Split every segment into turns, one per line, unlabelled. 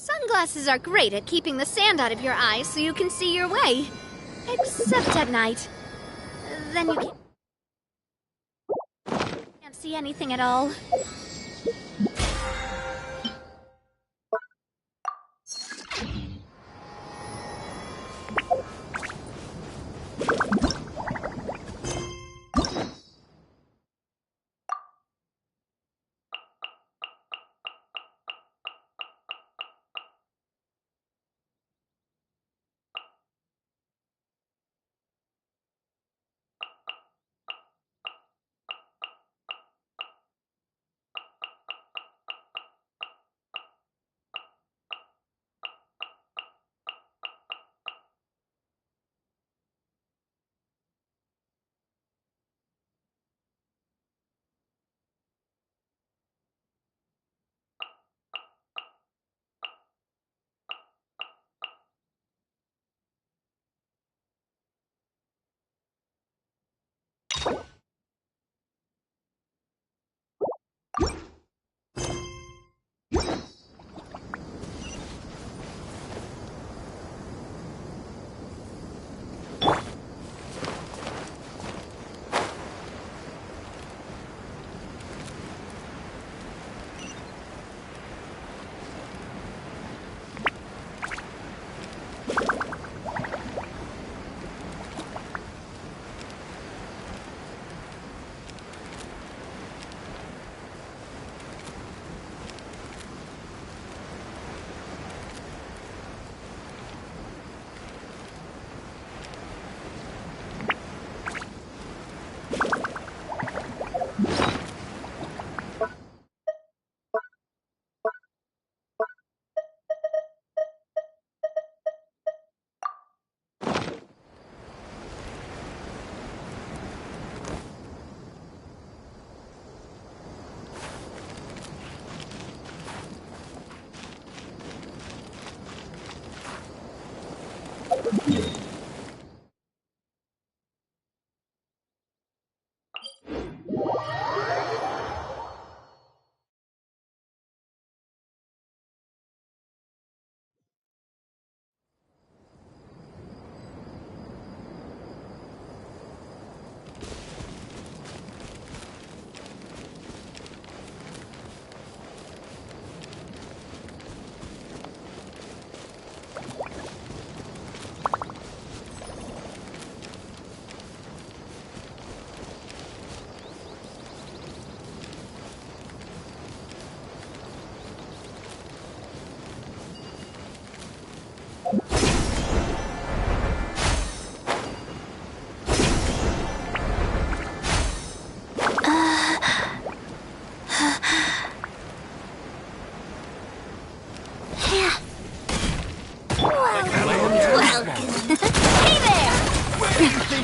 Sunglasses are great at keeping the sand out of your eyes so you can see your way. Except at night. Then you can't see anything at all.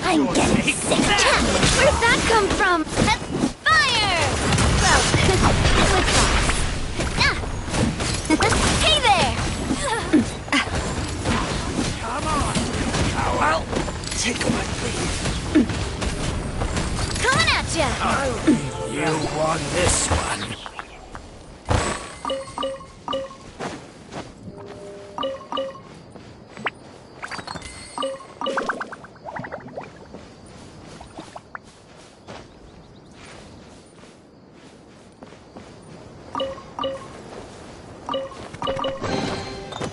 I'm getting sick.
Where'd that come from? Fire! Well, it was Hey there!
Come on! I'll take my lead.
Coming at ya!
You won this one.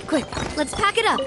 Quick, let's pack it up.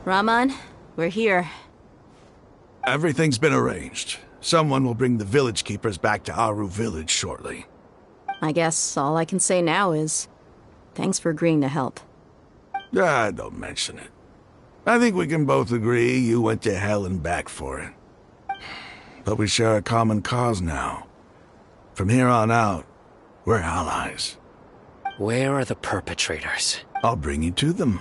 Raman, we're here.
Everything's been arranged. Someone will bring the village keepers back to Aru village shortly.
I guess all I can say now is, thanks for agreeing to help.
Don't mention it. I think we can both agree you went to hell and back for it. But we share a common cause now. From here on out, we're allies.
Where are the perpetrators?
I'll bring you to them.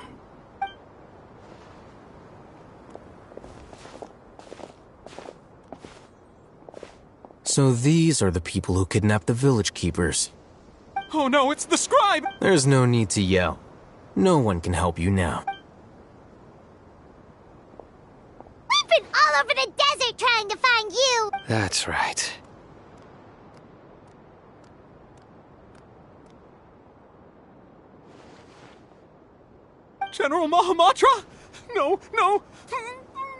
So these are the people who kidnapped the village keepers.
Oh no, it's the scribe!
There's no need to yell. No one can help you now.
We've been all over the desert trying to find you!
That's right.
General Mahamatra? No, no!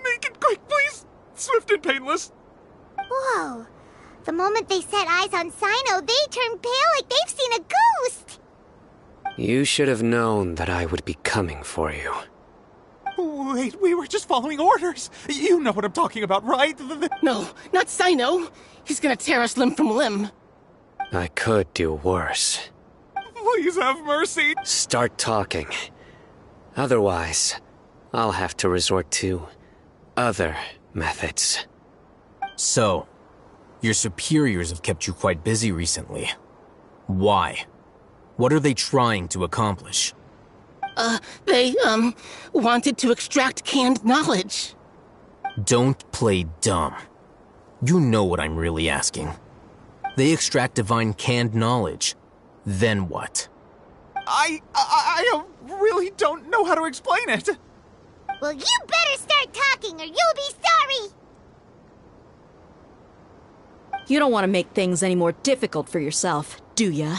Make it quick, please! Swift and painless!
Whoa. The moment they set eyes on Sino, they turned pale like they've seen a ghost!
You should have known that I would be coming for you.
Wait, we were just following orders! You know what I'm talking about, right?
No, not Sino. He's gonna tear us limb from limb.
I could do worse.
Please have mercy!
Start talking. Otherwise, I'll have to resort to other methods.
So, your superiors have kept you quite busy recently. Why? What are they trying to accomplish?
They wanted to extract canned knowledge.
Don't play dumb. You know what I'm really asking. They extract divine canned knowledge. Then what?
I really don't know how to explain it.
Well, you better start talking or you'll be sorry!
You don't want to make things any more difficult for yourself, do ya?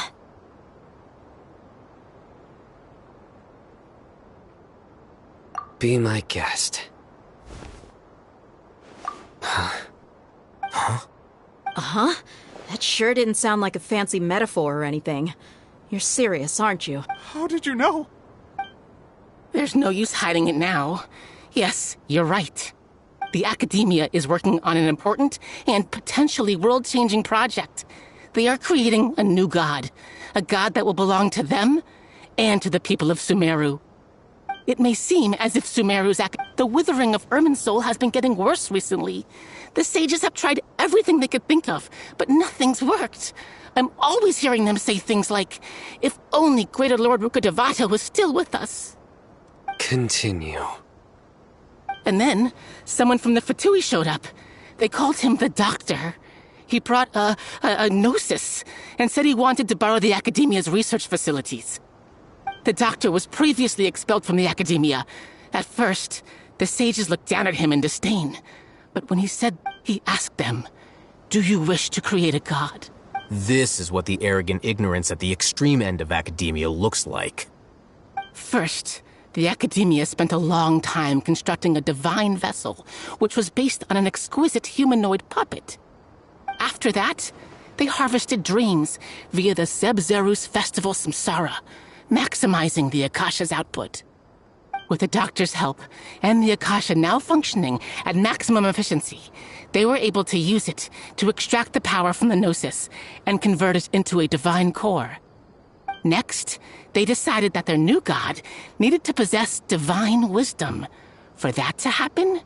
Be my guest.
Uh-huh? That sure didn't sound like a fancy metaphor or anything. You're serious, aren't you?
How did you know?
There's no use hiding it now. Yes, you're right. The Academia is working on an important and potentially world-changing project. They are creating a new god. A god that will belong to them and to the people of Sumeru. It may seem as if Sumeru's the withering of Irminsul has been getting worse recently. The sages have tried everything they could think of, but nothing's worked. I'm always hearing them say things like, if only Greater Lord Rukkhadevata was still with us.
Continue.
And then, someone from the Fatui showed up. They called him the Doctor. He brought a gnosis and said he wanted to borrow the Academia's research facilities. The Doctor was previously expelled from the Academia. At first, the sages looked down at him in disdain. But when he asked them, do you wish to create a god?
This is what the arrogant ignorance at the extreme end of academia looks like.
First, the Academia spent a long time constructing a divine vessel, which was based on an exquisite humanoid puppet. After that, they harvested dreams via the Zeb-Zerus Festival Samsara, maximizing the Akasha's output. With the Doctor's help, and the Akasha now functioning at maximum efficiency, they were able to use it to extract the power from the Gnosis and convert it into a divine core. Next, they decided that their new god needed to possess divine wisdom. For that to happen,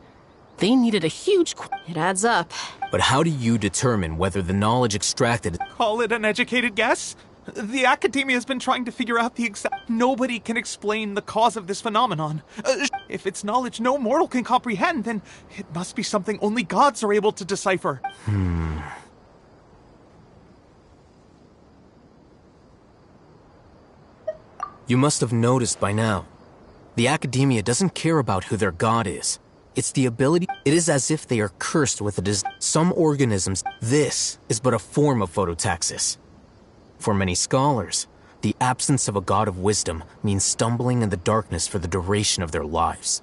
they needed a huge...
It adds up.
But how do you determine whether the knowledge extracted...
Call it an educated guess? The Academia has been trying to figure out the exact... Nobody can explain the cause of this phenomenon. If it's knowledge no mortal can comprehend, then it must be something only gods are able to decipher.
You must have noticed by now. The Academia doesn't care about who their god is. It's the ability... It is as if they are cursed with it. Some organisms... This is but a form of phototaxis. For many scholars, the absence of a god of wisdom means stumbling in the darkness for the duration of their lives.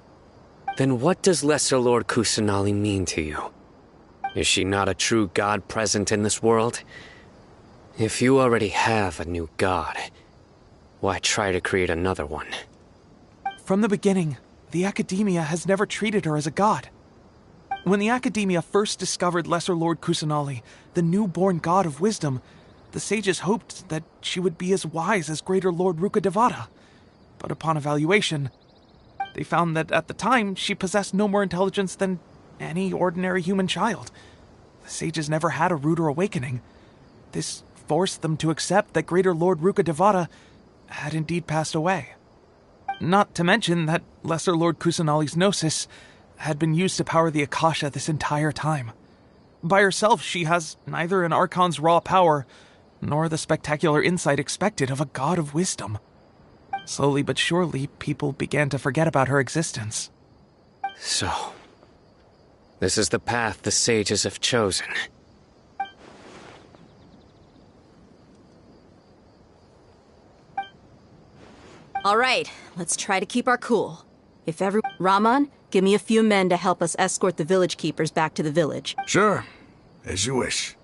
Then what does Lesser Lord Kusanali mean to you? Is she not a true god present in this world? If you already have a new god, why try to create another one?
From the beginning, the Academia has never treated her as a god. When the Academia first discovered Lesser Lord Kusanali, the newborn god of wisdom, the sages hoped that she would be as wise as Greater Lord Rukkhadevata. But upon evaluation, they found that at the time she possessed no more intelligence than any ordinary human child. The sages never had a ruder awakening. This forced them to accept that Greater Lord Rukkhadevata had indeed passed away. Not to mention that Lesser Lord Kusanali's gnosis had been used to power the Akasha this entire time. By herself, she has neither an Archon's raw power, nor the spectacular insight expected of a god of wisdom. Slowly but surely, people began to forget about her existence.
So, this is the path the sages have chosen.
All right, let's try to keep our cool. If every... Raman, give me a few men to help us escort the village keepers back to the village.
Sure, as you wish.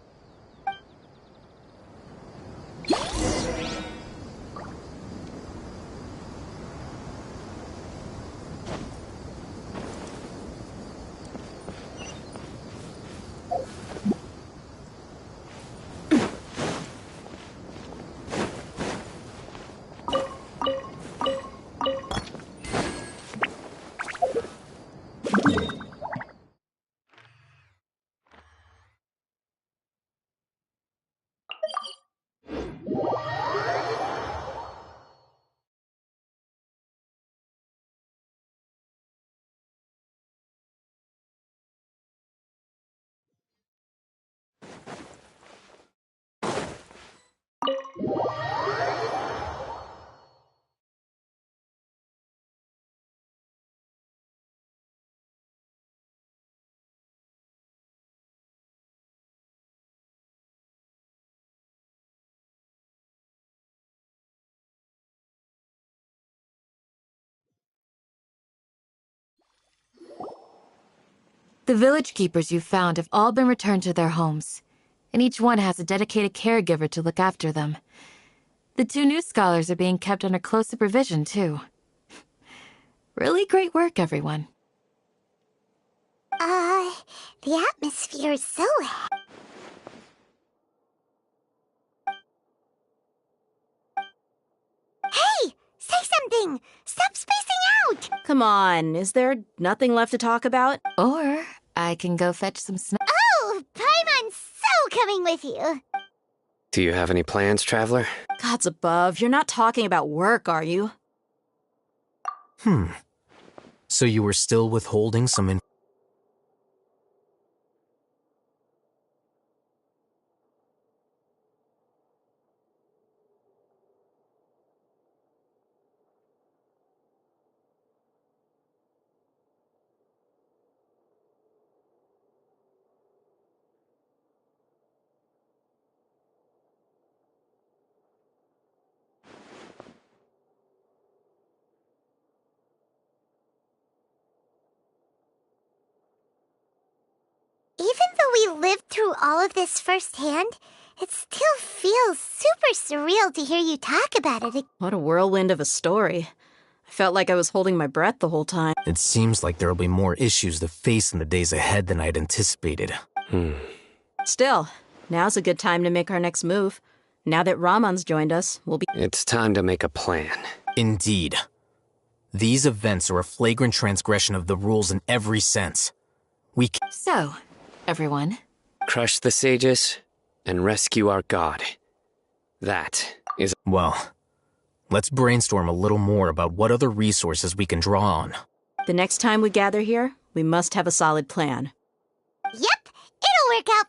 The village keepers you found have all been returned to their homes, and each one has a dedicated caregiver to look after them. The 2 new scholars are being kept under close supervision, too. Really great work, everyone.
The atmosphere is so... Hey! Say something! Stop spacing out!
Come on, is there nothing left to talk about?
Or I can go fetch some snacks.
Oh! Paimon's so coming with you!
Do you have any plans, Traveler?
Gods above, you're not talking about work, are you?
So you were still withholding some
Even though we lived through all of this firsthand, it still feels super surreal to hear you talk about it.
What a whirlwind of a story. I felt like I was holding my breath the whole time.
It seems like there'll be more issues to face in the days ahead than I'd anticipated.
Still, now's a good time to make our next move. Now that Raman's joined us, we'll be...
It's time to make a plan.
Indeed. These events are a flagrant transgression of the rules in every sense.
So, everyone.
Crush the sages and rescue our god. That is...
Well, let's brainstorm a little more about what other resources we can draw on.
The next time we gather here, we must have a solid plan.
Yep, it'll work out.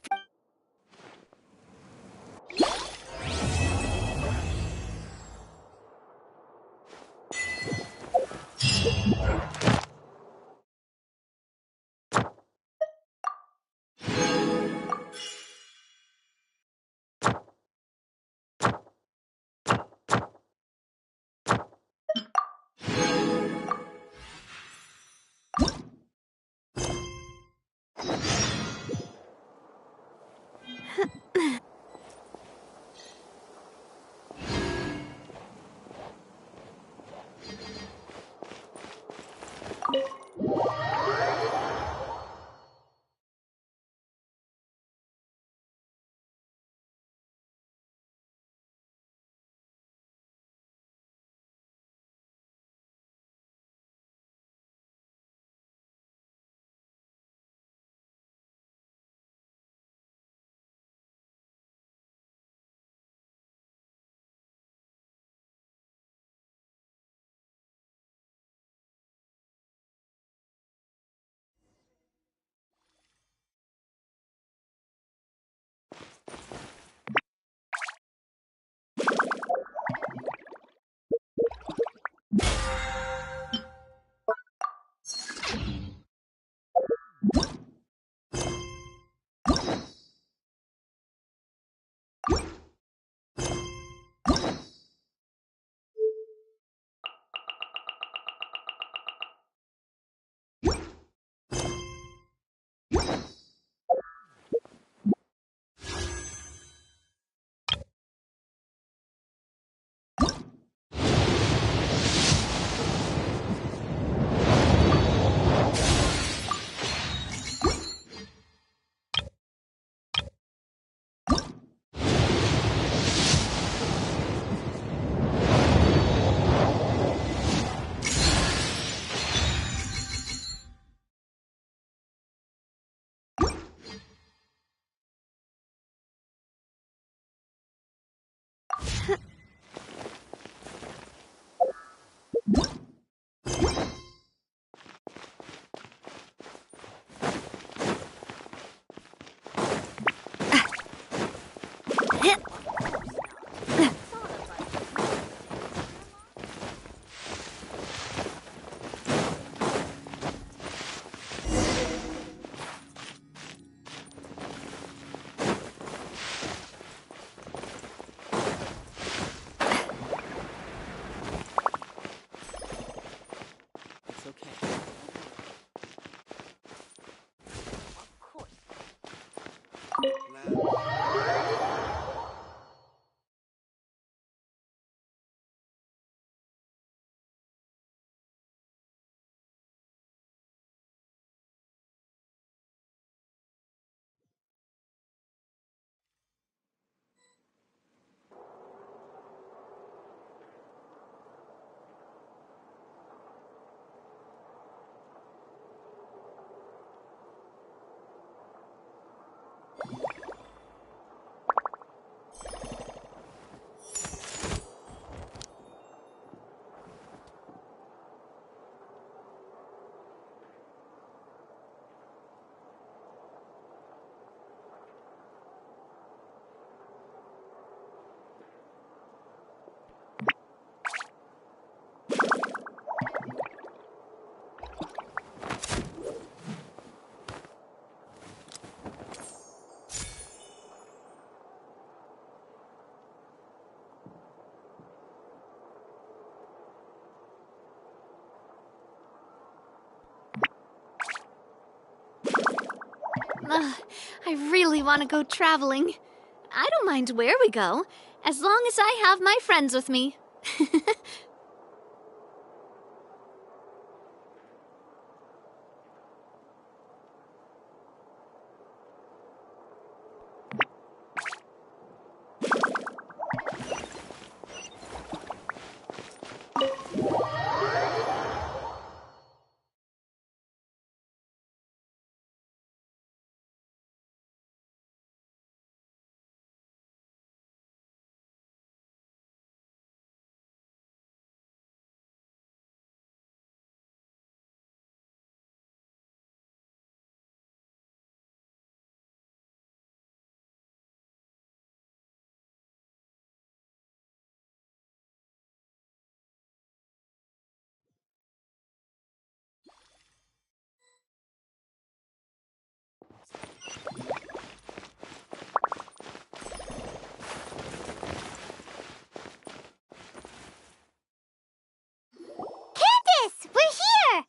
I really want to go traveling. I don't mind where we go, as long as I have my friends with me.
Candace, we're here!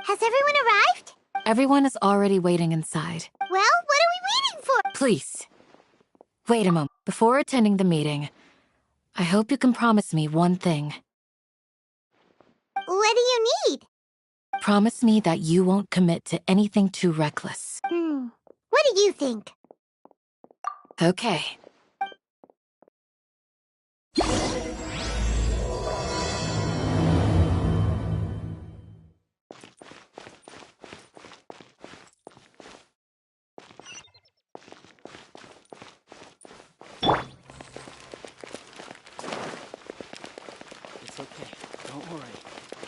Has everyone arrived?
Everyone is already waiting inside.
Well, what are we waiting for?
Please, wait a moment. Before attending the meeting, I hope you can promise me one thing.
What do you need?
Promise me that you won't commit to anything too reckless.
What do you think?
Okay.
It's okay. Don't worry.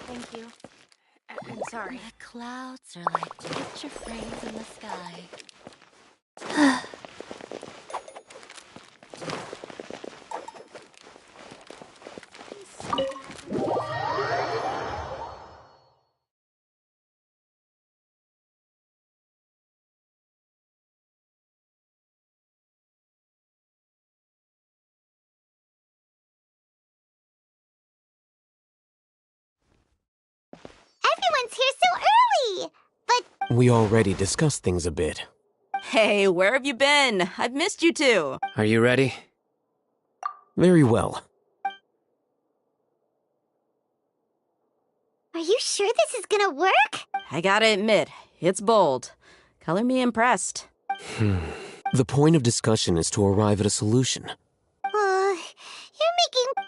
Thank you. I'm sorry.
The clouds are like picture frames in the sky.
Everyone's here so early! But
We already discussed things a bit.
Hey, where have you been? I've missed you too.
Are you ready?
Very well.
are you sure this is gonna work?
I gotta admit, it's bold. Color me impressed.
The point of discussion is to arrive at a solution.
You're making...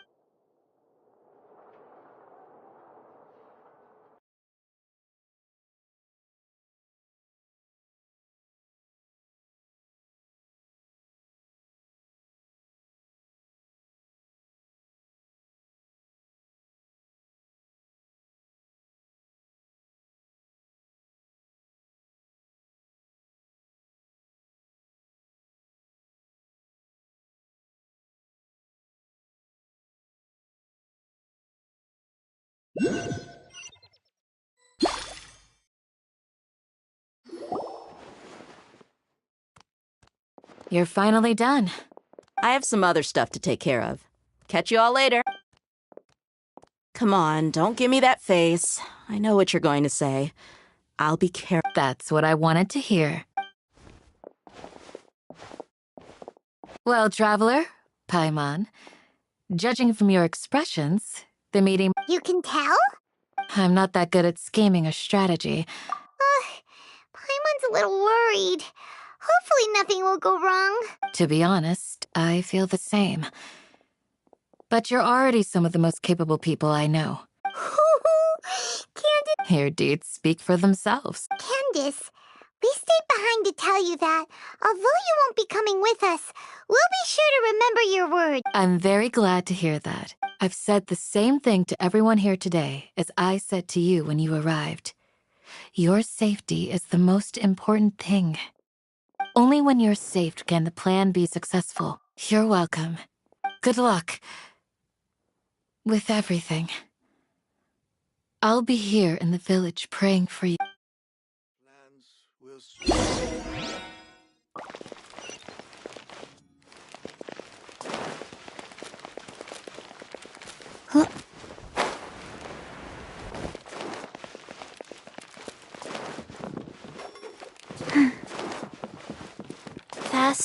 You're finally done.
I have some other stuff to take care of. Catch you all later. Come on, don't give me that face. I know what you're going to say. I'll be careful.
That's what I wanted to hear. Well, traveler, Paimon, judging from your expressions, the meeting...
You can tell?
I'm not that good at scheming or strategy.
Paimon's a little worried. Hopefully nothing will go wrong.
To be honest, I feel the same. But you're already some of the most capable people I know.
Candace...
Your deeds speak for themselves.
Candace, we stayed behind to tell you that, although you won't be coming with us, we'll be sure to remember your word.
I'm very glad to hear that. I've said the same thing to everyone here today as I said to you when you arrived. Your safety is the most important thing. Only when you're safe can the plan be successful. You're welcome. Good luck. With everything. I'll be here in the village praying for you.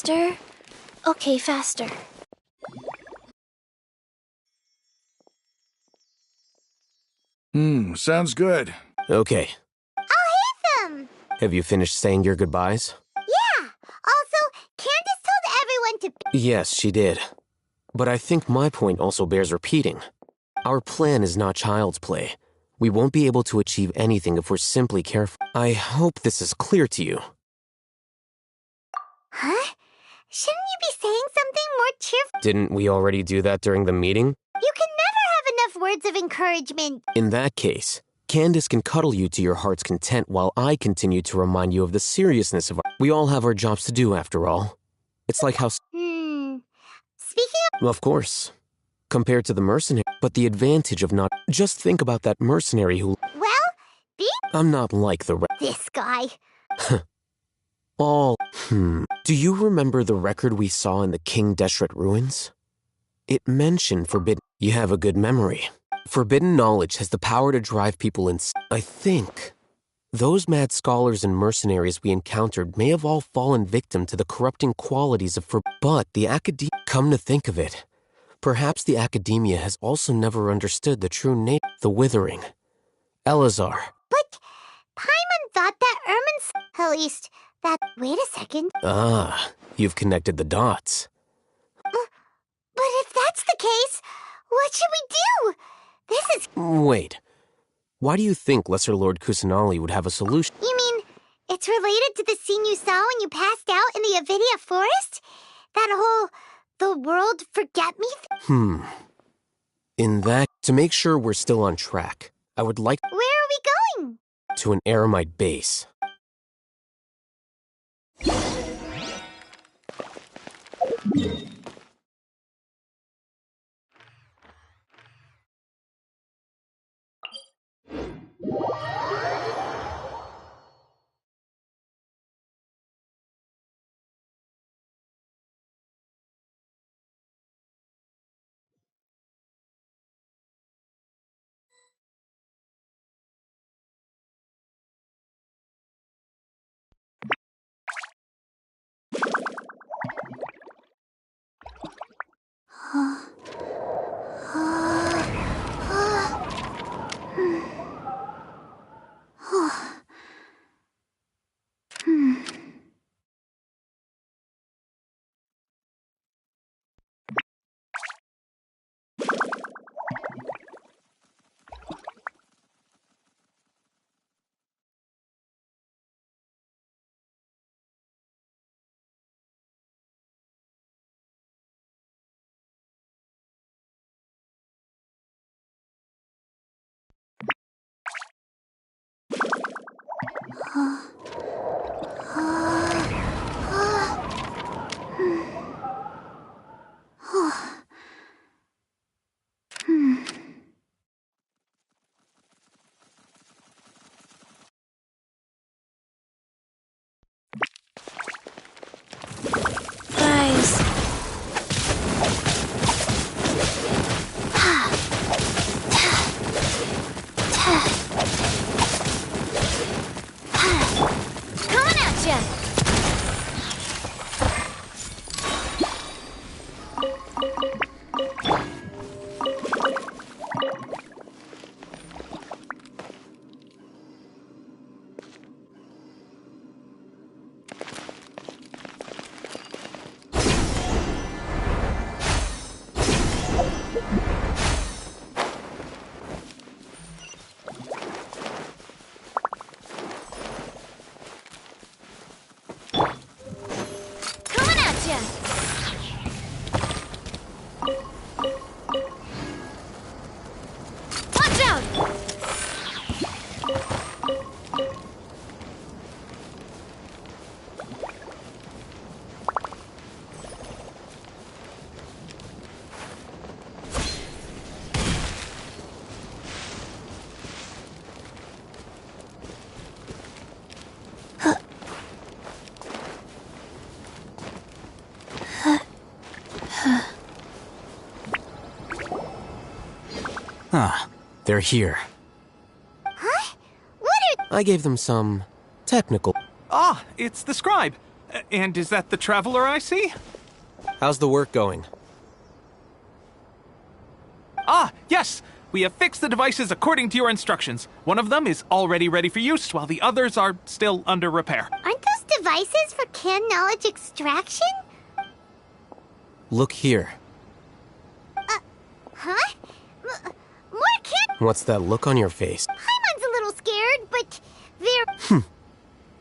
Faster? Okay, faster.
Sounds good.
Okay.
I'll hear them!
Have you finished saying your goodbyes?
Yeah! Also, Candace told everyone to...
Yes, she did. But I think my point also bears repeating. Our plan is not child's play. We won't be able to achieve anything if we're simply careful. I hope this is clear to you.
Huh? Shouldn't you be saying something more cheerful?
Didn't we already do that during the meeting?
You can never have enough words of encouragement.
In that case, Candace can cuddle you to your heart's content while I continue to remind you of the seriousness of our... We all have our jobs to do, after all. It's like how...
Speaking of...
Of course. Compared to the mercenary... But the advantage of not... Just think about that mercenary who...
Well,
I'm not like the
this guy.
Do you remember the record we saw in the King Deshret ruins? It mentioned forbidden... You have a good memory. Forbidden knowledge has the power to drive people in... I think those mad scholars and mercenaries we encountered may have all fallen victim to the corrupting qualities of... But the academia... Come to think of it, perhaps the academia has also never understood the true nature... The Withering. Elazar.
But Paimon thought that Ermin's... At least, that... Wait a second.
Ah, you've connected the dots.
But if that's the case, what should we do? This is...
Wait. Why do you think Lesser Lord Kusanali would have a solution?
You mean, it's related to the scene you saw when you passed out in the Avidia Forest? That whole... the world forget me?
In that... To make sure we're still on track, I would like...
Where are we going?
To an Eremite base.
Coming at ya! Coming at ya! Watch out!
They're here.
Huh? What are...
I gave them some technical...
Ah, it's the scribe. And is that the traveler I see?
How's the work going?
Ah, yes! We have fixed the devices according to your instructions. One of them is already ready for use, while the others are still under repair.
Aren't those devices for canned knowledge extraction?
Look here.
Huh? More canned...
What's that look on your face?
Paimon's a little scared, but they're...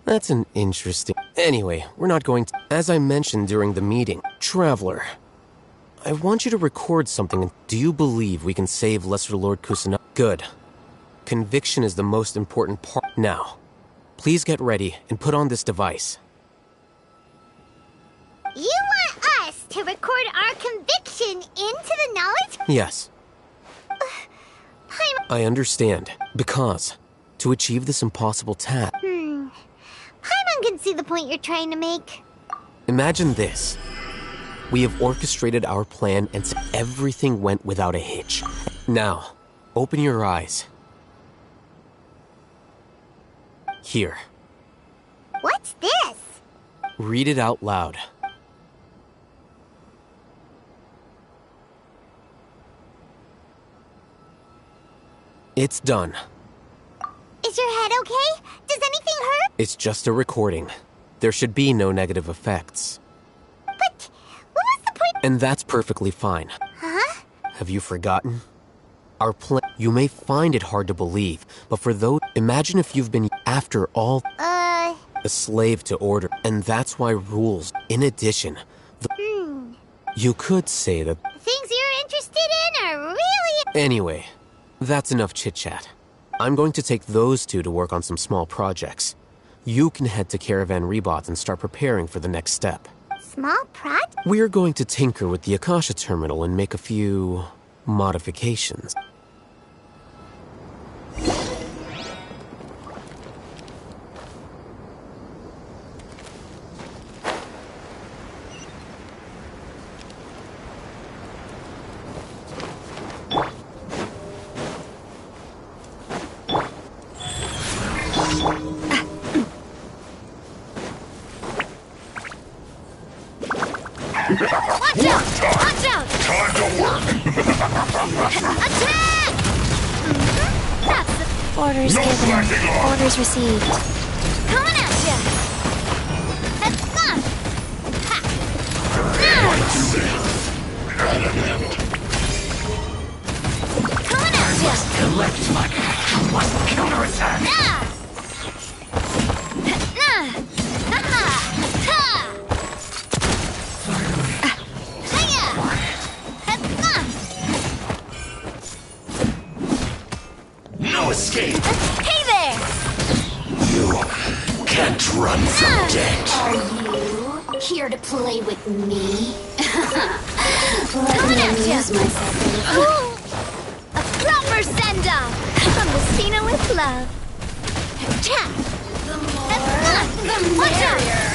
That's an interesting... Anyway, we're not going to... As I mentioned during the meeting, Traveler, I want you to record something. Do you believe we can save Lesser Lord Kusanagi? Good. Conviction is the most important part. Now, please get ready and put on this device.
You want us to record our conviction into the knowledge?
Yes.
Paimon...
I understand. Because, to achieve this impossible task...
Paimon can see the point you're trying to make.
Imagine this. We have orchestrated our plan and everything went without a hitch. Now, open your eyes. Here.
What's this?
Read it out loud. It's done.
Is your head okay? Does anything hurt?
It's just a recording. There should be no negative effects.
But what was the point?
And that's perfectly fine.
Huh?
Have you forgotten? Our plan... You may find it hard to believe, but for those... Imagine if you've been, after all, a slave to order. And that's why rules... In addition, you could say that...
Things you're interested in are really...
Anyway, that's enough chit-chat. I'm going to take those two to work on some small projects. You can head to Caravan Rebot and start preparing for the next step.
Small project?
We're going to tinker with the Akasha terminal and make a few... modifications.
Watch out! Watch out!
Time to work!
Attack! That's the...
Orders
No
given.
slacking off.
Orders received.
Coming at ya! Head on! Ha! Coming at ya!
Collect my cash. You must counterattack.
Ah! Nah! Ha! Ha! Hiya! Head on!
No escape.
Hey there!
You can't run from death.
Are you here to play with me? Let
Coming
me
at ya!
amuse myself.
Ooh! A proper send-off from Lucina with love. Cha!
The
Watch out!
merrier.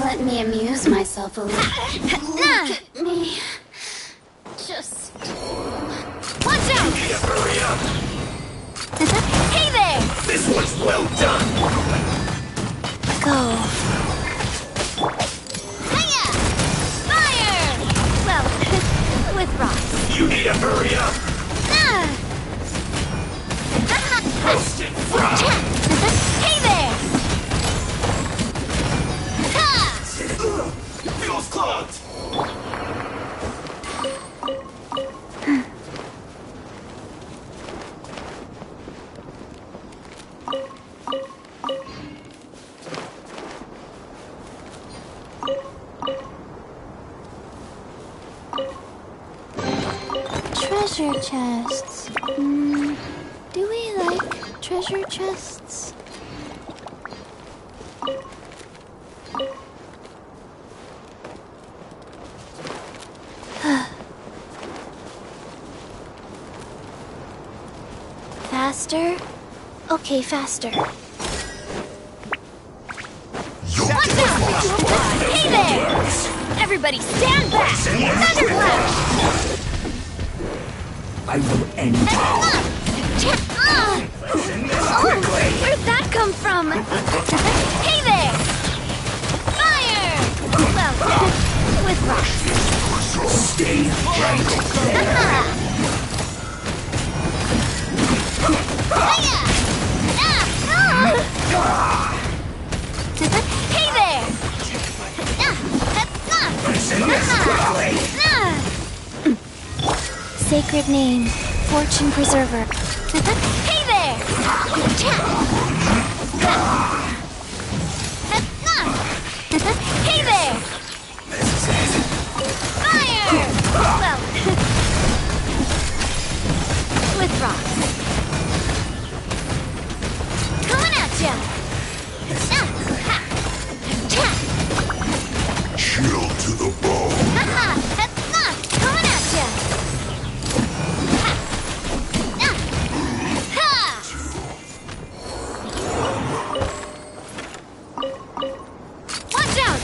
Let me amuse myself a little. Look at me. Just...
Watch out!
Hurry up.
Hey there!
This was well done.
Go.
Hiya! Fire! Well, with rocks.
You need to hurry up.
Ah!
Roasted fry.
Hey there! Ha!
Feels clogged.
Treasure chests. Do we like treasure chests? Faster? Okay, faster.
Watch out! Hey there! Everybody stand back! Thunderclap!
I will end you.
Where'd that come from? Hey there! Fire! Well, with rocks.
Stay right there.
Hey there! Sacred name, fortune preserver. Hey there! Hey there! Fire! Well, with rocks. Coming at ya!
Chill to the bone.
Coming at ya! Watch out!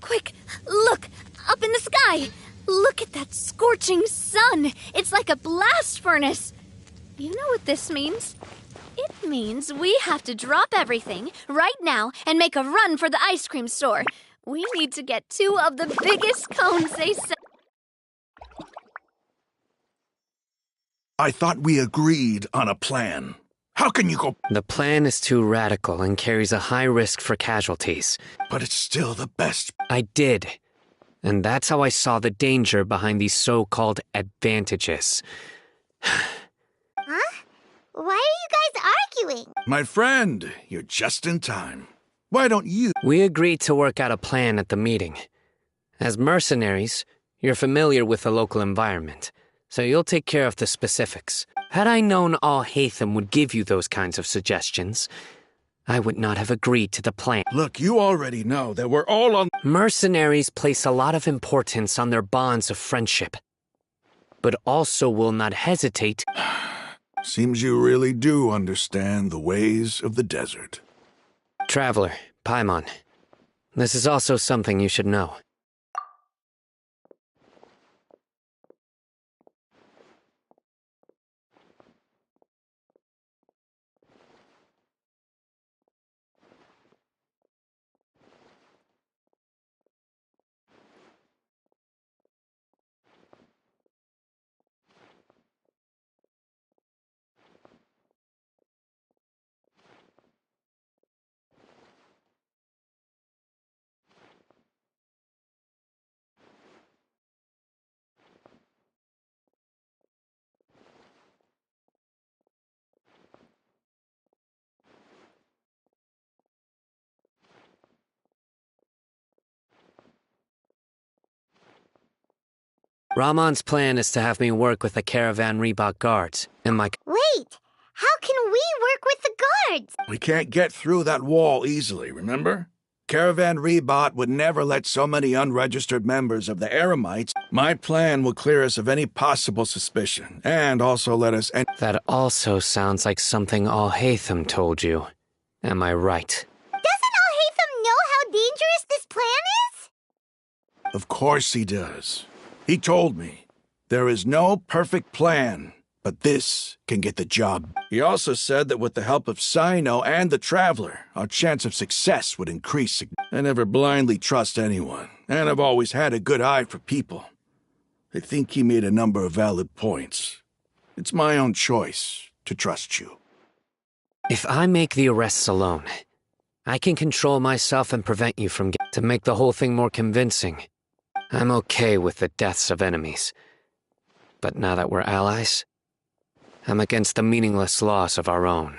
Quick, look! Up in the sky! Look at that scorching sun! It's like a blast furnace! You know what this means? It means we have to drop everything right now and make a run for the ice cream store. We need to get 2 of the biggest cones they sell.
I thought we agreed on a plan. How can you go?
The plan is too radical and carries a high risk for casualties.
But it's still the best.
I did. And that's how I saw the danger behind these so-called advantages.
Huh? Why are you guys arguing?
My friend, you're just in time. Why don't you?
We agreed to work out a plan at the meeting. As mercenaries, you're familiar with the local environment, so you'll take care of the specifics. Had I known all Hatham would give you those kinds of suggestions, I would not have agreed to the plan.
Look, you already know that we're all on...
Mercenaries place a lot of importance on their bonds of friendship, but also will not hesitate.
Seems you really do understand the ways of the desert.
Traveler, Paimon, this is also something you should know. Rahman's plan is to have me work with the Caravan Reebok guards, and my...
Wait, how can we work with the guards?
We can't get through that wall easily, remember? Caravan Rebot would never let so many unregistered members of the Eremites. My plan will clear us of any possible suspicion, and also let us
That also sounds like something Al-Haytham told you. Am I right?
Doesn't Al-Haytham know how dangerous this plan is?
Of course he does. He told me, there is no perfect plan, but this can get the job. He also said that with the help of Sino and the Traveler, our chance of success would increase. I never blindly trust anyone, and I've always had a good eye for people. I think he made a number of valid points. It's my own choice to trust you.
If I make the arrests alone, I can control myself and prevent you from to make the whole thing more convincing. I'm okay with the deaths of enemies. But now that we're allies, I'm against the meaningless loss of our own.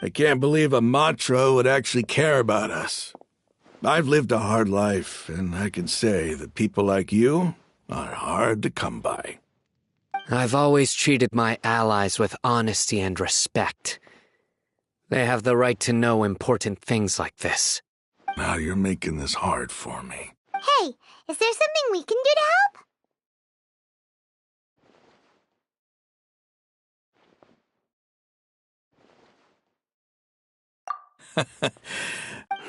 I can't believe a Matra would actually care about us. I've lived a hard life, and I can say that people like you are hard to come by.
I've always treated my allies with honesty and respect. They have the right to know important things like this.
Now you're making this hard for me.
Hey, is there something we can do to help?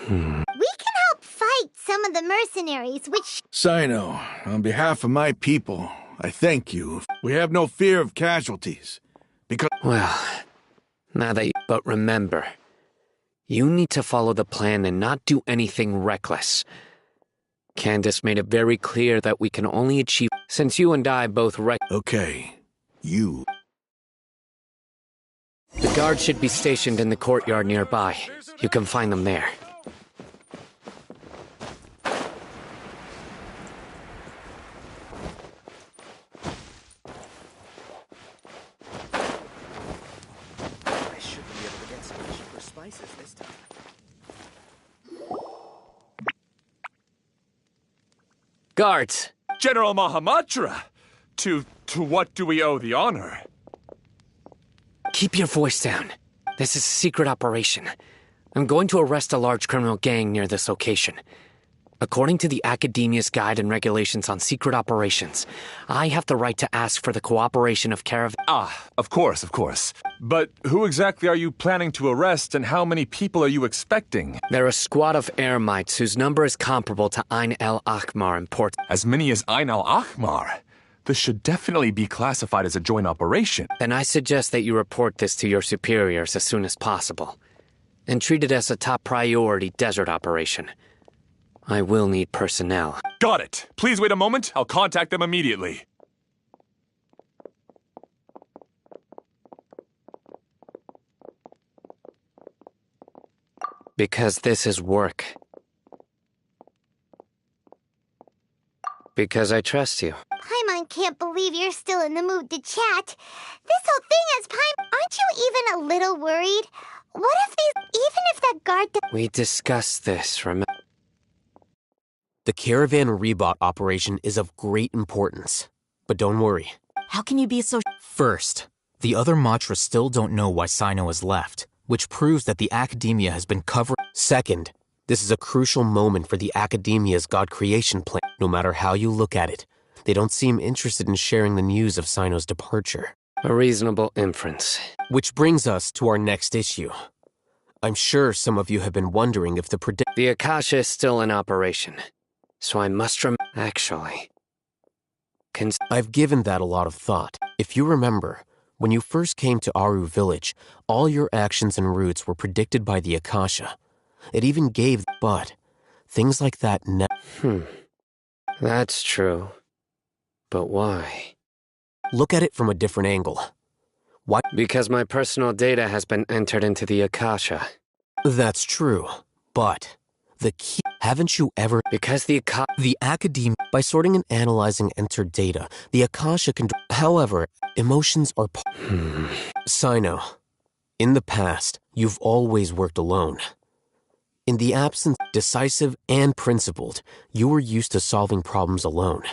We can help fight some of the mercenaries, which...
Sino, on behalf of my people, I thank you. We have no fear of casualties, because...
Well, now that you... But remember, you need to follow the plan and not do anything reckless. Candace made it very clear that we can only achieve... Since you and I both
Okay, you...
The guards should be stationed in the courtyard nearby. You can find them there.
I should be able to get some cheaper spices this time.
Guards!
General Mahamatra! To what do we owe the honor?
Keep your voice down. This is a secret operation. I'm going to arrest a large criminal gang near this location. According to the Academia's Guide and Regulations on Secret Operations, I have the right to ask for the cooperation of Caravan...
Ah, of course. But who exactly are you planning to arrest, and how many people are you expecting?
They're a squad of Eremites whose number is comparable to Ain el-Ahmar in Port...
As many as Ain al-Ahmar? This should definitely be classified as a joint operation.
Then I suggest that you report this to your superiors as soon as possible, and treat it as a top priority desert operation. I will need personnel.
Got it. Please wait a moment. I'll contact them immediately.
Because this is work. Because I trust you.
Paimon can't believe you're still in the mood to chat. This whole thing is Aren't you even a little worried? What if even if that guard...
We discussed this, remember?
The Caravan Rebot operation is of great importance. But don't worry.
How can you be so...
First, the other Matra still don't know why Sino has left, which proves that the Academia has been covered.
Second, this is a crucial moment for the Academia's God creation plan. No matter how you look at it, they don't seem interested in sharing the news of Sino's departure.
A reasonable inference.
Which brings us to our next issue. I'm sure some of you have been wondering if
The Akasha is still in operation, so I must Actually...
I've given that a lot of thought. If you remember, when you first came to Aru Village, all your actions and routes were predicted by the Akasha. It even gave... But things like that
That's true. But why?
Look at it from a different angle. Why?
Because my personal data has been entered into the Akasha.
That's true, but the key... Haven't you ever...
Because the
Academia... By sorting and analyzing entered data, the Akasha can... However, emotions are... Sino, In the past, you've always worked alone. In the absence, decisive and principled, you were used to solving problems alone.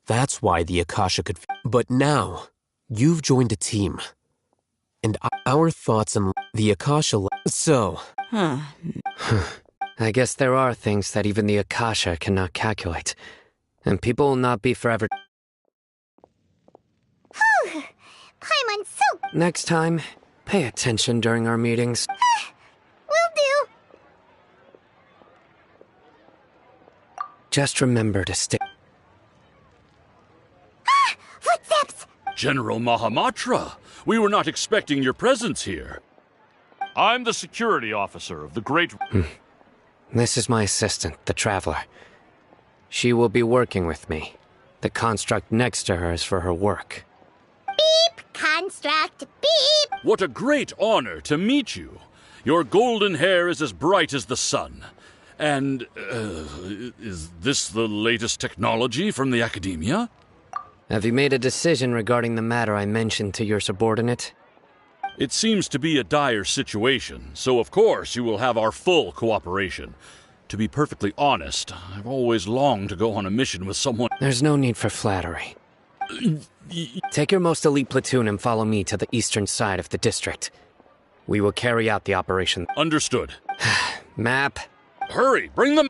That's why the Akasha could... But now, you've joined a team. And our thoughts and the Akasha... So...
I guess there are things that even the Akasha cannot calculate. And people will not be forever...
Paimon's so...
Next time, pay attention during our meetings.
Will do.
Just remember to stay...
Footsteps!
General Mahamatra, we were not expecting your presence here. I'm the security officer of the Great...
This is my assistant, the Traveler. She will be working with me. The construct next to her is for her work.
Beep! Construct, beep!
What a great honor to meet you. Your golden hair is as bright as the sun. And, is this the latest technology from the Academia?
Have you made a decision regarding the matter I mentioned to your subordinate?
It seems to be a dire situation, so of course you will have our full cooperation. To be perfectly honest, I've always longed to go on a mission with someone...
There's no need for flattery. Take your most elite platoon and follow me to the eastern side of the district. We will carry out the operation.
Understood.
Map.
Hurry, bring them...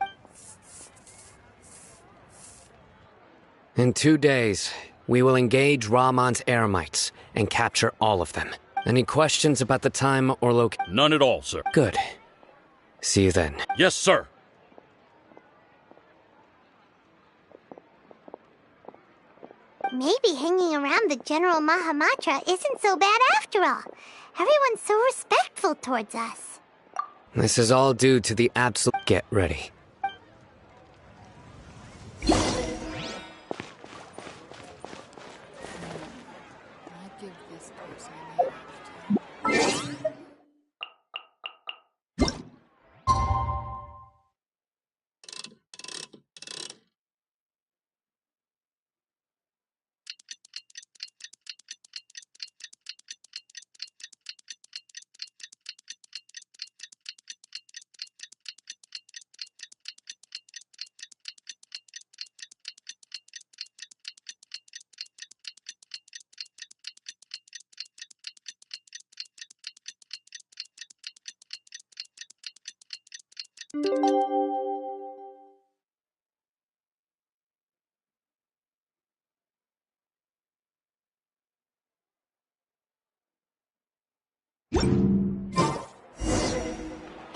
In 2 days, we will engage Rahman's Eremites and capture all of them. Any questions about the time or location?
None at all, sir.
Good. See you then.
Yes, sir.
Maybe hanging around the General Mahamatra isn't so bad after all. Everyone's so respectful towards us.
This is all due to the absolute... Get ready.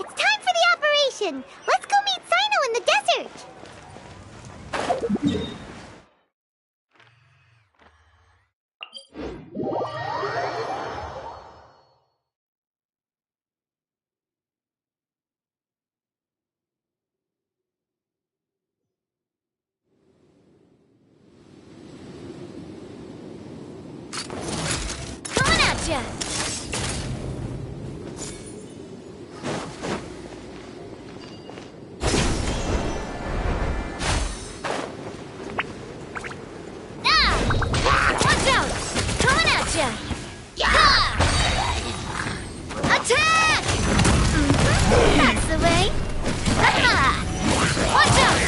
It's time for the operation! Let's go meet Sino in the desert!
Coming at ya! Attack! That's the way. Watch out!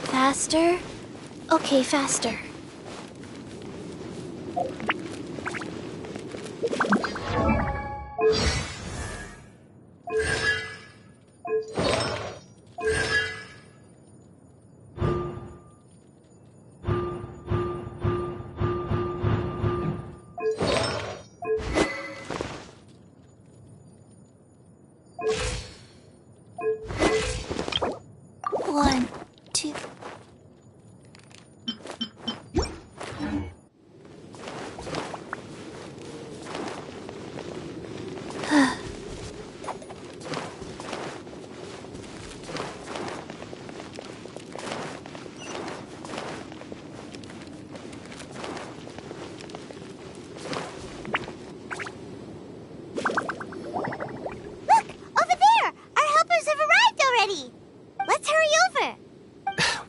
Faster? Okay, faster. One, two.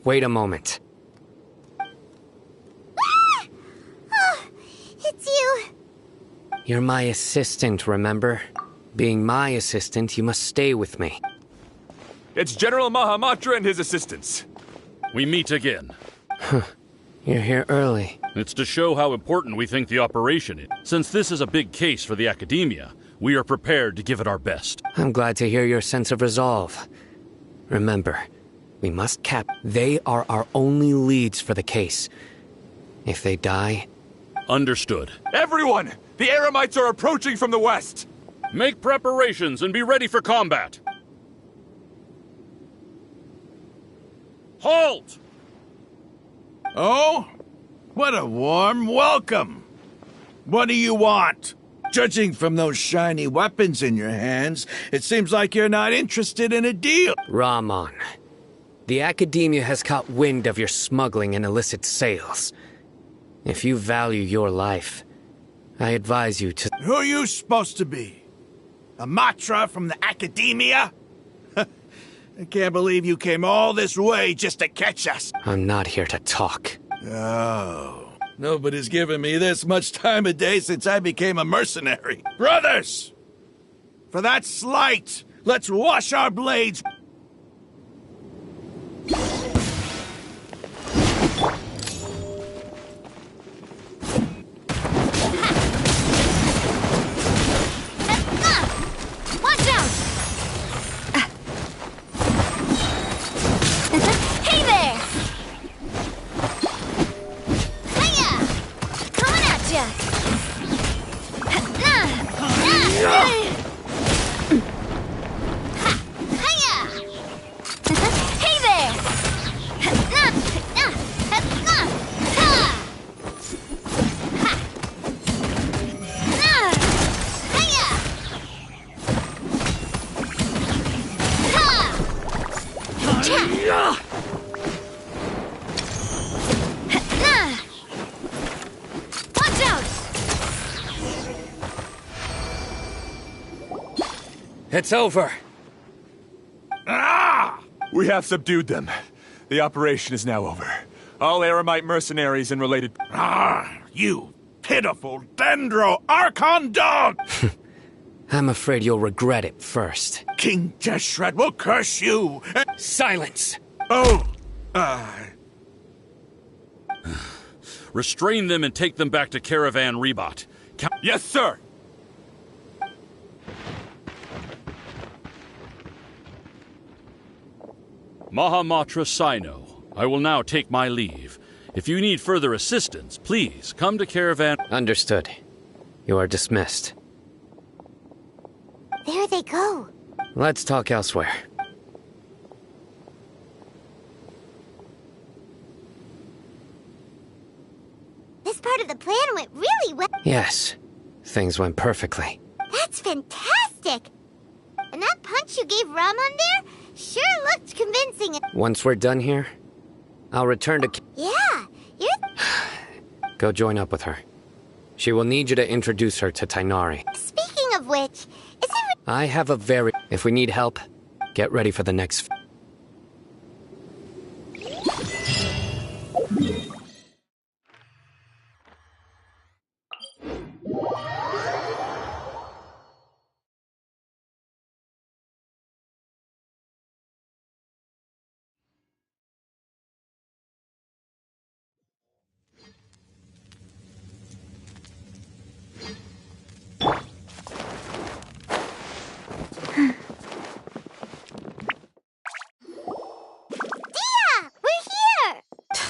Wait a moment.
Ah! Oh, it's you.
You're my assistant, remember? Being my assistant, you must stay with me.
It's General Mahamatra and his assistants.
We meet again.
You're here early.
It's to show how important we think the operation is. Since this is a big case for the Academia, we are prepared to give it our best.
I'm glad to hear your sense of resolve. Remember, we must They are our only leads for the case. If they die...
Understood.
Everyone! The Eremites are approaching from the west!
Make preparations and be ready for combat. Halt!
Oh? What a warm welcome! What do you want? Judging from those shiny weapons in your hands, it seems like you're not interested in a deal.
Rahman, the Academia has caught wind of your smuggling and illicit sales. If you value your life, I advise you to...
Who are you supposed to be? A Matra from the Academia? I can't believe you came all this way just to catch us.
I'm not here to talk.
Oh, nobody's given me this much time of day since I became a mercenary. Brothers! For that slight, let's wash our blades.
It's over.
Ah! We have subdued them. The operation is now over. All Eremite mercenaries and related...
Ah, you pitiful Dendro Archon dog!
I'm afraid you'll regret it first.
King Deshret will curse you!
Silence!
Oh,
Restrain them and take them back to Caravan Rebot.
Yes, sir!
Mahamatra Sino, I will now take my leave. If you need further assistance, please come to Caravan...
Understood. You are dismissed.
There they go.
Let's talk elsewhere.
This part of the plan went really well.
Yes. Things went perfectly.
That's fantastic! And that punch you gave Rahman there sure looked convincing.
Once we're done here, I'll return to...
Yeah, you're...
Go join up with her. She will need you to introduce her to Tighnari.
Speaking of which, is it...
I have a very... If we need help, get ready for the next...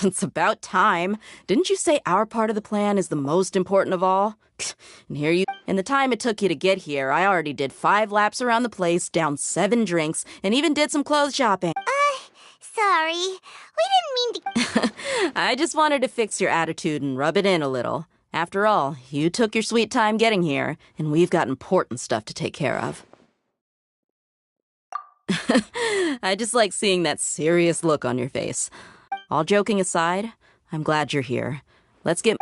It's about time. Didn't you say our part of the plan is the most important of all? And here you... In the time it took you to get here, I already did 5 laps around the place, downed 7 drinks, and even did some clothes shopping.
Sorry. We didn't mean to...
I just wanted to fix your attitude and rub it in a little. After all, you took your sweet time getting here, and we've got important stuff to take care of. I just like seeing that serious look on your face. All joking aside, I'm glad you're here. Let's get...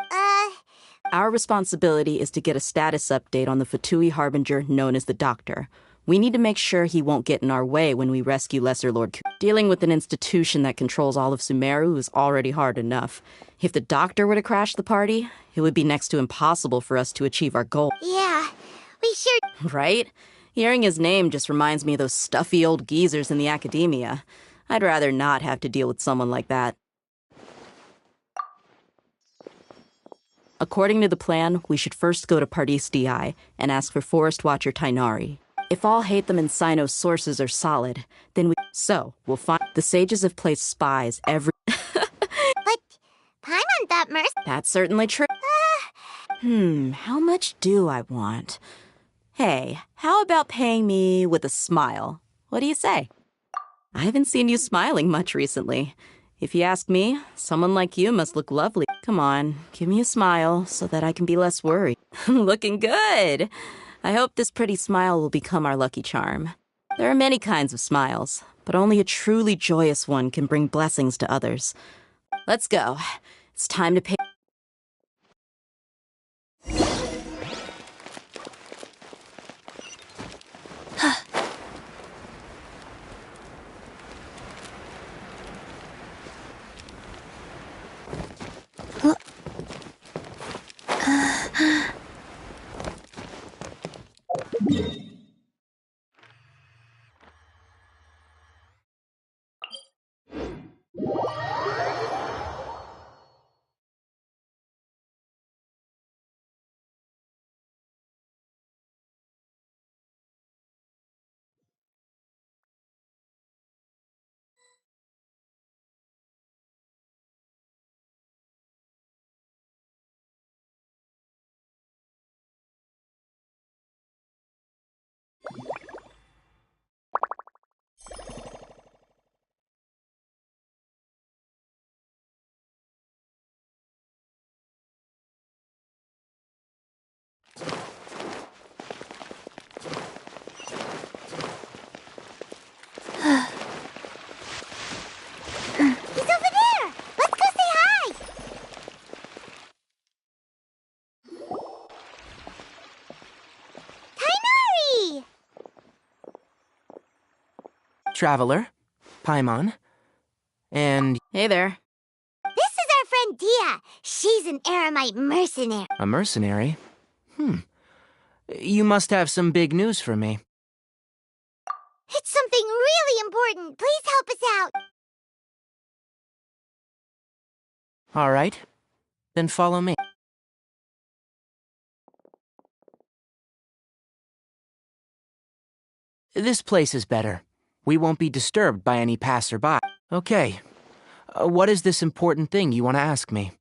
Our responsibility is to get a status update on the Fatui Harbinger known as the Doctor. We need to make sure he won't get in our way when we rescue Lesser Lord Ku. Dealing with an institution that controls all of Sumeru is already hard enough. If the doctor were to crash the party, it would be next to impossible for us to achieve our goal.
Yeah, we sure...
Right? Hearing his name just reminds me of those stuffy old geezers in the academia. I'd rather not have to deal with someone like that. According to the plan, we should first go to Pardis Di and ask for Forest Watcher Tighnari. If all Hatham and Cyno's sources are solid, then we'll find... The sages have placed spies every...
But Paimon thought Mercy...
That's certainly true. How much do I want? Hey, how about paying me with a smile? What do you say? I haven't seen you smiling much recently. If you ask me, someone like you must look lovely. Come on, give me a smile so that I can be less worried. Looking good! I hope this pretty smile will become our lucky charm. There are many kinds of smiles, but only a truly joyous one can bring blessings to others. Let's go. It's time to pay...
Traveler, Paimon, and...
Hey there.
This is our friend Dia. She's an Eremite mercenary.
A mercenary? You must have some big news for me.
It's something really important. Please help us out.
All right. Then follow me. This place is better. We won't be disturbed by any passerby. Okay. What is this important thing you want to ask me?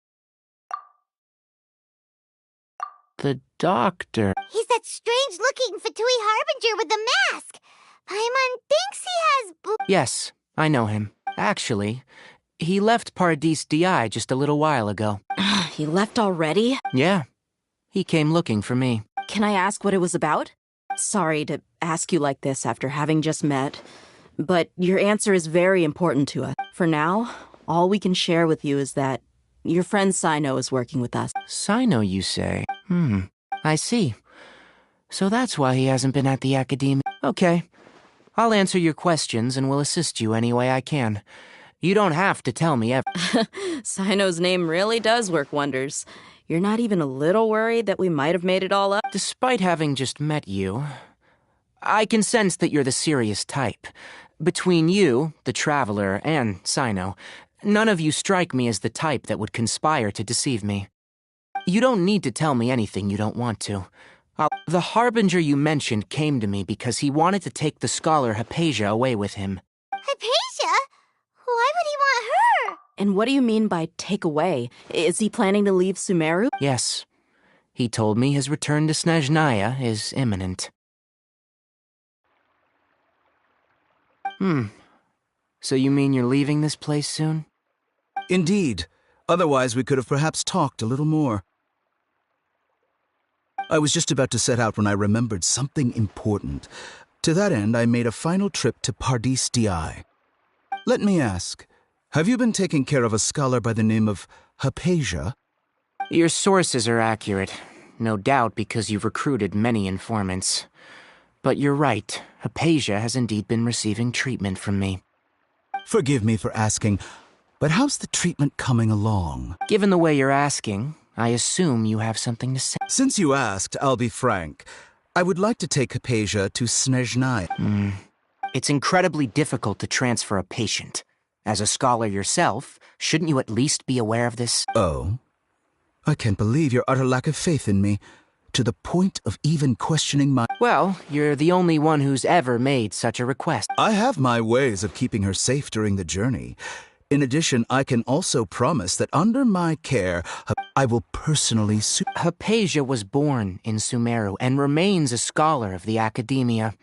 The doctor.
He's that strange-looking Fatui Harbinger with the mask. Paimon thinks he has...
Yes, I know him. Actually, he left Pardis Di just a little while ago.
He left already?
Yeah. He came looking for me.
Can I ask what it was about? Sorry to ask you like this after having just met, but your answer is very important to us. For now, all we can share with you is that your friend Cyno is working with us.
Cyno, you say? I see. So that's why he hasn't been at the academia. Okay. I'll answer your questions and will assist you any way I can. You don't have to tell me
Cyno's name really does work wonders. You're not even a little worried that we might have made it all up?
Despite having just met you, I can sense that you're the serious type. Between you, the Traveler, and Cyno, none of you strike me as the type that would conspire to deceive me. You don't need to tell me anything you don't want to. The Harbinger you mentioned came to me because he wanted to take the scholar Hypatia away with him.
Hypatia? Why would he want her?
And what do you mean by take away? Is he planning to leave Sumeru?
Yes. He told me his return to Snezhnaya is imminent. So you mean you're leaving this place soon?
Indeed. Otherwise, we could have perhaps talked a little more. I was just about to set out when I remembered something important. To that end, I made a final trip to Pardis Di. Let me ask, have you been taking care of a scholar by the name of Hypatia?
Your sources are accurate. No doubt because you've recruited many informants. But you're right. Hypatia has indeed been receiving treatment from me.
Forgive me for asking, but how's the treatment coming along?
Given the way you're asking, I assume you have something to say.
Since you asked, I'll be frank. I would like to take Hypatia to Snezhnaya.
It's incredibly difficult to transfer a patient. As a scholar yourself, shouldn't you at least be aware of this?
Oh? I can't believe your utter lack of faith in me, to the point of even questioning my...
Well, you're the only one who's ever made such a request.
I have my ways of keeping her safe during the journey. In addition, I can also promise that under my care, I will personally...
Hypatia was born in Sumeru and remains a scholar of the Academia.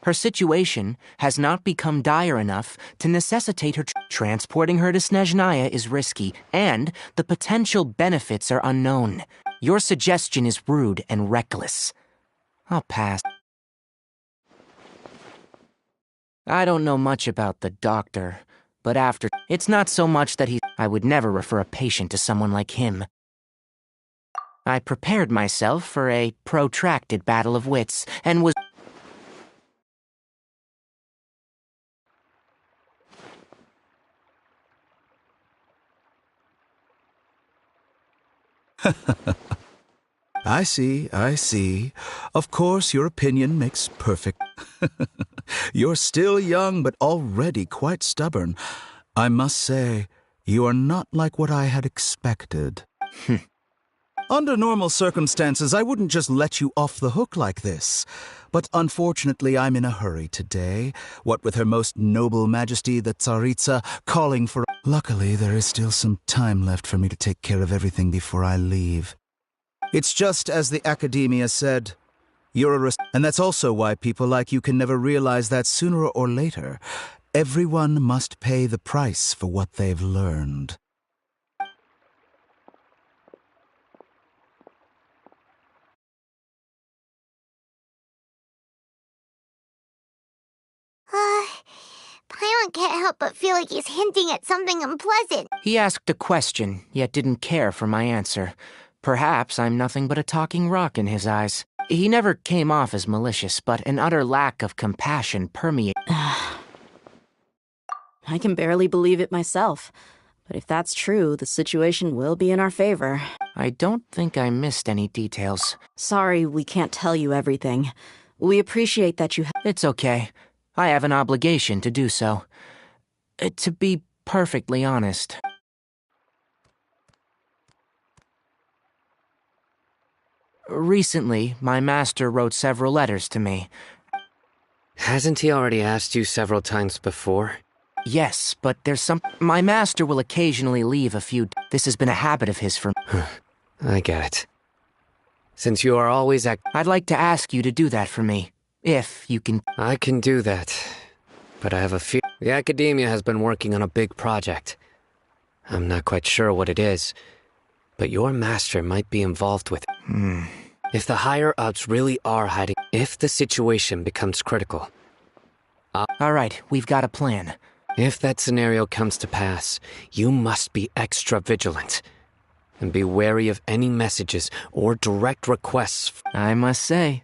Her situation has not become dire enough to necessitate her... Transporting her to Snezhnaya is risky, and the potential benefits are unknown. Your suggestion is rude and reckless. I'll pass. I don't know much about the doctor, but after... It's not so much that I would never refer a patient to someone like him. I prepared myself for a protracted battle of wits, and was...
I see. Of course, your opinion makes perfect... You're still young, but already quite stubborn. I must say, you are not like what I had expected. Under normal circumstances, I wouldn't just let you off the hook like this. But unfortunately, I'm in a hurry today, what with Her Most Noble Majesty the Tsaritsa calling for... Luckily, there is still some time left for me to take care of everything before I leave. It's just as the Academia said, you're a... And that's also why people like you can never realize that sooner or later, everyone must pay the price for what they've learned.
Paimon can't help but feel like he's hinting at something unpleasant.
He asked a question, yet didn't care for my answer. Perhaps I'm nothing but a talking rock in his eyes. He never came off as malicious, but an utter lack of compassion permeated.
I can barely believe it myself. But if that's true, the situation will be in our favor.
I don't think I missed any details.
Sorry, we can't tell you everything. We appreciate that you...
It's okay. I have an obligation to do so. To be perfectly honest. Recently, my master wrote several letters to me.
Hasn't he already asked you several times before?
Yes, but there's some... My master will occasionally leave a few... This has been a habit of his for...
I get it. Since you are always
I'd like to ask you to do that for me. If you can...
I can do that. But I have a fear... The Academia has been working on a big project. I'm not quite sure what it is, but your master might be involved with it. If the higher-ups really are hiding... If the situation becomes critical...
All right, we've got a plan.
If that scenario comes to pass, you must be extra vigilant. And be wary of any messages or direct requests.
I must say...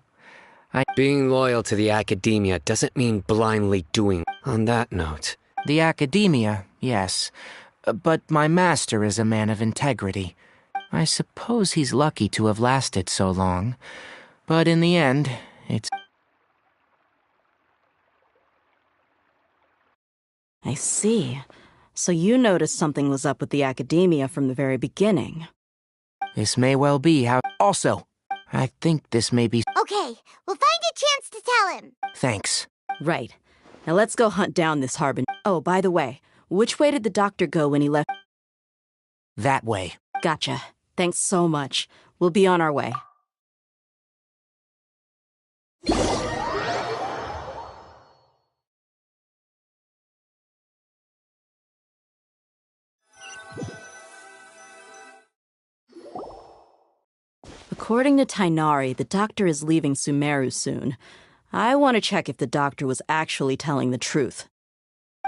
Being loyal to the Academia doesn't mean blindly doing... On that note...
The Academia, yes. But my master is a man of integrity. I suppose he's lucky to have lasted so long. But in the end, it's...
I see. So you noticed something was up with the Academia from the very beginning.
This may well be how... Also, I think this may be...
Okay, we'll find a chance to tell him.
Thanks.
Right. Now let's go hunt down this Harbin... Oh, by the way, which way did the doctor go when he left?
That way.
Gotcha. Thanks so much. We'll be on our way. According to Tighnari, the doctor is leaving Sumeru soon. I want to check if the doctor was actually telling the truth.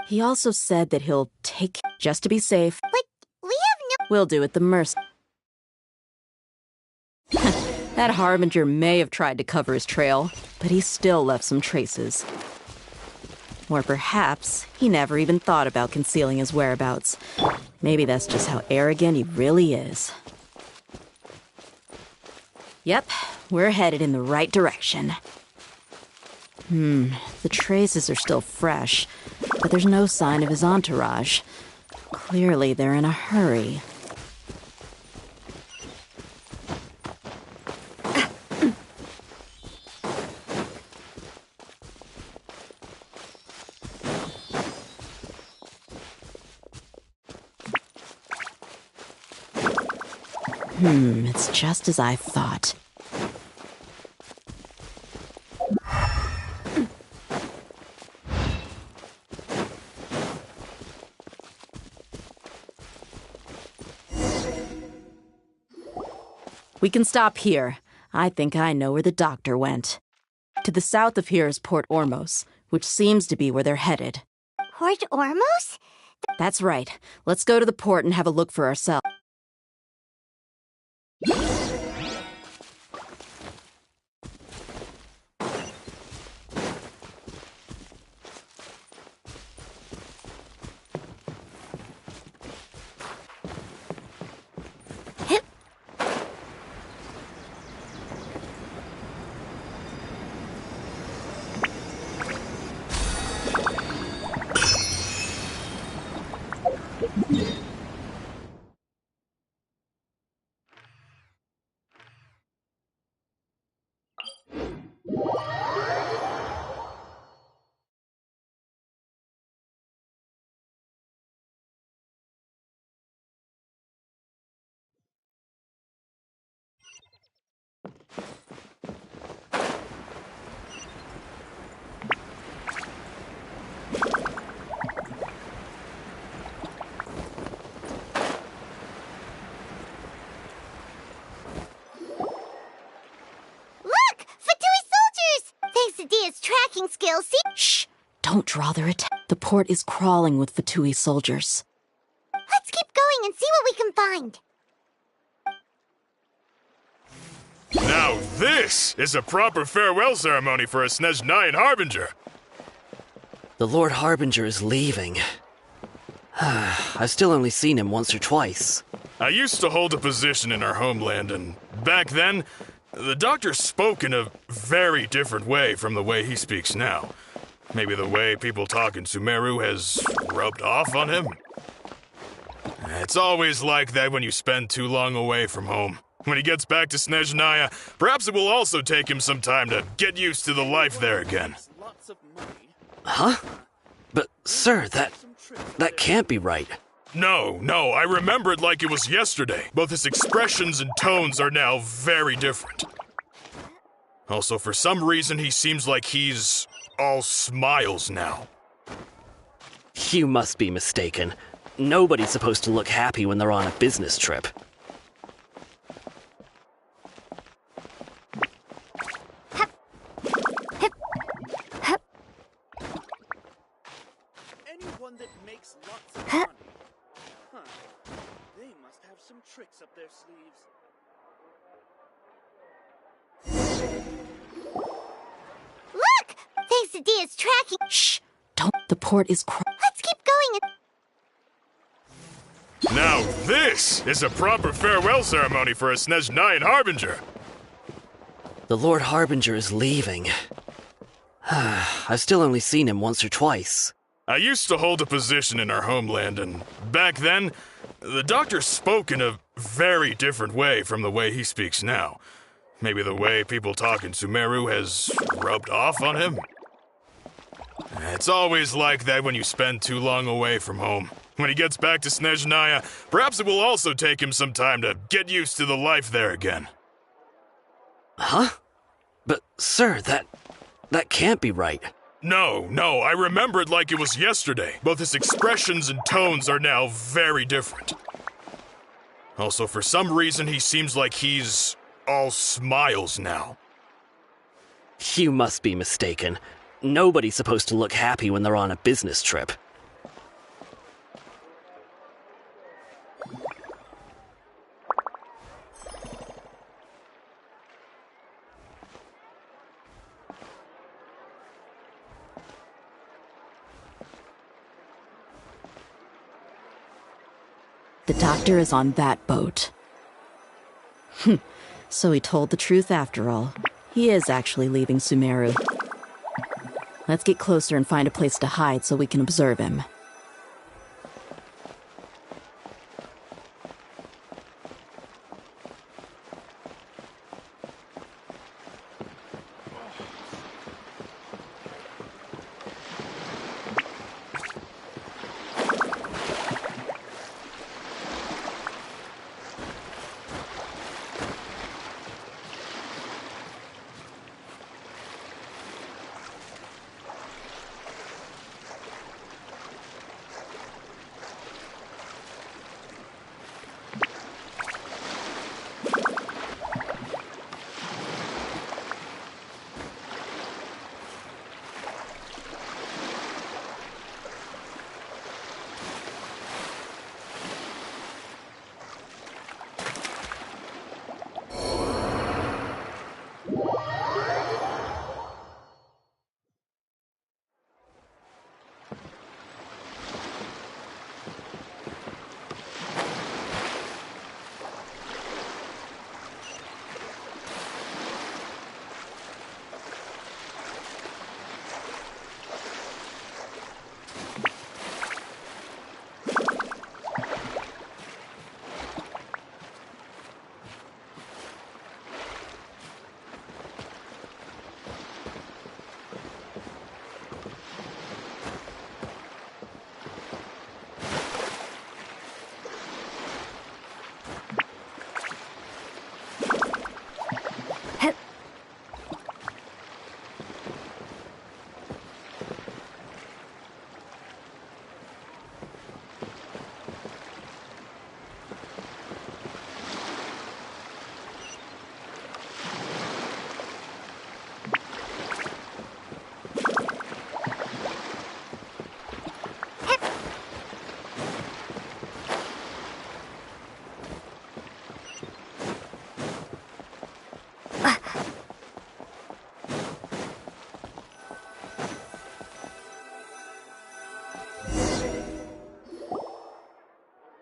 He also said that he'll take... Just to be safe.
But we have no...
We'll do it the That Harbinger may have tried to cover his trail, but he still left some traces. Or perhaps he never even thought about concealing his whereabouts. Maybe that's just how arrogant he really is. Yep, we're headed in the right direction. The traces are still fresh, but there's no sign of his entourage. Clearly, they're in a hurry. It's just as I thought. We can stop here. I think I know where the doctor went. To the south of here is Port Ormos, which seems to be where they're headed.
Port Ormos?
That's right. Let's go to the port and have a look for ourselves.
Dia's tracking skills. See?
Shh! Don't draw their attention. The port is crawling with Fatui soldiers.
Let's keep going and see what we can find.
Now this is a proper farewell ceremony for a Snezhnayan Harbinger.
The Lord Harbinger is leaving. I've still only seen him once or twice.
I used to hold a position in our homeland, and back then, the doctor spoke in a very different way from the way he speaks now. Maybe the way people talk in Sumeru has rubbed off on him? It's always like that when you spend too long away from home. When he gets back to Snezhnaya, perhaps it will also take him some time to get used to the life there again.
Huh? But, sir, that can't be right.
No, I remember it like it was yesterday. Both his expressions and tones are now very different. Also, for some reason, he seems like he's all smiles now.
You must be mistaken. Nobody's supposed to look happy when they're on a business trip.
Anyone that makes lots of money. They must have some tricks up their sleeves.
Look! Thanks to Dia's tracking.
Shh! Don't. The port is
Let's keep going.
Now this is a proper farewell ceremony for a Snezhnayan Harbinger.
The Lord Harbinger is leaving. I've still only seen him once or twice.
I used to hold a position in our homeland, and back then, the doctor spoke in a very different way from the way he speaks now. Maybe the way people talk in Sumeru has rubbed off on him? It's always like that when you spend too long away from home. When he gets back to Snezhnaya, perhaps it will also take him some time to get used to the life there again.
Huh? But, sir, that can't be right.
No, I remember it like it was yesterday. Both his expressions and tones are now very different. Also, for some reason, he seems like he's all smiles now.
You must be mistaken. Nobody's supposed to look happy when they're on a business trip.
The doctor is on that boat. So he told the truth after all. He is actually leaving Sumeru. Let's get closer and find a place to hide so we can observe him.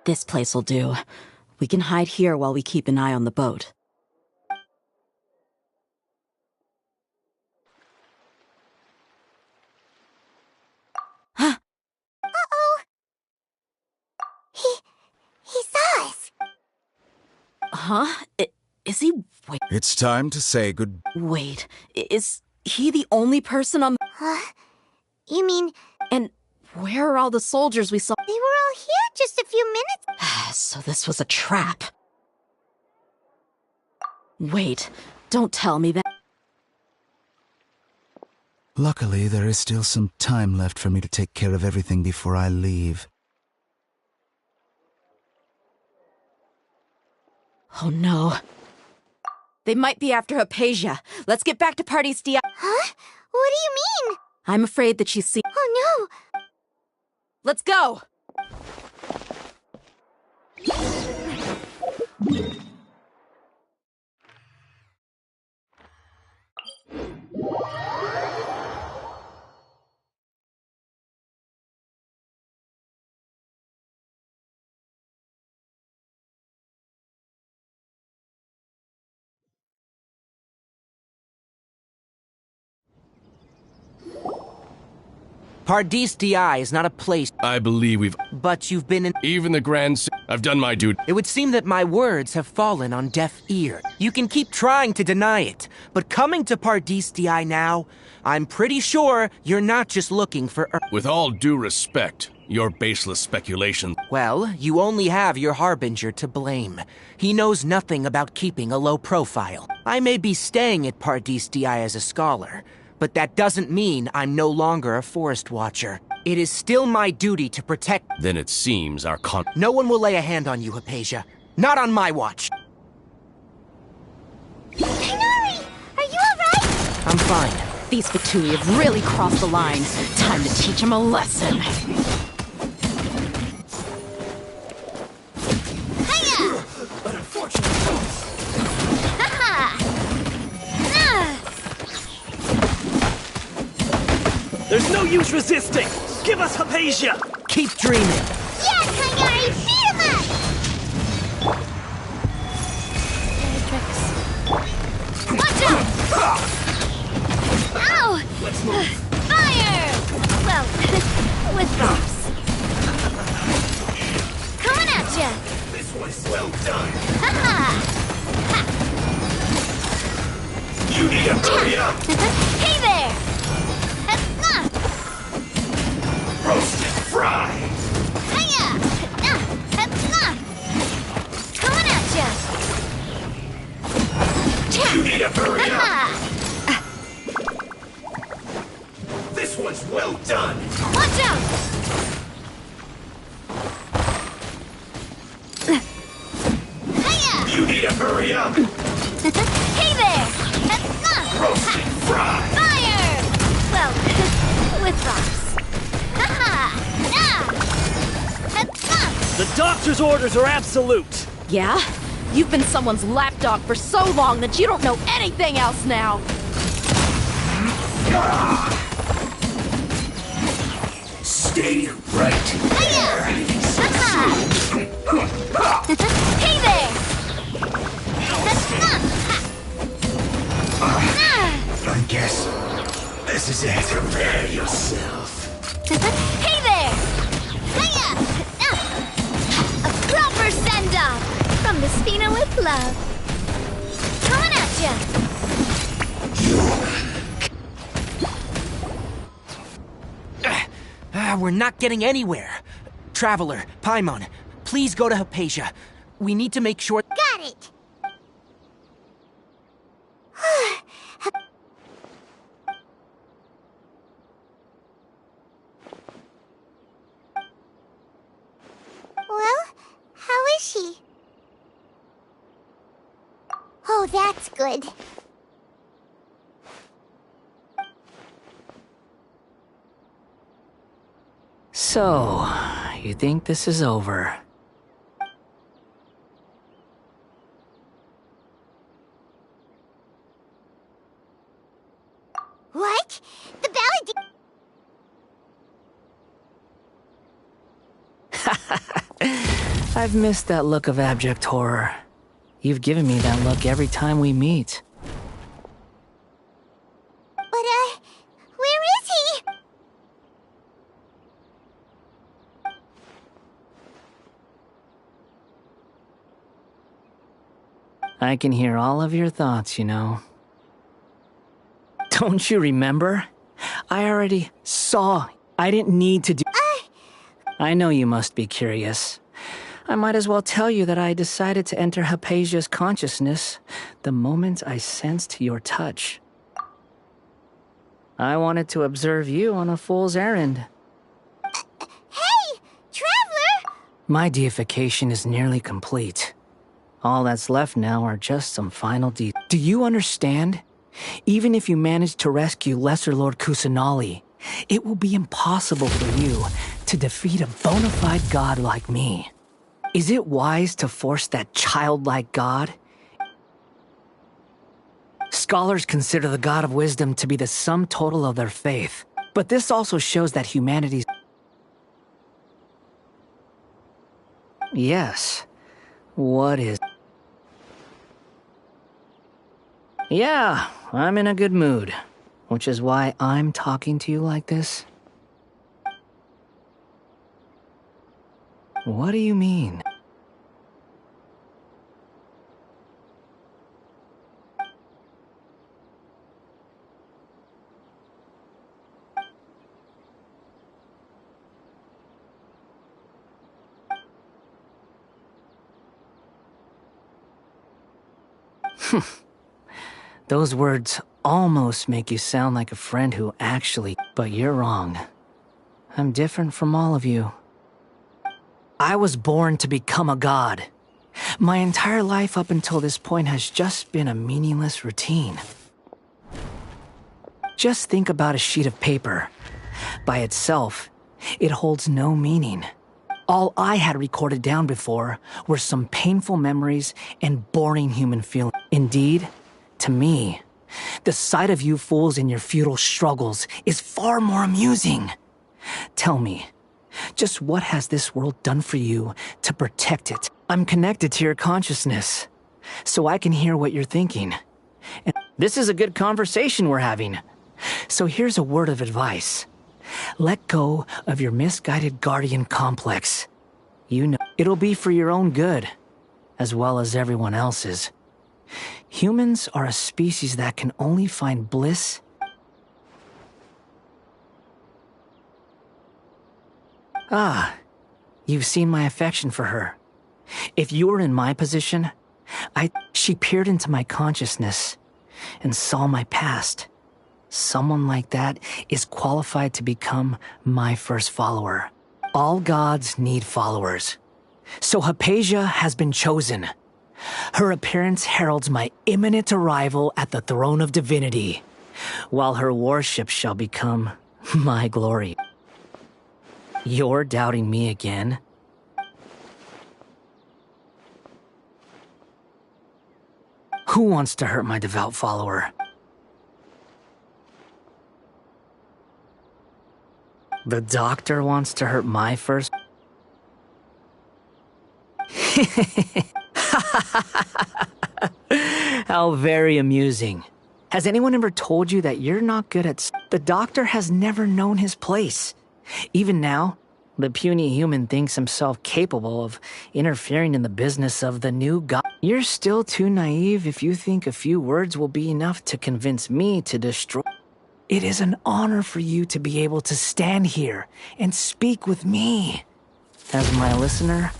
This place'll do. We can hide here while we keep an eye on the boat.
Uh-oh! He saw us!
Huh? Is he... Wait.
It's time to say good...
Wait. Is he the only person on...
Huh? You mean...
And where are all the soldiers we saw?
They were all here just a few minutes.
So this was a trap. Wait. Don't tell me that...
Luckily, there is still some time left for me to take care of everything before I leave.
Oh no. They might be after Hypatia. Let's get back to Pardistia.
Huh? What do you mean?
I'm afraid that she's seen...
Oh no!
Let's go!
Pardistii is not a place.
I believe we've...
But you've been in...
Even the Grand... I've done my duty.
It would seem that my words have fallen on deaf ear. You can keep trying to deny it, but coming to Pardistii now, I'm pretty sure you're not just looking for...
With all due respect, your baseless speculation...
Well, you only have your Harbinger to blame. He knows nothing about keeping a low profile. I may be staying at Pardistii as a scholar, but that doesn't mean I'm no longer a Forest Watcher. It is still my duty to protect...
Then it seems our
No one will lay a hand on you, Hypatia. Not on my watch.
Tighnari! Are you alright?
I'm fine.
These Fatui have really crossed the line. Time to teach them a lesson.
Hiya!
But unfortunately... There's no use resisting! Give us Hypatia!
Keep dreaming!
Yeah, Tighnari! Beat him up!
to hurry up!
Hey there!
Roasted fried!
Hiya! Coming at ya!
You need to hurry up! This one's well done!
Watch out!
You need to hurry up!
Hey there!
Roasted fried!
Fire! Well, with rocks.
The doctor's orders are absolute.
Yeah? You've been someone's lapdog for so long that you don't know anything else now.
Stay right there!
Hey there!
I guess this is it. Prepare yourself.
Hey there! A proper send-off from the Spina with love. Coming at ya!
We're not getting anywhere. Traveler, Paimon, please go to Hypatia. We need to make sure...
Got it! Well, how is she? Oh, that's good.
So, you think this is over?
What? The ballad...
I've missed that look of abject horror. You've given me that look every time we meet.
But, where is he?
I can hear all of your thoughts, you know. Don't you remember? I already saw. I didn't need to do... I know you must be curious. I might as well tell you that I decided to enter Hypatia's consciousness the moment I sensed your touch. I wanted to observe you on a fool's errand.
Hey! Traveler!
My deification is nearly complete. All that's left now are just some final details. Do you understand? Even if you manage to rescue Lesser Lord Kusanali, it will be impossible for you to defeat a bona fide god like me. Is it wise to force that childlike god? Scholars consider the god of wisdom to be the sum total of their faith, but this also shows that humanity's... Yes. What is... Yeah, I'm in a good mood, which is why I'm talking to you like this. What do you mean? Those words almost make you sound like a friend who actually... But you're wrong. I'm different from all of you. I was born to become a god. My entire life up until this point has just been a meaningless routine. Just think about a sheet of paper. By itself, it holds no meaning. All I had recorded down before were some painful memories and boring human feelings. Indeed, to me, the sight of you fools in your futile struggles is far more amusing. Tell me, just what has this world done for you to protect it? I'm connected to your consciousness, so I can hear what you're thinking. And this is a good conversation we're having. So here's a word of advice. Let go of your misguided guardian complex. You know, it'll be for your own good, as well as everyone else's.
Humans are a species that can only find bliss. Ah, you've seen my affection for her. If you were in my position, she peered into my consciousness and saw my past. Someone like that is qualified to become my first follower. All gods need followers. So Hypatia has been chosen. Her appearance heralds my imminent arrival at the throne of divinity, while her worship shall become my glory. You're doubting me again? Who wants to hurt my devout follower? The doctor wants to hurt my first... How very amusing. Has anyone ever told you that you're not good at... The doctor has never known his place. Even now, the puny human thinks himself capable of interfering in the business of the new god. You're still too naive if you think a few words will be enough to convince me to destroy... It is an honor for you to be able to stand here and speak with me. As my listener,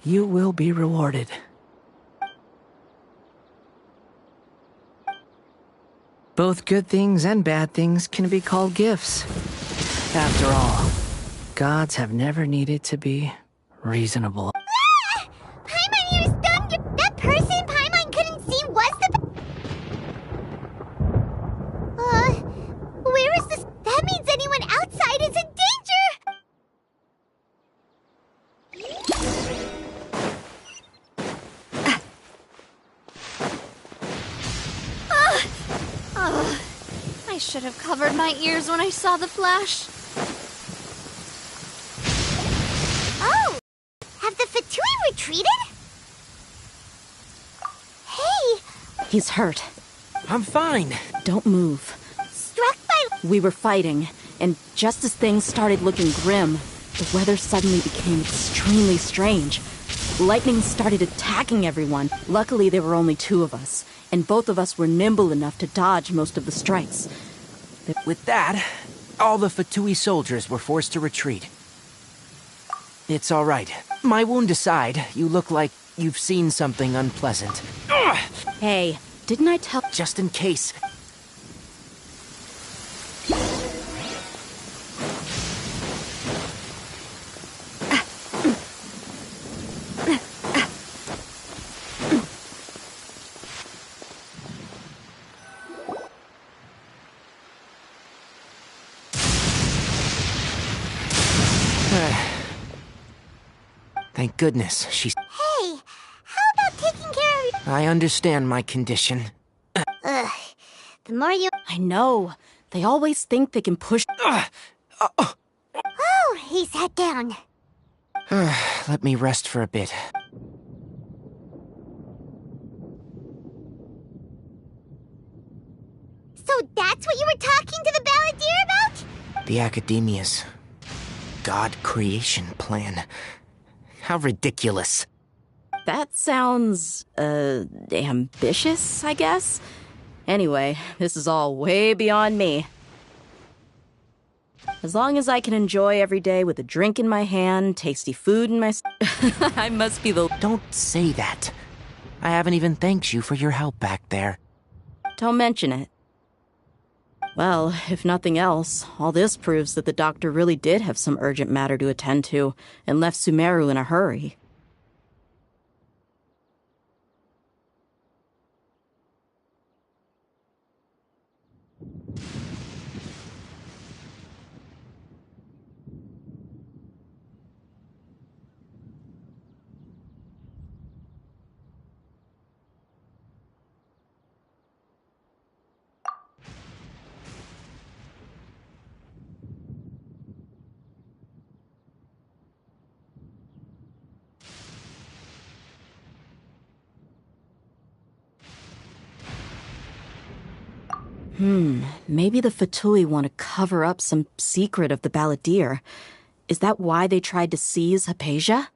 you will be rewarded. Both good things and bad things can be called gifts. After all, gods have never needed to be reasonable.
Ah! Paimon used thunder! That person Paimon couldn't see was the... Where is this? That means anyone outside is in danger!
I should have covered my ears when I saw the flash.
Oh! Have the Fatui retreated? Hey!
He's hurt.
I'm fine.
Don't move.
Struck by...
We were fighting, and just as things started looking grim, the weather suddenly became extremely strange. Lightning started attacking everyone. Luckily, there were only two of us, and both of us were nimble enough to dodge most of the strikes.
With that, all the Fatui soldiers were forced to retreat. It's all right. My wound aside, you look like you've seen something unpleasant. Ugh!
Hey, didn't I tell...
Just in case... Thank goodness she's...
Hey, how about taking care of...
I understand my condition.
Ugh, the more you...
I know. They always think they can push...
Oh, he sat down.
Let me rest for a bit.
So that's what you were talking to the Balladeer about?
The Academia's God creation plan. How ridiculous.
That sounds, ambitious, I guess? Anyway, this is all way beyond me. As long as I can enjoy every day with a drink in my hand, tasty food in my... I must be the...
Don't say that. I haven't even thanked you for your help back there.
Don't mention it. Well, if nothing else, all this proves that the doctor really did have some urgent matter to attend to, and left Sumeru in a hurry. Maybe the Fatui want to cover up some secret of the Balladeer. Is that why they tried to seize Hypatia?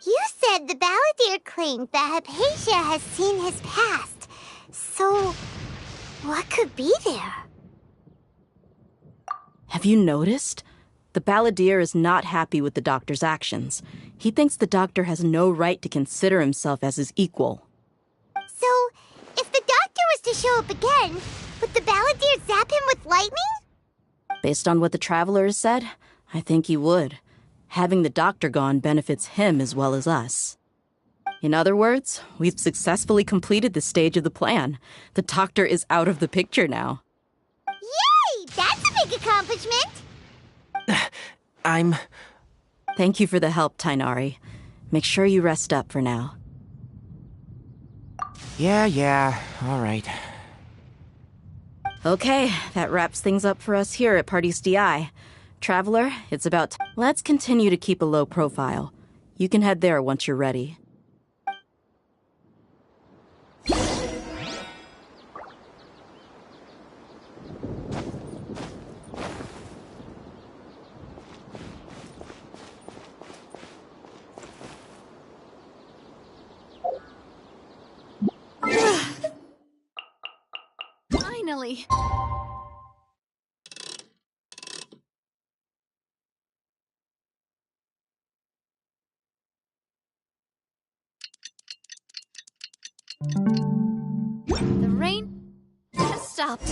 You said said the balladeer claimed that Hypatia has seen his past. So, what could be there?
Have you noticed? The balladeer is not happy with the doctor's actions. He thinks the doctor has no right to consider himself as his equal.
So, if the doctor was to show up again, would the balladeer zap him with lightning?
Based on what the traveler has said, I think he would. Having the doctor gone benefits him as well as us. In other words, we've successfully completed this stage of the plan. The doctor is out of the picture now.
Yay! That's a big accomplishment!
Thank you for the help, Tighnari. Make sure you rest up for now.
Yeah, all right.
Okay, that wraps things up for us here at Pardis DI. Traveler, it's about Let's continue to keep a low profile. You can head there once you're ready.
Finally. The rain has stopped.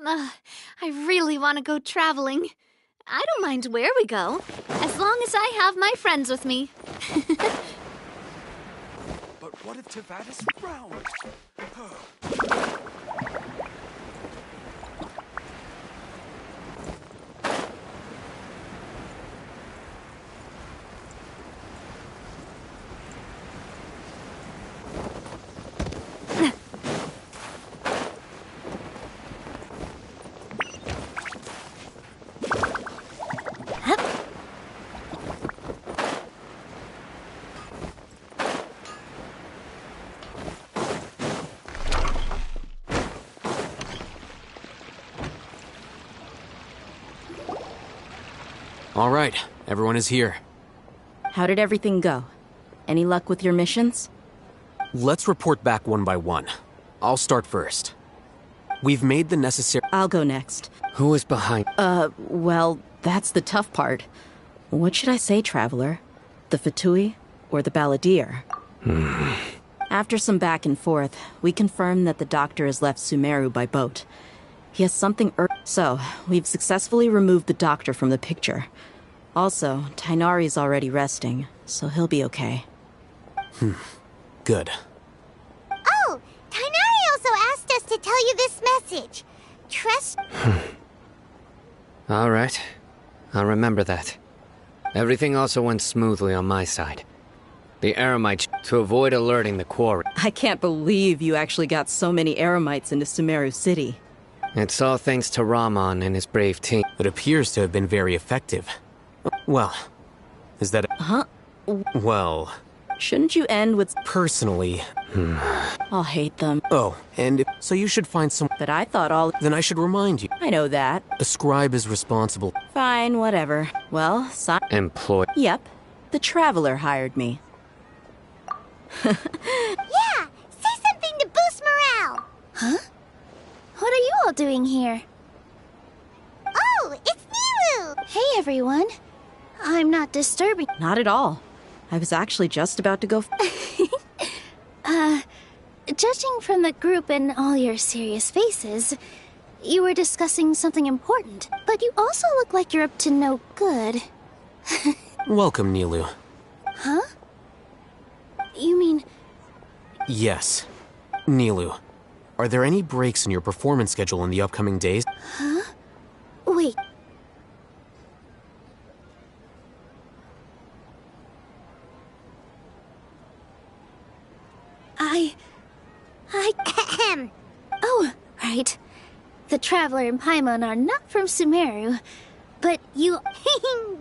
I really want to go traveling. I don't mind where we go, as long as I have my friends with me.
But what if Tivadis frowns?
All right, everyone is here.
How did everything go? Any luck with your missions?
Let's report back one by one. I'll start first. We've made the necessary...
I'll go next.
Who is behind?
Well, that's the tough part. What should I say, Traveler? The Fatui or the Balladeer? After some back and forth, we confirmed that the doctor has left Sumeru by boat. He has something so, we've successfully removed the doctor from the picture. Also, Tighnari's already resting, so he'll be okay.
Good.
Oh, Tighnari also asked us to tell you this message. Trust...
All right. I'll remember that. Everything also went smoothly on my side. The Eremites, to avoid alerting the quarry.
I can't believe you actually got so many Eremites into Sumeru City.
It's all thanks to Rahman and his brave team.
It appears to have been very effective. Well, is that...
Huh?
Well...
Shouldn't you end with...
Personally...
I'll hate them.
Oh, and so you should find some...
But I thought all...
Then I should remind you.
I know that.
A scribe is responsible.
Fine, whatever. Well,
Employed.
Yep. The Traveler hired me.
Yeah! Say something to boost morale!
Huh? What are you all doing here?
Oh, it's Nilou!
Hey, everyone. I'm not disturbing.
Not at all. I was actually just about to go...
Judging from the group and all your serious faces, you were discussing something important, but you also look like you're up to no good.
Welcome, Nilou.
Huh? You mean...
Yes. Nilu, are there any breaks in your performance schedule in the upcoming days?
Huh? Wait. Oh, right. The Traveler and Paimon are not from Sumeru, but you...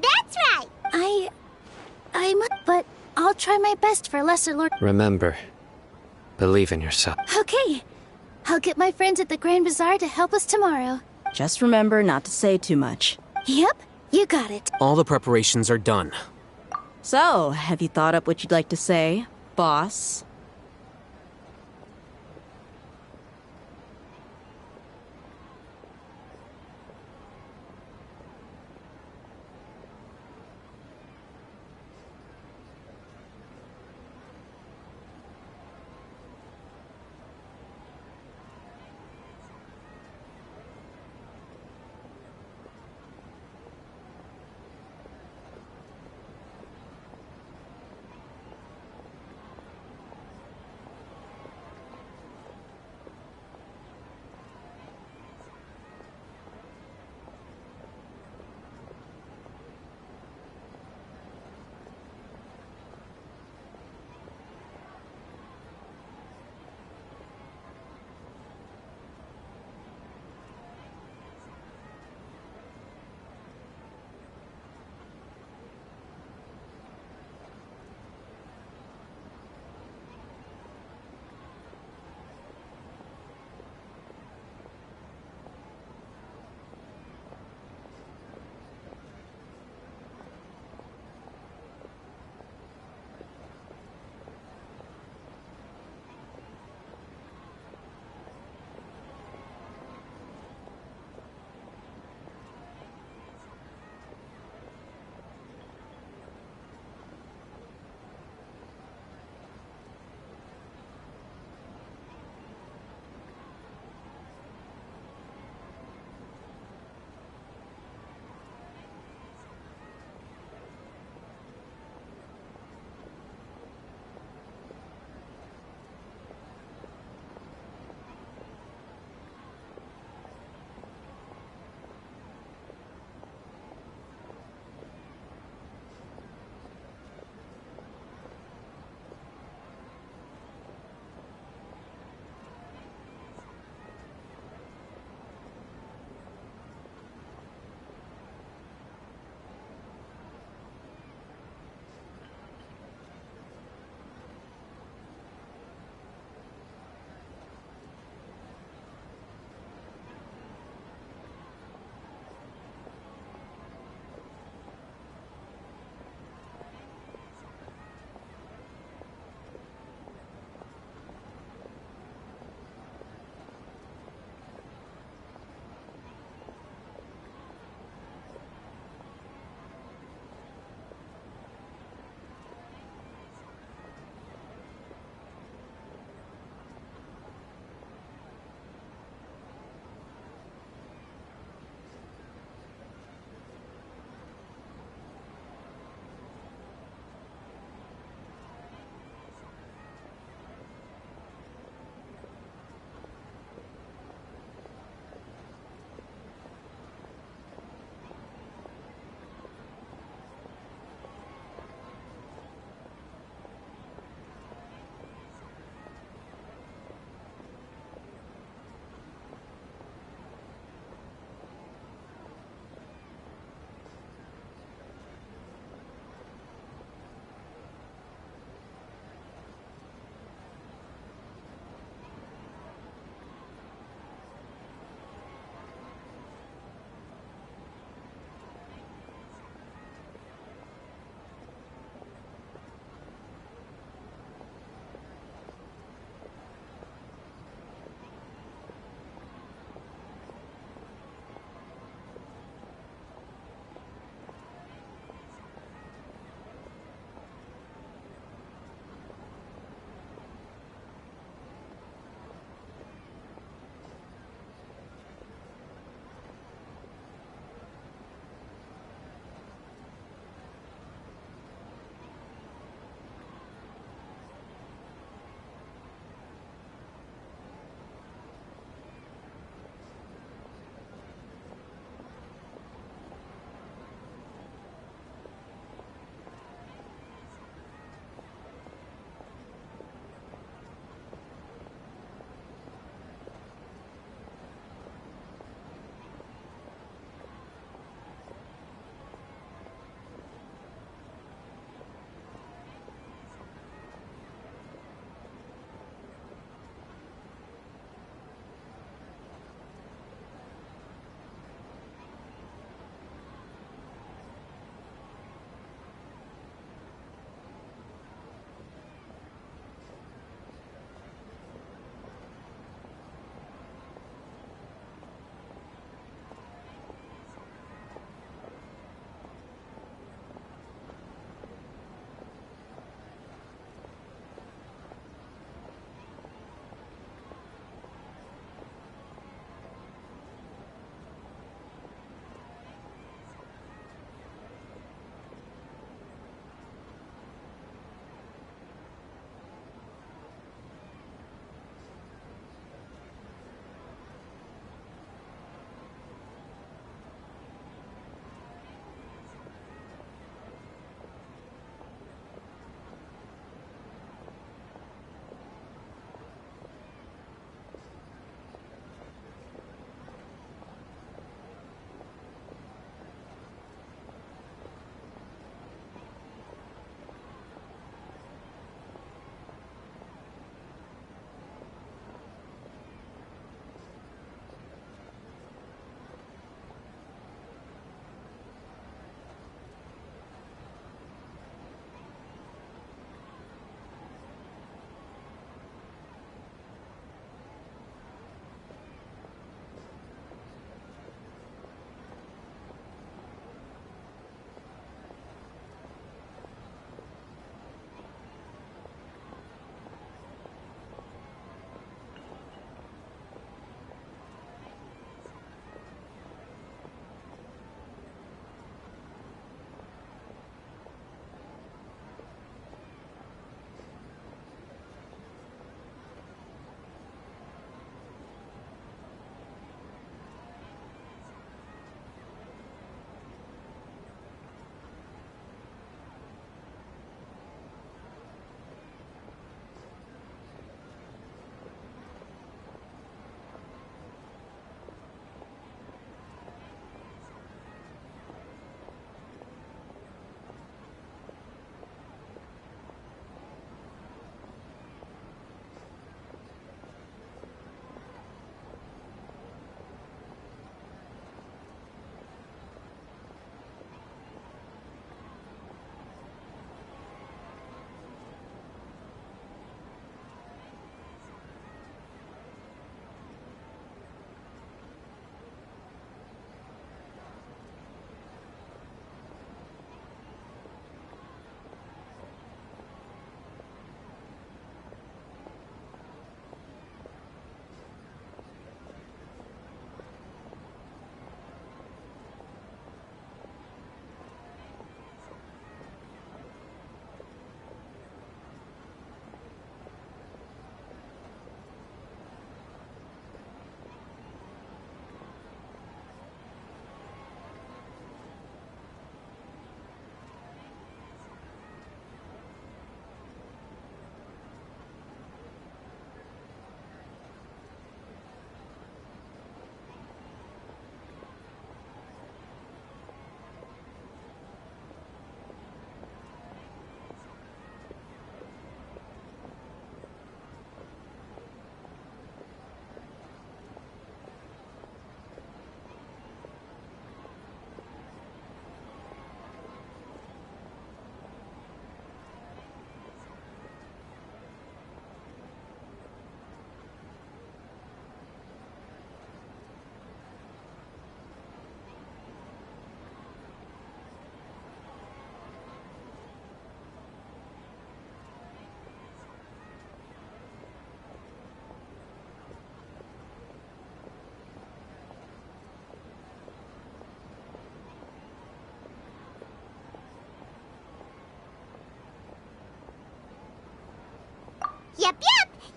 That's right!
But I'll try my best for Lesser Lord...
Remember, believe in yourself.
Okay. I'll get my friends at the Grand Bazaar to help us tomorrow.
Just remember not to say too much.
Yep, you got it.
All the preparations are done.
So, have you thought up what you'd like to say, boss?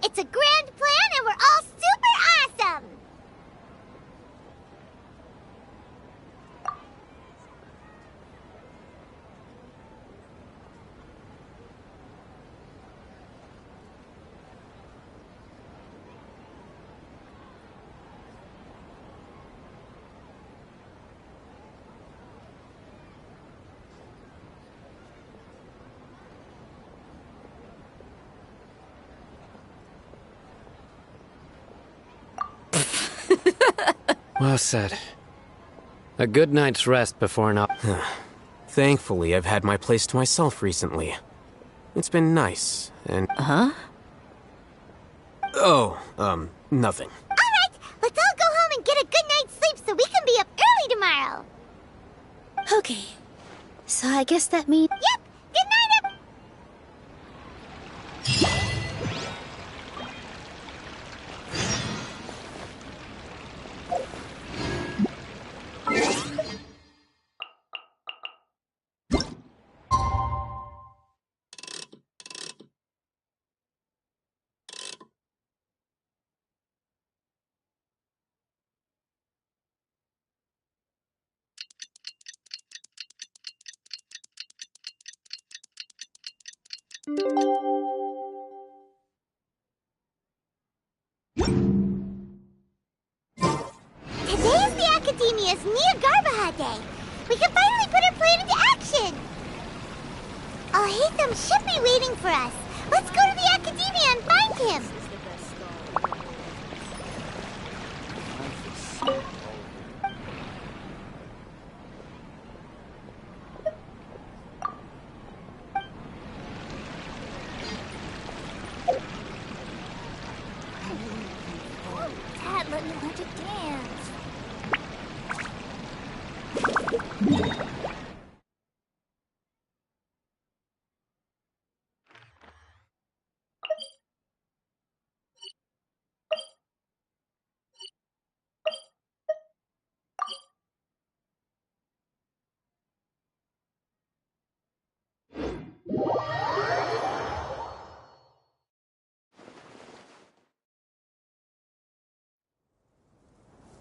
It's a grand plan and we're all super awesome!
Well said. A good night's rest before an
Thankfully, I've had my place to myself recently. It's been nice, and...
Huh?
Oh, nothing.
Alright, let's all go home and get a good night's sleep so we can be up early tomorrow!
Okay. So I guess that means...
Yep! Good night, Today is the Academia's Nia Garbaha Day. We can finally put our plan into action. Alhaitham should be waiting for us. Let's go to the Academia and find him. Dad, let me learn to dance.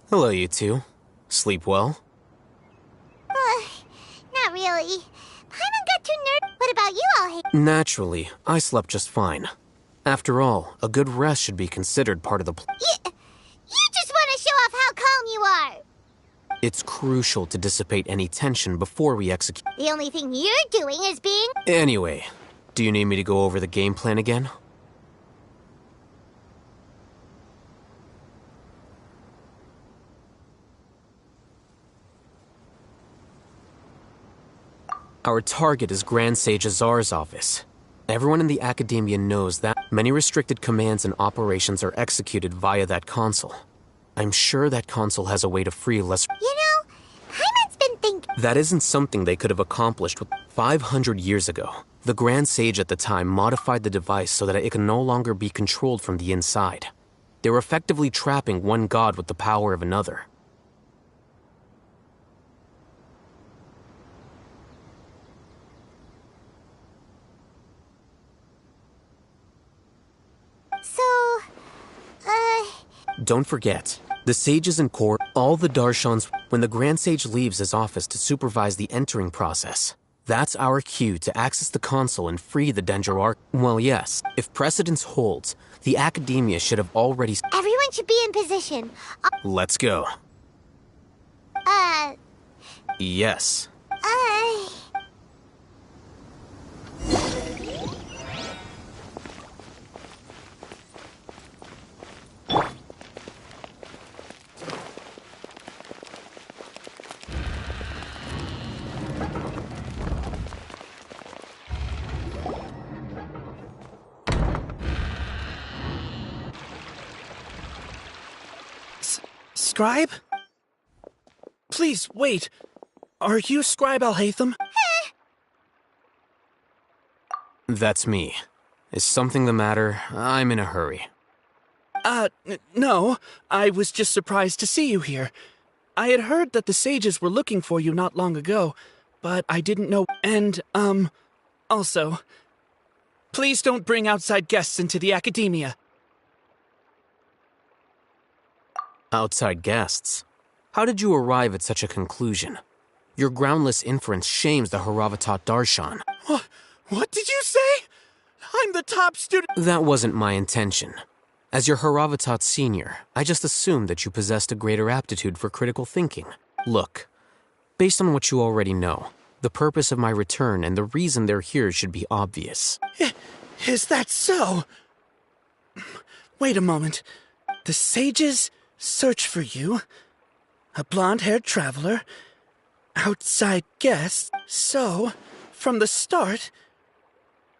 Hello, you two. Sleep well?
Not really. Paimon got too nervous. What about you, Alhaitham?
Naturally, I slept just fine. After all, a good rest should be considered part of the
You just want to show off how calm you are.
It's crucial to dissipate any tension before we execute.
The only thing you're doing is being...
Anyway, do you need me to go over the game plan again? Our target is Grand Sage Azar's office. Everyone in the Academia knows that many restricted commands and operations are executed via that console. I'm sure that console has a way to free less...
You know, Paimon's been thinking...
That isn't something they could have accomplished 500 years ago. The Grand Sage at the time modified the device so that it can no longer be controlled from the inside. They were effectively trapping one god with the power of another. Don't forget, the sages in court, all the Darshans, when the Grand Sage leaves his office to supervise the entering process. That's our cue to access the console and free the Denjarar. Well, yes, if precedence holds, the Academia should have already...
Everyone should be in position.
Let's go. Yes.
Scribe? Please, wait. Are you Scribe Alhaitham?
That's me. Is something the matter? I'm in a hurry.
No. I was just surprised to see you here. I had heard that the sages were looking for you not long ago, but I didn't know. And, also, please don't bring outside guests into the Academia.
Outside guests. How did you arrive at such a conclusion? Your groundless inference shames the Haravatat Darshan.
What did you say? I'm the top student.
That wasn't my intention. As your Haravatat senior, I just assumed that you possessed a greater aptitude for critical thinking. Look, based on what you already know, the purpose of my return and the reason they're here should be obvious.
Is that so? Wait a moment. The sages search for you. A blonde-haired traveler. Outside guests. So, from the start,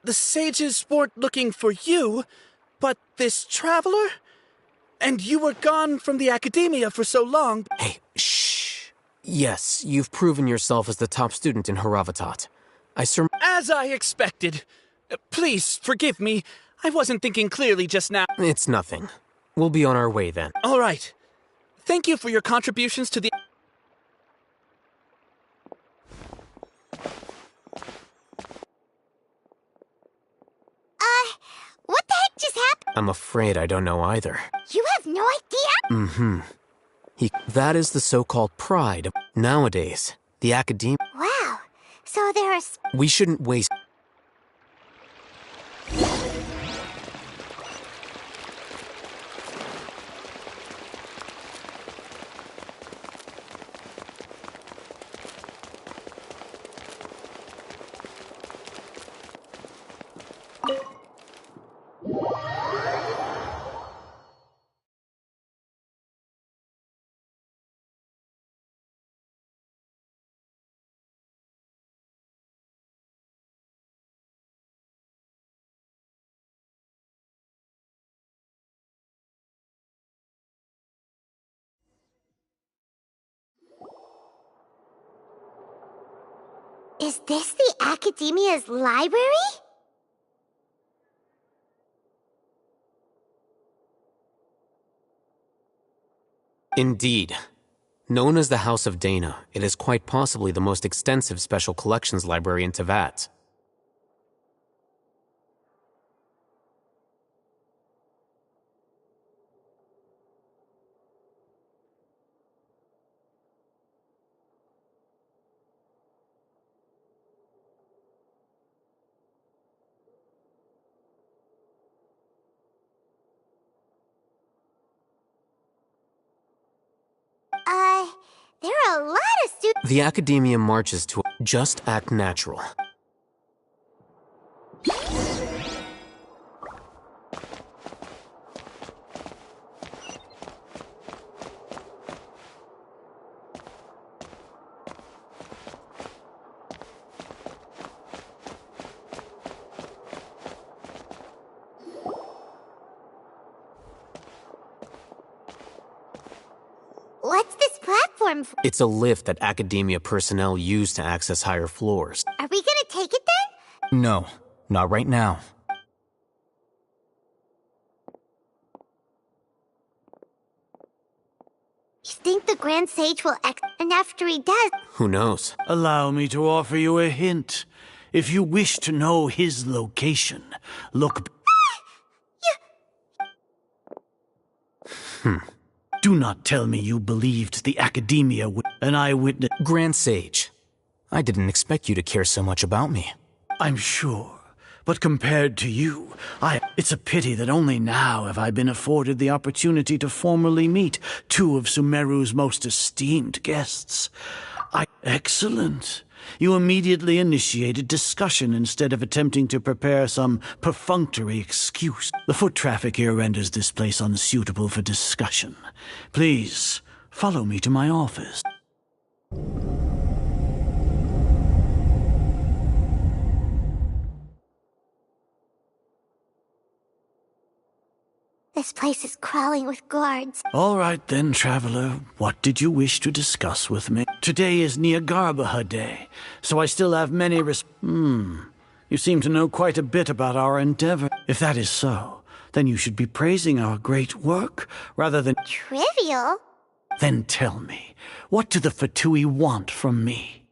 the sages weren't looking for you, but this traveler? And you were gone from the academia for so long.
Hey, shh. Yes, you've proven yourself as the top student in Haravatat.
As I expected. Please, forgive me. I wasn't thinking clearly just now.
It's nothing. We'll be on our way then.
All right. Thank you for your contributions to the...
What the heck just happened?
I'm afraid I don't know either.
You have no idea?
Mm-hmm. That is the so-called pride. Nowadays, the academia...
Wow. So there are...
We shouldn't waste...
Is this the Academia's library?
Indeed. Known as the House of Dana, it is quite possibly the most extensive special collections library in Teyvat.
There are a lot of students.
The Academia marches to just act natural.
What's this platform for?
It's a lift that Academia personnel use to access higher floors.
Are we gonna take it then?
No, not right now.
You think the Grand Sage will and after he does...
Who knows?
Allow me to offer you a hint. If you wish to know his location, look... Do not tell me you believed the Academia would... An eyewitness...
Grand Sage, I didn't expect you to care so much about me.
I'm sure. But compared to you, it's a pity that only now have I been afforded the opportunity to formally meet two of Sumeru's most esteemed guests. Excellent. You immediately initiated discussion instead of attempting to prepare some perfunctory excuse. The foot traffic here renders this place unsuitable for discussion. Please, follow me to my office.
This place is crawling with guards.
All right then, traveler. What did you wish to discuss with me? Today is Niagarbaha Day, so I still have many You seem to know quite a bit about our endeavor. If that is so, then you should be praising our great work rather than...
Trivial?
Then tell me, what do the Fatui want from me?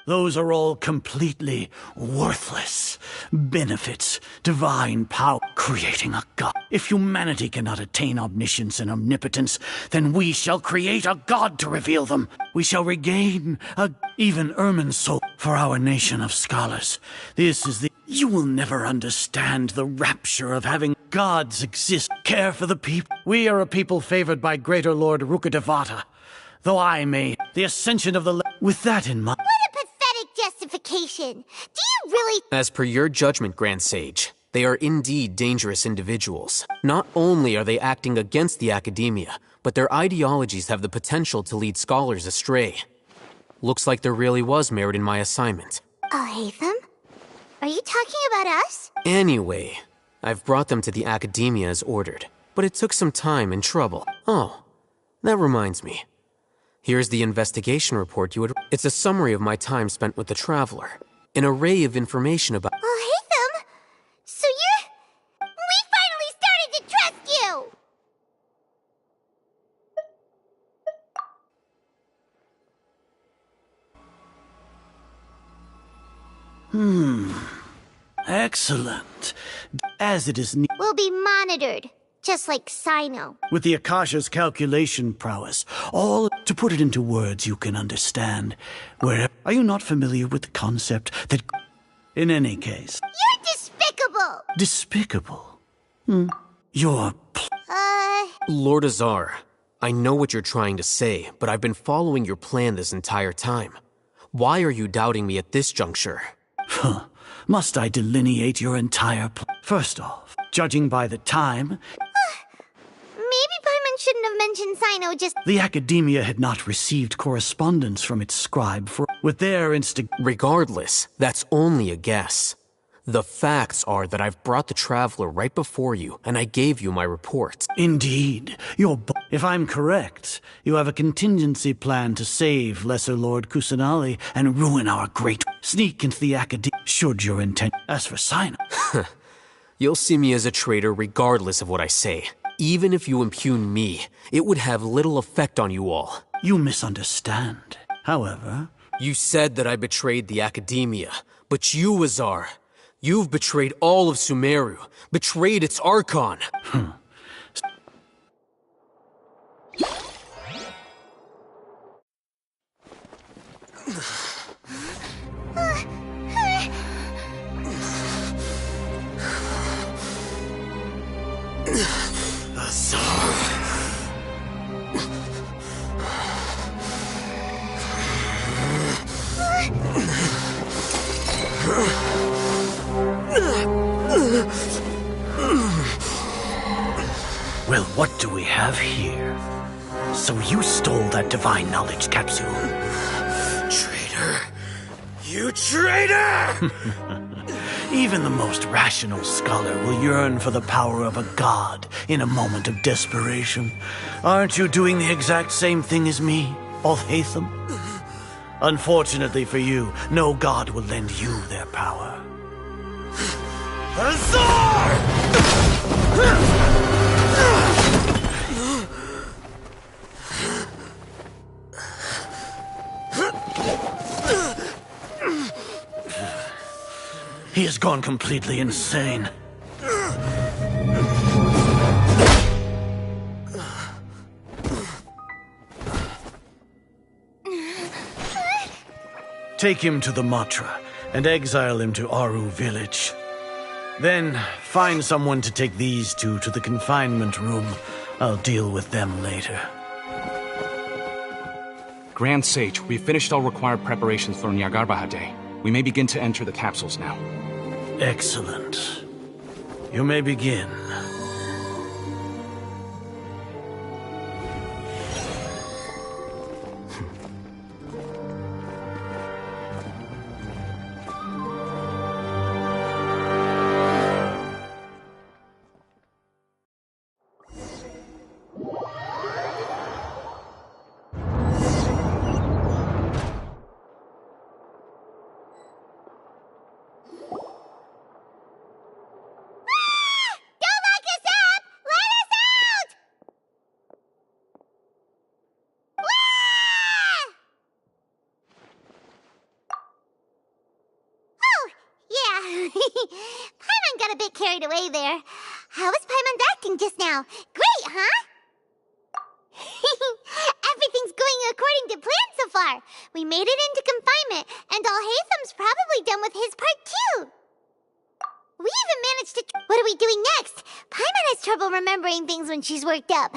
Those are all completely worthless. Benefits, divine power, creating a god. If humanity cannot attain omniscience and omnipotence, then we shall create a god to reveal them. We shall regain even Irmin's soul for our nation of scholars. You will never understand the rapture of having gods exist, care for the people. We are a people favored by Greater Lord Rukkhadevata. Though the ascension of the with that in mind.
What a pathetic justification. Do you really...
As per your judgment, Grand Sage, they are indeed dangerous individuals. Not only are they acting against the academia, but their ideologies have the potential to lead scholars astray. Looks like there really was merit in my assignment.
Oh, Haytham? Are you talking about us?
Anyway, I've brought them to the academia as ordered, but it took some time and trouble. Oh, that reminds me. Here's the investigation report you had. It's a summary of my time spent with the Traveler. An array of information about...
Oh, Haytham! So we finally started to trust you!
Excellent. As it is
We'll be monitored, just like Sino.
with the Akasha's calculation prowess, all to put it into words you can understand. Are you not familiar with the concept that... In any case...
You're despicable!
Despicable? You're...
Lord Azar, I know what you're trying to say, but I've been following your plan this entire time. Why are you doubting me at this juncture?
Must I delineate your entire plan? First off, judging by the time...
Maybe Paimon shouldn't have mentioned Sino just...
The Academia had not received correspondence from its scribe with their
Regardless, that's only a guess. The facts are that I've brought the Traveler right before you, and I gave you my report.
Indeed. If I'm correct, you have a contingency plan to save Lesser Lord Kusanali and ruin our great... Sneak into the Academia, should your intent... As for Sino...
You'll see me as a traitor regardless of what I say. Even if you impugn me, it would have little effect on you all.
You misunderstand. However...
You said that I betrayed the Academia, but you, Azar, you've betrayed all of Sumeru, betrayed its Archon.
Well, what do we have here? So you stole that divine knowledge capsule.
Traitor! You traitor!
Even the most rational scholar will yearn for the power of a god in a moment of desperation. Aren't you doing the exact same thing as me, Alhaitham? Unfortunately for you, no god will lend you their power.
Azar!
He has gone completely insane. Take him to the Matra and exile him to Aru village. Then find someone to take these two to the confinement room. I'll deal with them later.
Grand Sage, we've finished all required preparations for Nyargarbaha Day. We may begin to enter the capsules now.
Excellent. You may begin.
bit carried away there. How was Paimon's acting just now? Great, huh? Everything's going according to plan so far. We made it into confinement, and Alhaitham's probably done with his part too. We even managed to... What are we doing next? Paimon has trouble remembering things when she's worked up.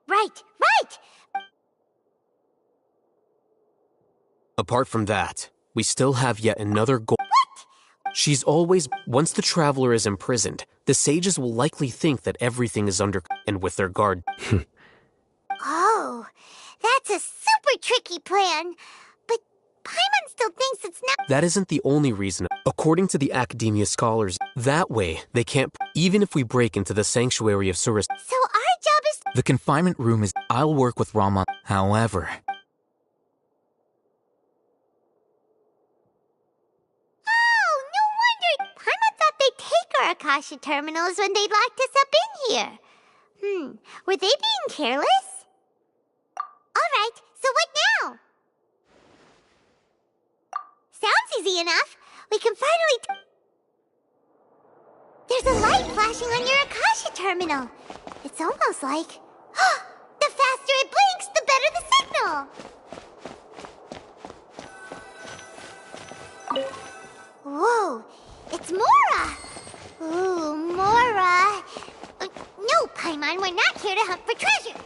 Right.
Apart from that, we still have yet another goal. What? She's always... Once the Traveler is imprisoned, the sages will likely think that everything is under... and with their guard.
Oh, that's a super tricky plan. But Paimon still thinks it's not...
That isn't the only reason. According to the Academia scholars, that way they can't... Even if we break into the Sanctuary of Surus...
So our job is...
The confinement room is... I'll work with Rama. However...
Paimon thought they'd take our Akasha terminals when they locked us up in here. Were they being careless? Alright, so what now? Sounds easy enough. We can finally... There's a light flashing on your Akasha terminal. It's almost like... The faster it blinks, the better the signal! Whoa! It's Mora! Ooh, Mora! No, Paimon, we're not here to hunt for treasure!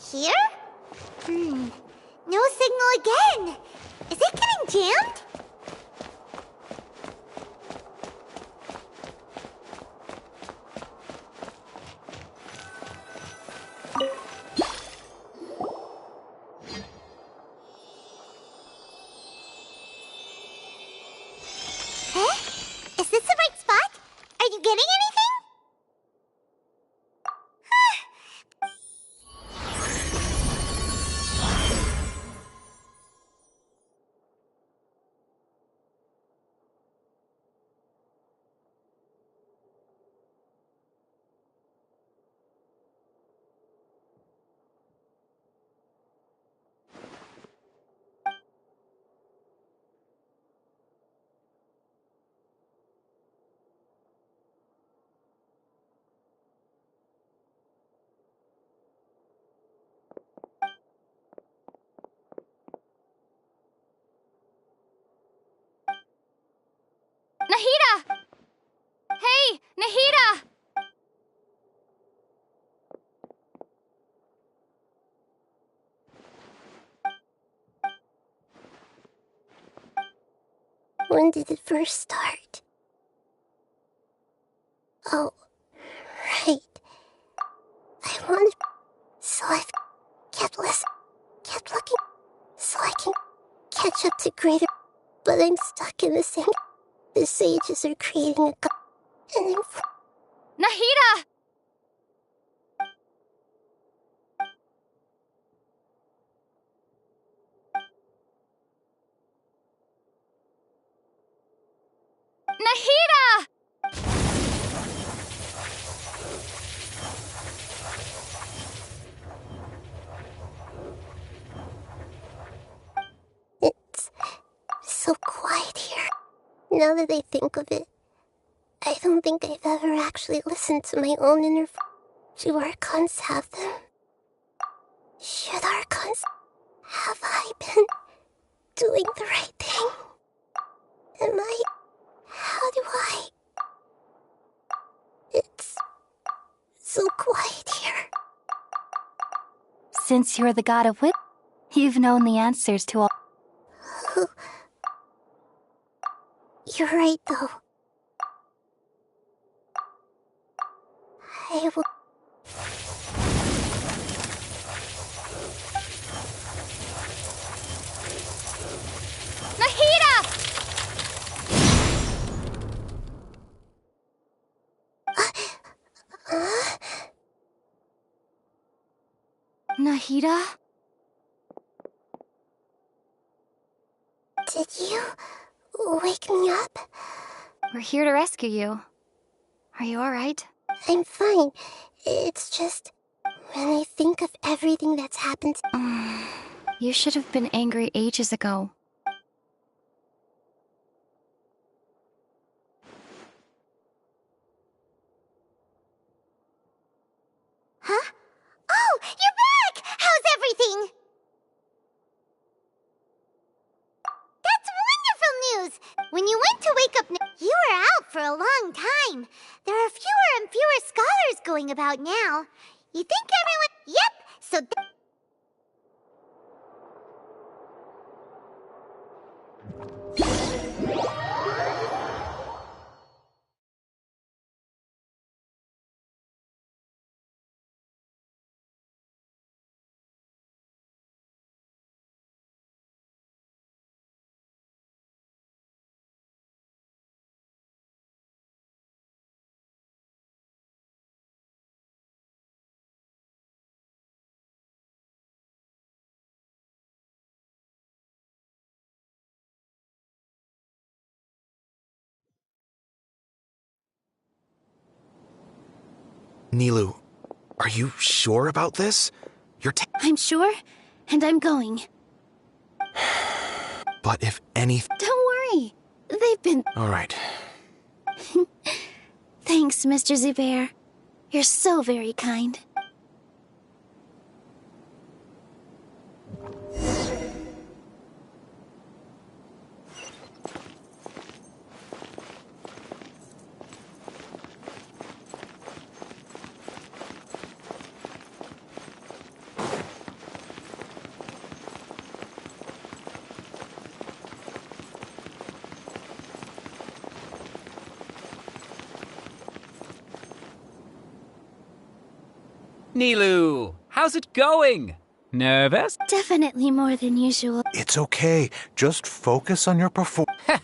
Here? No signal again! Is it getting jammed? Is this the right spot? Are you getting anything?
Nahida! Hey, Nahida!
When did it first start? Oh, right. I wanted... So I've kept listening, kept looking, so I can catch up to greater... But I'm stuck in the same... The sages are creating a... And I'm...
Nahida! Nahida!
It's so quiet here. Now that I think of it, I don't think I've ever actually listened to my own inner... Do Archons have them? Should Archons... Have I been doing the right thing? Am I... How do I... It's so quiet here.
Since you're the god of wit, you've known the answers to all...
You're right, though. I will...
Nahida!
Nahida?
Did you wake me up?
We're here to rescue you. Are you alright?
I'm fine. It's just, when I think of everything that's happened...
You should have been angry ages ago.
Huh? Oh, you're back! How's everything? That's wonderful news! When you went to wake up, you were out for a long time. There are fewer and fewer scholars going about now. You think everyone... Yep, so...
Nilou, are you sure about this?
I'm sure, and I'm going.
But if anything...
Don't worry. They've been...
All right.
Thanks, Mr. Zubair. You're so very kind.
Nilou, how's it going? Nervous?
Definitely more than usual.
It's okay. Just focus on your performance.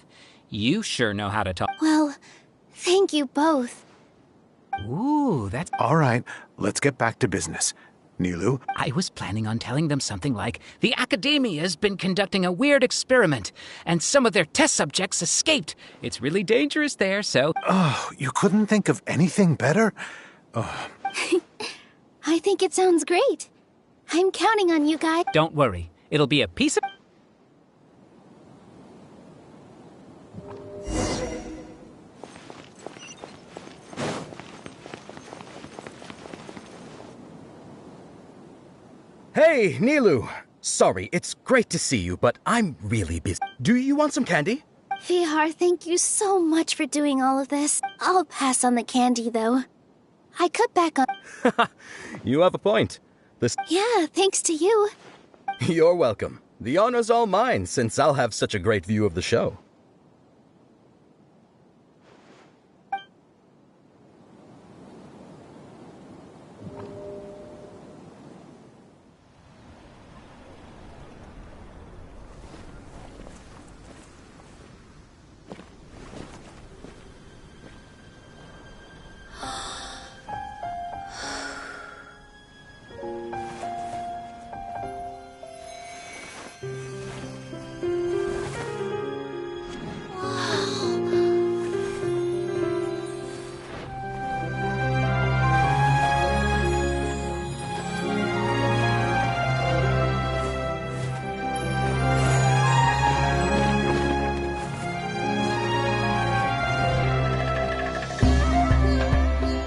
You sure know how to talk.
Well, thank you both.
Ooh, that's...
All right, let's get back to business. Nilou?
I was planning on telling them something like, the Academia's been conducting a weird experiment, and some of their test subjects escaped. It's really dangerous there, so...
Oh, you couldn't think of anything better? Oh.
I think it sounds great. I'm counting on you guys.
Don't worry. It'll be a piece of...
Hey, Nilou. Sorry, it's great to see you, but I'm really busy. Do you want some candy?
Vihar, thank you so much for doing all of this. I'll pass on the candy, though. I cut back on...
You have a point.
Yeah, thanks to you.
You're welcome. The honor's all mine, since I'll have such a great view of the show.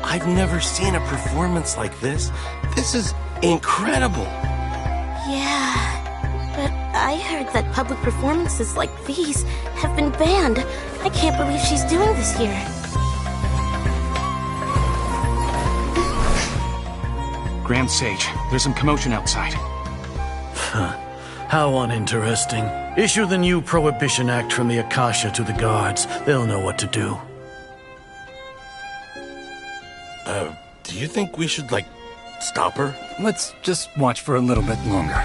I've never seen a performance like this. This is incredible.
Yeah, but I heard that public performances like these have been banned. I can't believe she's doing this here.
Grand Sage, there's some commotion outside.
How uninteresting. Issue the new Prohibition Act from the Akasha to the guards. They'll know what to do.
Do you think we should, stop her?
Let's just watch for a little bit longer.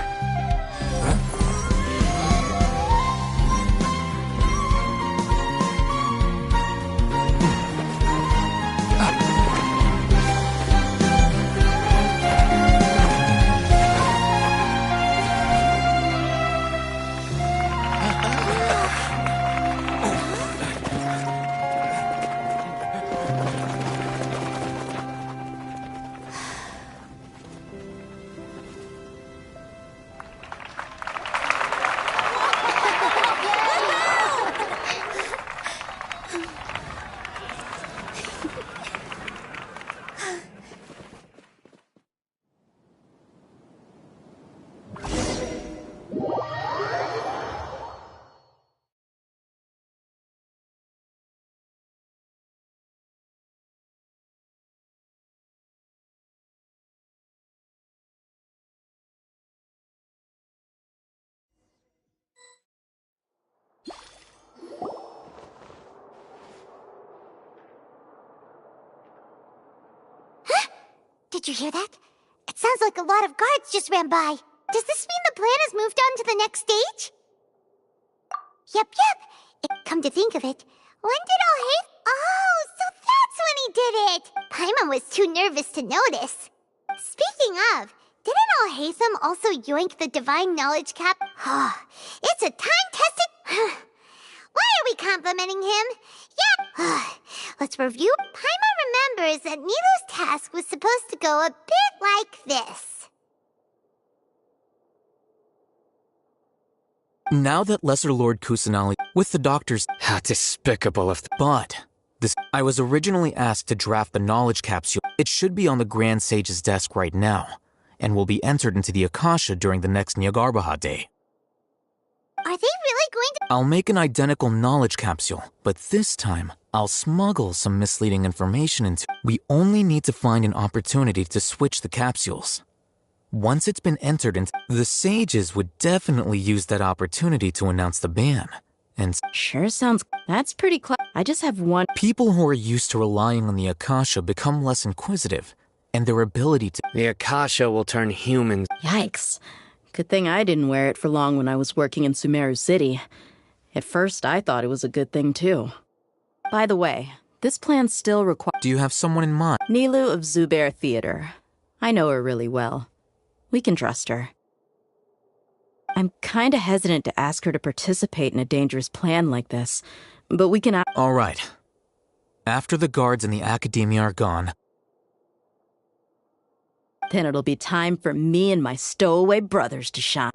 Did you hear that? It sounds like a lot of guards just ran by. Does this mean the plan has moved on to the next stage? Yep. Come to think of it, when did Alhaitham... Oh, so that's when he did it! Paimon was too nervous to notice. Speaking of, didn't Alhaitham also yoink the divine knowledge cap? It's a time-tested... Why are we complimenting him? Yeah. Let's review. Paimon remembers that Nilou's task was supposed to go a bit like this.
Now that Lesser Lord Kusanali, with the doctors...
How despicable of...
But, I was originally asked to draft the knowledge capsule. It should be on the Grand Sage's desk right now, and will be entered into the Akasha during the next Nyargarbaha Day.
Are they really going to...
I'll make an identical knowledge capsule, but this time, I'll smuggle some misleading information into... We only need to find an opportunity to switch the capsules. Once it's been entered into... The sages would definitely use that opportunity to announce the ban. And...
Sure sounds... That's pretty I just have one...
People who are used to relying on the Akasha become less inquisitive, and their ability to...
The Akasha will turn humans...
Yikes. Good thing I didn't wear it for long when I was working in Sumeru City. At first, I thought it was a good thing, too. By the way, this plan still requires...
Do you have someone in mind?
Nilou of Zubair Theater. I know her really well. We can trust her. I'm kinda hesitant to ask her to participate in a dangerous plan like this, but we can...
All right. After the guards and the Academia are gone...
Then it'll be time for me and my stowaway brothers to shine.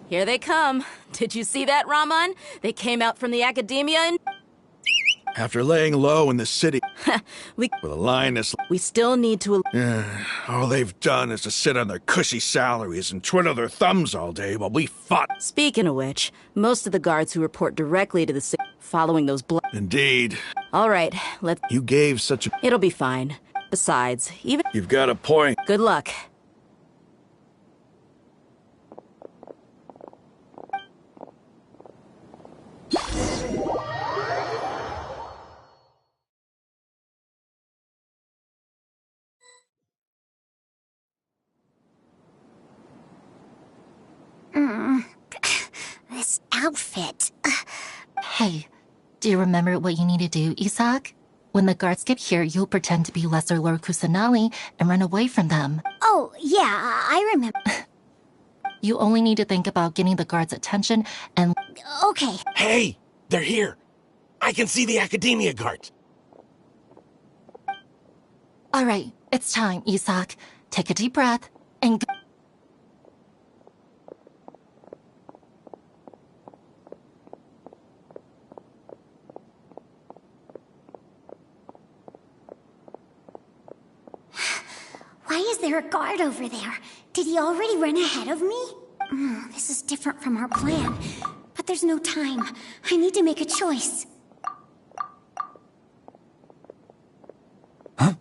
Here they come. Did you see that, Raman? They came out from the Academia and...
After laying low in the city
with
a lioness...
We still need to...
all they've done is to sit on their cushy salaries and twiddle their thumbs all day while we fought.
Speaking of which, most of the guards who report directly to the city following those
Indeed.
All right, let's...
You gave such a...
It'll be fine. Besides, even...
You've got a point.
Good luck.
This outfit...
Hey, do you remember what you need to do, Isaac? When the guards get here, you'll pretend to be Lesser Lord Kusanali and run away from them.
Oh, yeah, I remember.
You only need to think about getting the guards' attention and...
Okay.
Hey, they're here. I can see the Academia guards.
All right, it's time, Isaac. Take a deep breath and go.
Why is there a guard over there? Did he already run ahead of me? This is different from our plan. But there's no time. I need to make a choice.
Huh?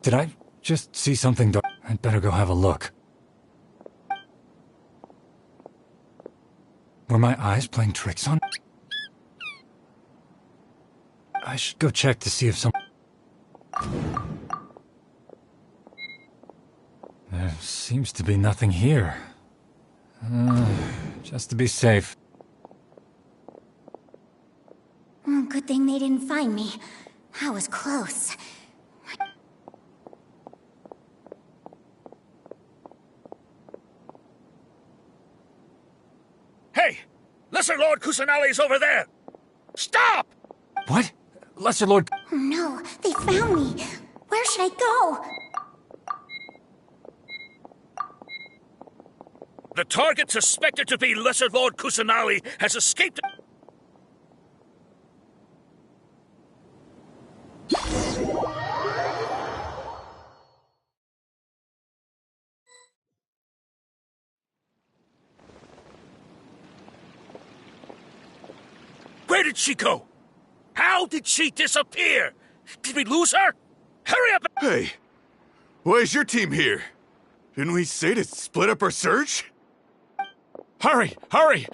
Did I just see something dark? I'd better go have a look. Were my eyes playing tricks on? I should go check to see if some... There seems to be nothing here. Just to be safe.
Good thing they didn't find me. I was close.
Hey! Lesser Lord Kusanali's over there! Stop!
What? Lesser Lord...
Oh no, they found me. Where should I go?
The target suspected to be Lesser Lord Kusanali has escaped...
Where did she go? How did she disappear? Did we lose her? Hurry up!
Hey, why is your team here? Didn't we say to split up our search?
Hurry! Hurry!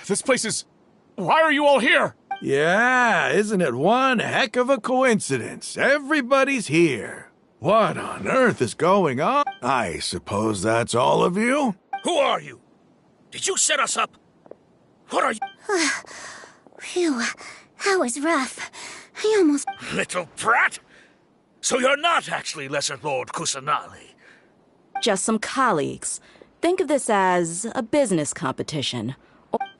This place is... Why are you all here?
Yeah, isn't it one heck of a coincidence? Everybody's here. What on earth is going on? I suppose that's all of you?
Who are you? Did you set us up? What are you?
Phew, that was rough. I almost...
Little brat! So you're not actually Lesser Lord Kusanali?
Just some colleagues. Think of this as a business competition.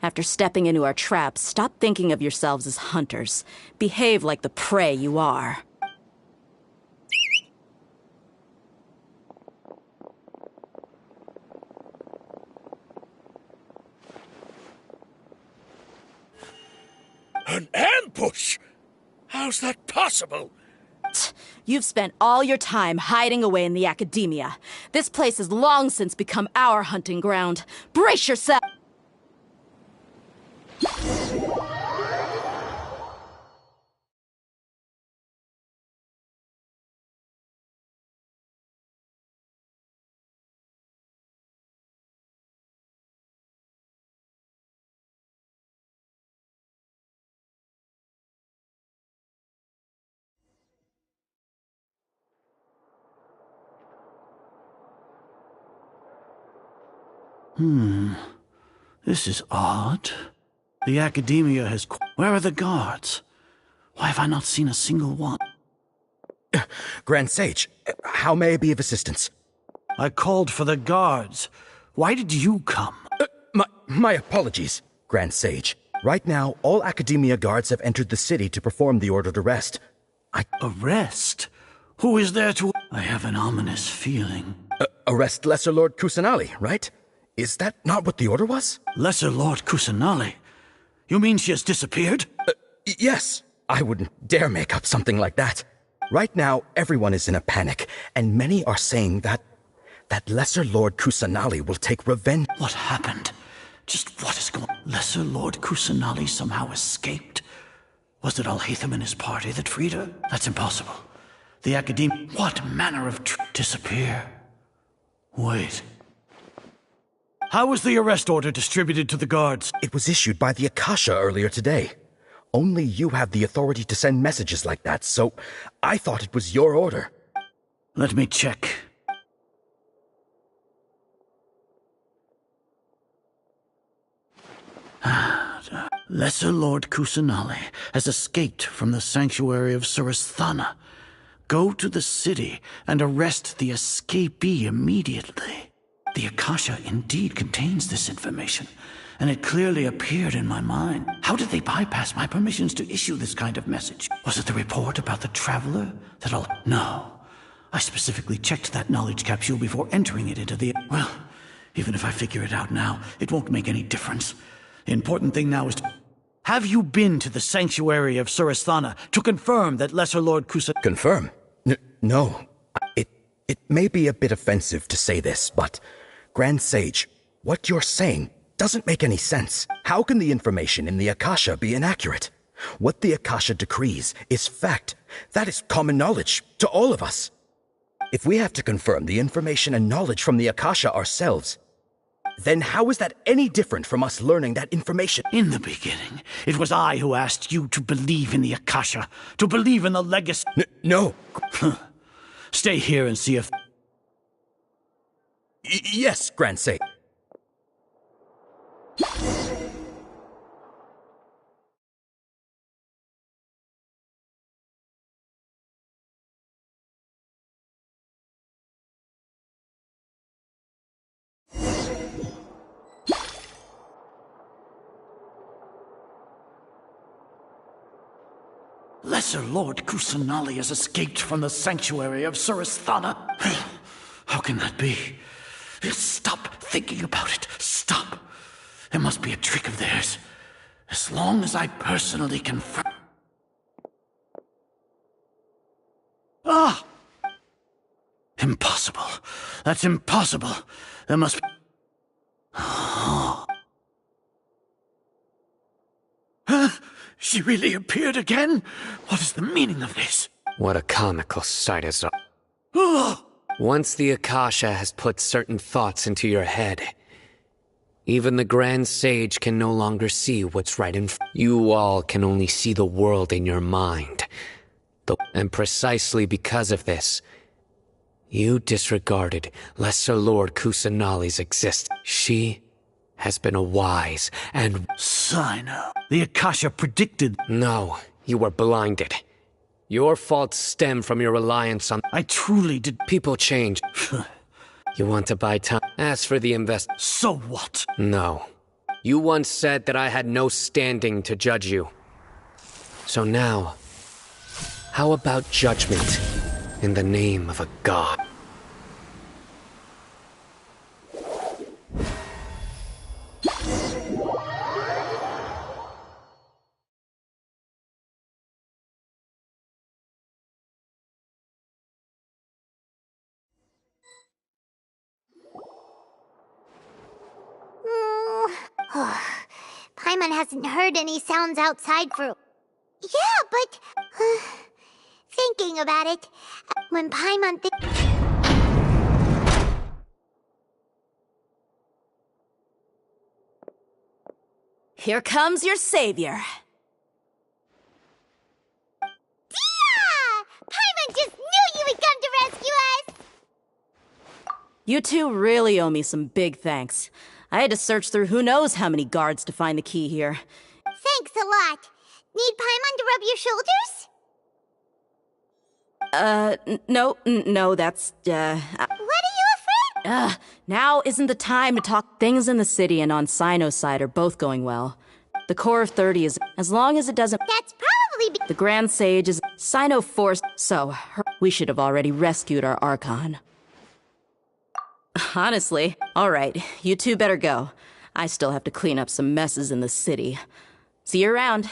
After stepping into our traps, stop thinking of yourselves as hunters. Behave like the prey you are.
An ambush? How's that possible?
You've spent all your time hiding away in the academia. This place has long since become our hunting ground. Brace yourself!
This is odd. The Academia has... Where are the guards? Why have I not seen a single one?
Grand Sage, how may I be of assistance?
I called for the guards. Why did you come?
My apologies, Grand Sage. Right now, all Academia guards have entered the city to perform the ordered arrest.
Arrest? Who is there to... I have an ominous feeling.
Arrest Lesser Lord Kusanali, right? Is that not what the order was?
Lesser Lord Kusanali? You mean she has disappeared?
Yes. I wouldn't dare make up something like that. Right now, everyone is in a panic, and many are saying that Lesser Lord Kusanali will take revenge.
What happened? Just what is going on? Lesser Lord Kusanali somehow escaped? Was it Alhaitham and his party that freed her? That's impossible. The Academia... What manner of disappear? Wait. How was the arrest order distributed to the guards?
It was issued by the Akasha earlier today. Only you have the authority to send messages like that, so I thought it was your order.
Let me check. Lesser Lord Kusanali has escaped from the sanctuary of Surasthana. Go to the city and arrest the escapee immediately. The Akasha indeed contains this information, and it clearly appeared in my mind. How did they bypass my permissions to issue this kind of message? Was it the report about the traveler that I'll... No. I specifically checked that knowledge capsule before entering it into the... Well, even if I figure it out now, it won't make any difference. The important thing now is to... Have you been to the sanctuary of Surasthana to confirm that Lesser Lord Kusa...
Confirm? No. It may be a bit offensive to say this, but... Grand Sage, what you're saying doesn't make any sense. How can the information in the Akasha be inaccurate? What the Akasha decrees is fact. That is common knowledge to all of us. If we have to confirm the information and knowledge from the Akasha ourselves, then how is that any different from us learning that information?
In the beginning, it was I who asked you to believe in the Akasha, to believe in the legacy...
No.
Stay here and see if...
Yes, Grand Sage.
Lesser Lord Kusanali has escaped from the sanctuary of Surasthana. How can that be? Stop thinking about it. Stop. It must be a trick of theirs. As long as I personally confirm... Ah! Impossible. That's impossible. There must be... Huh? She really appeared again? What is the meaning of this?
What a comical sight is all.
Oh!
Once the Akasha has put certain thoughts into your head, even the Grand Sage can no longer see what's right in front. You all can only see the world in your mind. And precisely because of this, you disregarded Lesser Lord Kusanali's existence. She has been a wise and...
Cyno. The Akasha predicted...
No, you were blinded. Your faults stem from your reliance on...
I truly did...
People change. You want to buy time? As for the invest...
So what?
No. You once said that I had no standing to judge you. So now, how about judgment in the name of a god?
Paimon hasn't heard any sounds outside for... Yeah, but... thinking about it, when Paimon
Here comes your savior.
Dia! Paimon just knew you would come to rescue us!
You two really owe me some big thanks. I had to search through who knows how many guards to find the key here.
Thanks a lot. Need Paimon to rub your shoulders?
No, that's,
What are you afraid?
Now isn't the time to talk. Things in the city and on Cyno's side are both going well. The core of 30 is, as long as it doesn't...
That's probably...
The Grand Sage is... Cyno forced... So, we should have already rescued our Archon. Honestly. Alright, you two better go. I still have to clean up some messes in the city. See you around.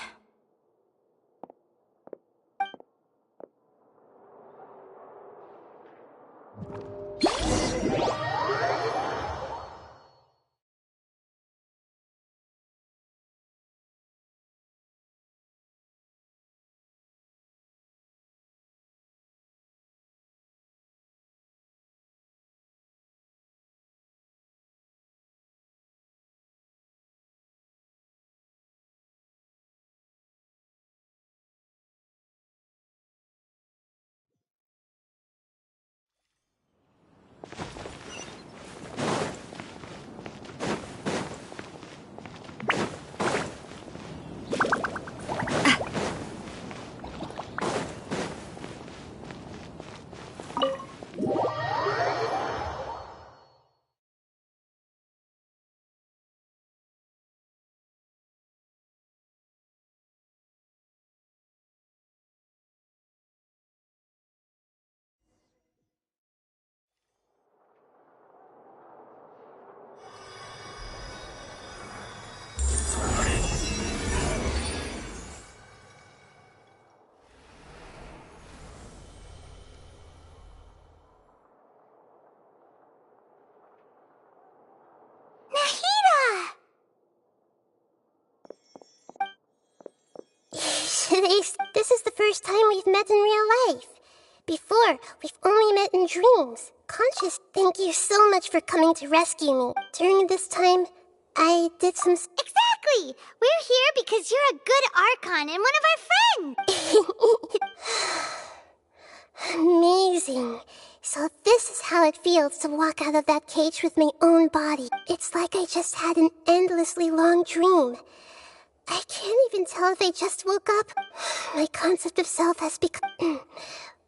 This is the first time we've met in real life. Before, we've only met in dreams. Conscious, thank you so much for coming to rescue me. During this time, I did some...
Exactly! We're here because you're a good Archon and one of our friends!
Amazing. So this is how it feels to walk out of that cage with my own body. It's like I just had an endlessly long dream. I can't even tell if I just woke up. My concept of self has become...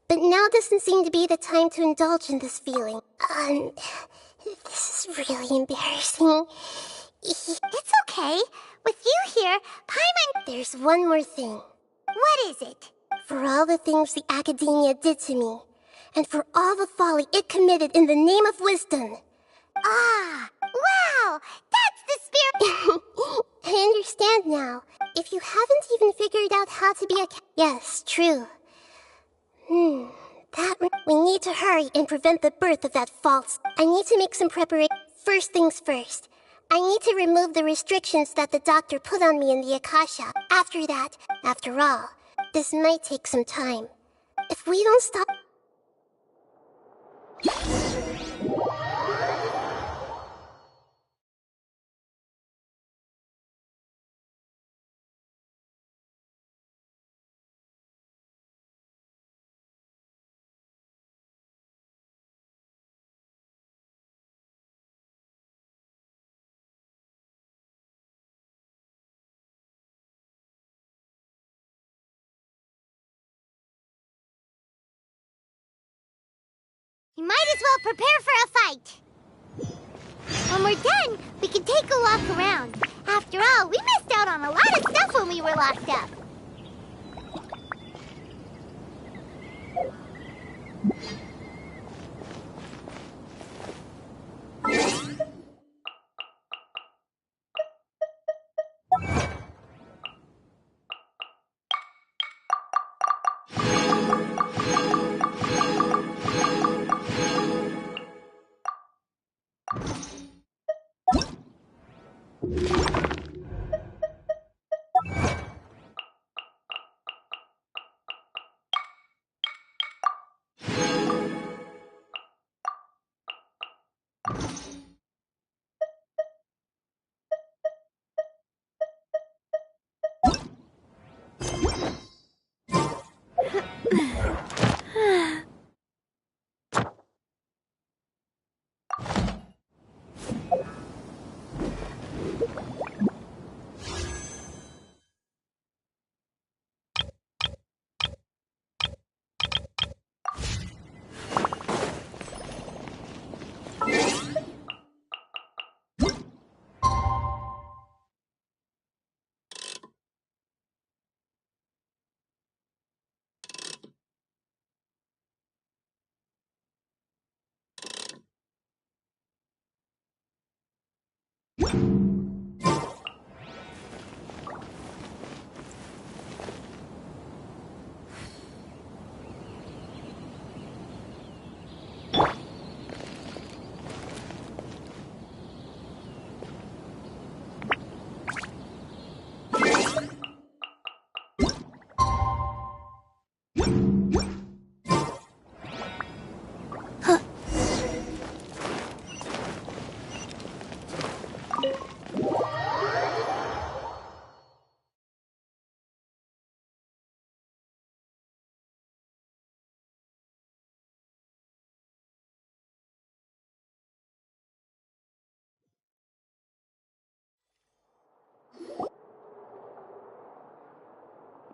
But now doesn't seem to be the time to indulge in this feeling. This is really embarrassing.
It's okay. With you here, Paimon...
There's one more thing.
What is it?
For all the things the Academia did to me, and for all the folly it committed in the name of wisdom.
Ah! Wow! That's the spirit!
I understand now. If you haven't even figured out how to be a Yes, true. We need to hurry and prevent the birth of that false... I need to make some preparation. First things first. I need to remove the restrictions that the doctor put on me in the Akasha. After that, after all, this might take some time. If we don't stop...
You might as well prepare for a fight. When we're done, we can take a walk around. After all, we missed out on a lot of stuff when we were locked up.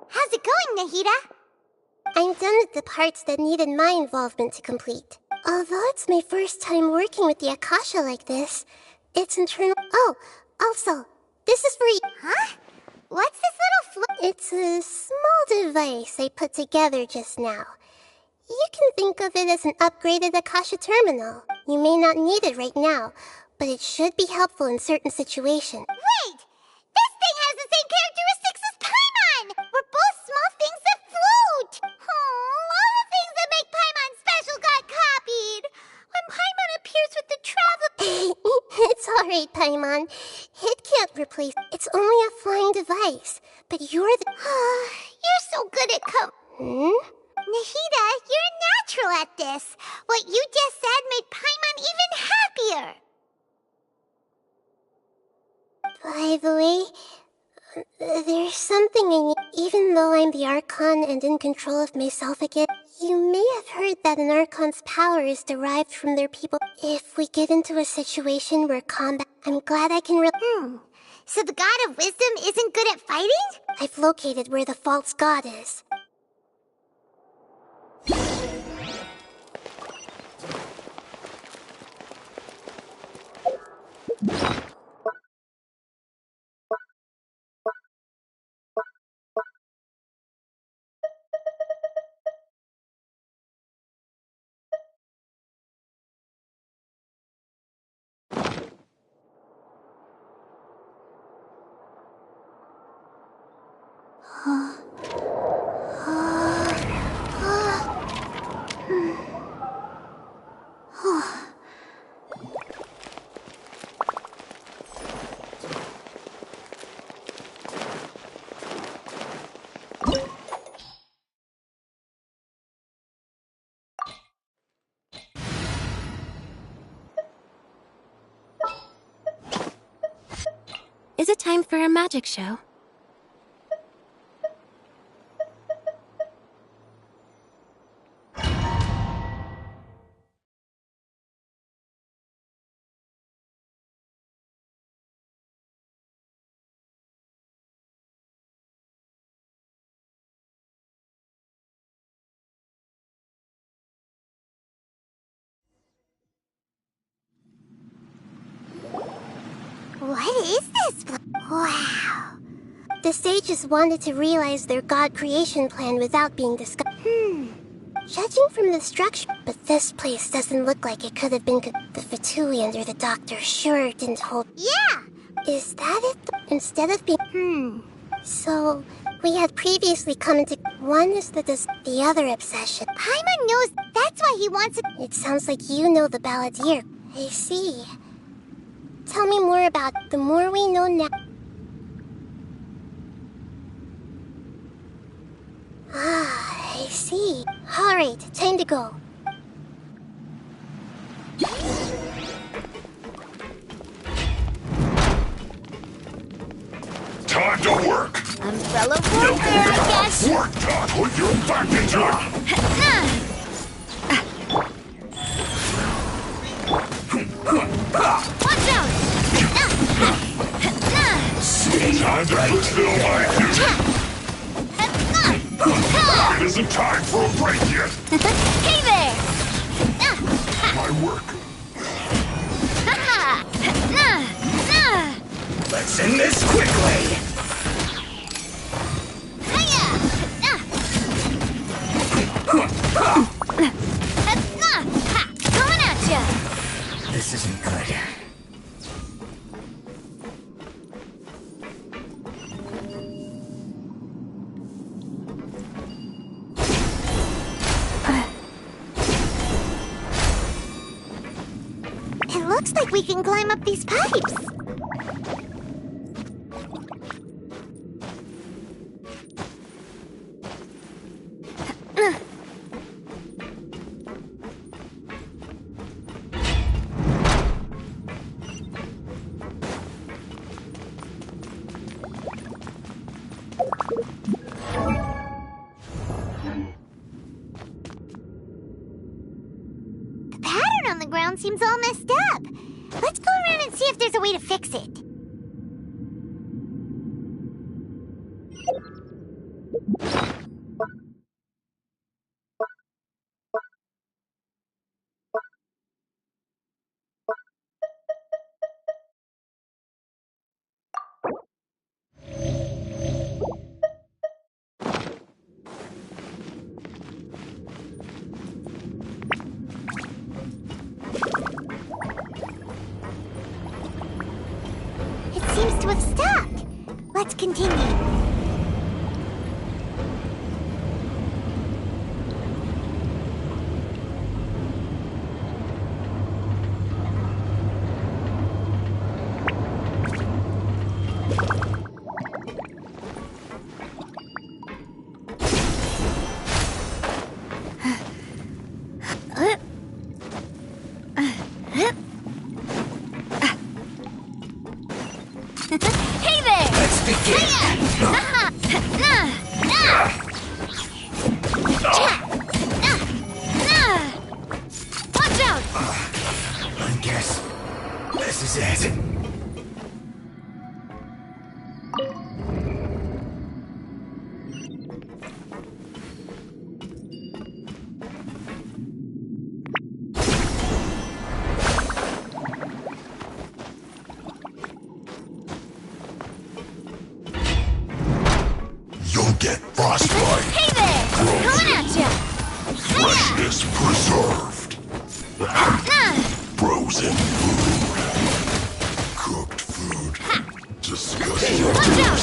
How's it going, Nahida?
I'm done with the parts that needed my involvement to complete. Although it's my first time working with the Akasha like this, it's internal. Oh, also, this is for you.
Huh? What's this little
It's a small device I put together just now. You can think of it as an upgraded Akasha terminal. You may not need it right now, but it should be helpful in certain situations.
Wait! This thing has the same characteristics as Paimon! We're both small things that float! Oh, all the things that make Paimon special got copied! When Paimon appears with the travel...
It's alright, Paimon. It can't replace... It's only a flying device. But you're the...
You're so good at Nahida, you're a natural at this. What you just said made Paimon even happier.
By the way, there's something in you. Even though I'm the Archon and in control of myself again, you may have heard that an Archon's power is derived from their people. If we get into a situation where combat... I'm glad I can
So the God of Wisdom isn't good at fighting?
I've located where the false god is. Is it time for a magic show?
What is this? Wow.
The sages wanted to realize their god creation plan without being discussed. Judging from the structure, but this place doesn't look like it could have been the Fatui or the doctor sure didn't hold.
Yeah!
Is that it? Instead of being. So, we had previously come into. One is the other obsession.
Paimon knows that's why he wants it.
It sounds like you know the balladeer. I see. Tell me more about it. The more we know now. Ah, I see. Alright, time to go.
Time to work.
Umbrella warfare, I guess.
Work time. Put your back into it.
Watch out!
Time to fulfill my duty. It isn't time for a break yet.
Hey there!
My work.
Let's end this quickly!
Coming at ya!
This isn't good.
It looks like we can climb up these pipes. The pattern on the ground seems all messed up. Let's go around and see if there's a way to fix it. It seems to have stopped. Let's continue.
Hey there!
Let's begin!
Watch out!
I guess this is it.
You'll get frostbite.
Hey there! Coming at ya!
Freshness preserved. Frozen food. Cooked food. Disgusting.
Watch out!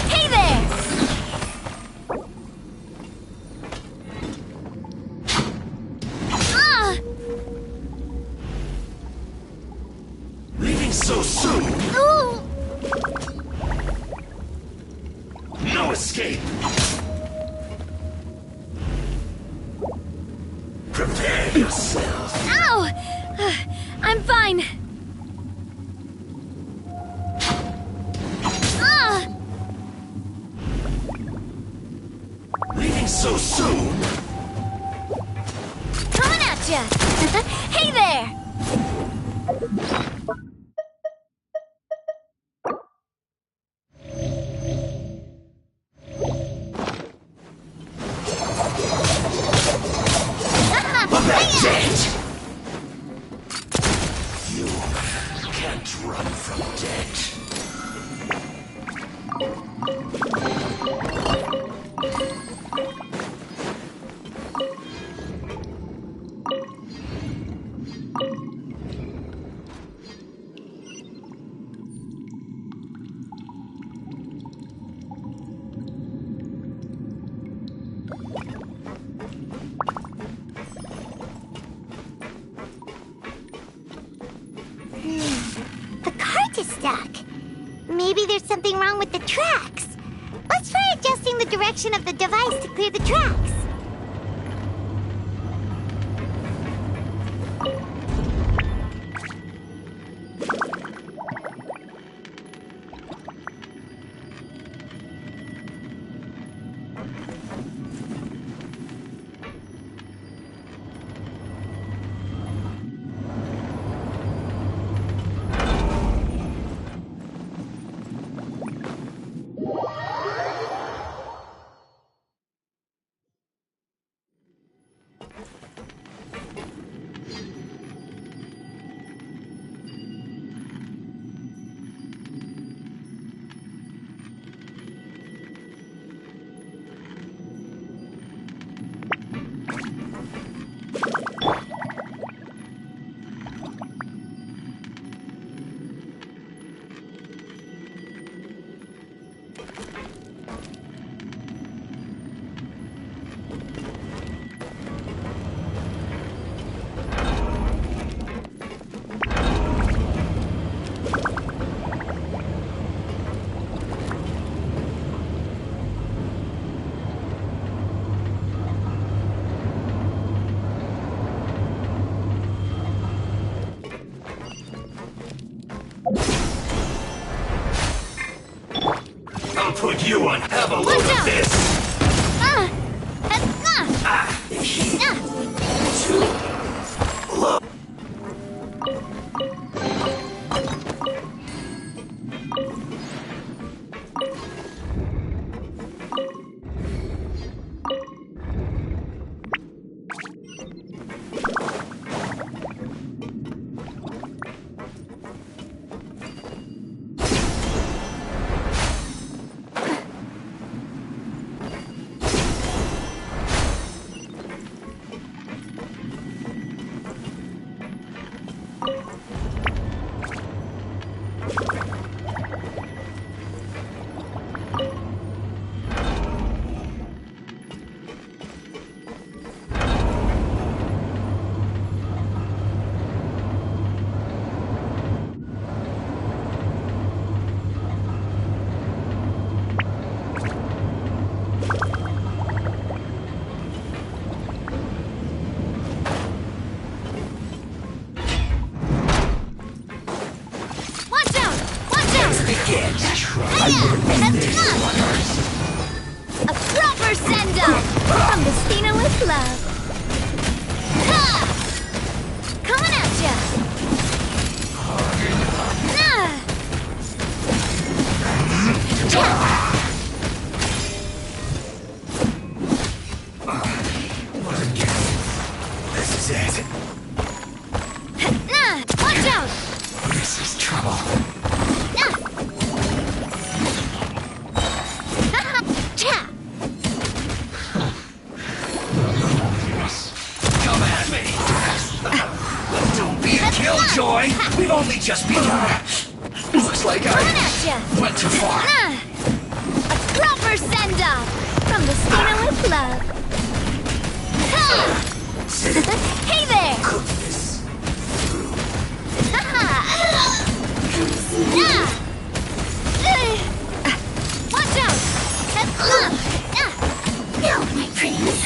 Hey there!
Leaving so soon!
Ooh.
No escape! Prepare!
yourself.
Ow! I'm fine.
Leaving so soon?
Coming at ya! Hey there!
That's it! You can't run from death.
The cart is stuck. Maybe there's something wrong with the tracks. Let's try adjusting the direction of the device to clear the tracks.
I'll put you on. Have a load of this. Too low.
A proper send-up from the Stina with love. Ha! Coming at ya.
This is it.
Watch out!
This is trouble. Come at me. Don't be a killjoy. We've only just begun. Looks like I went too far.
A proper send-off from the Stina with love. Hey there! Watch out! No, my prince.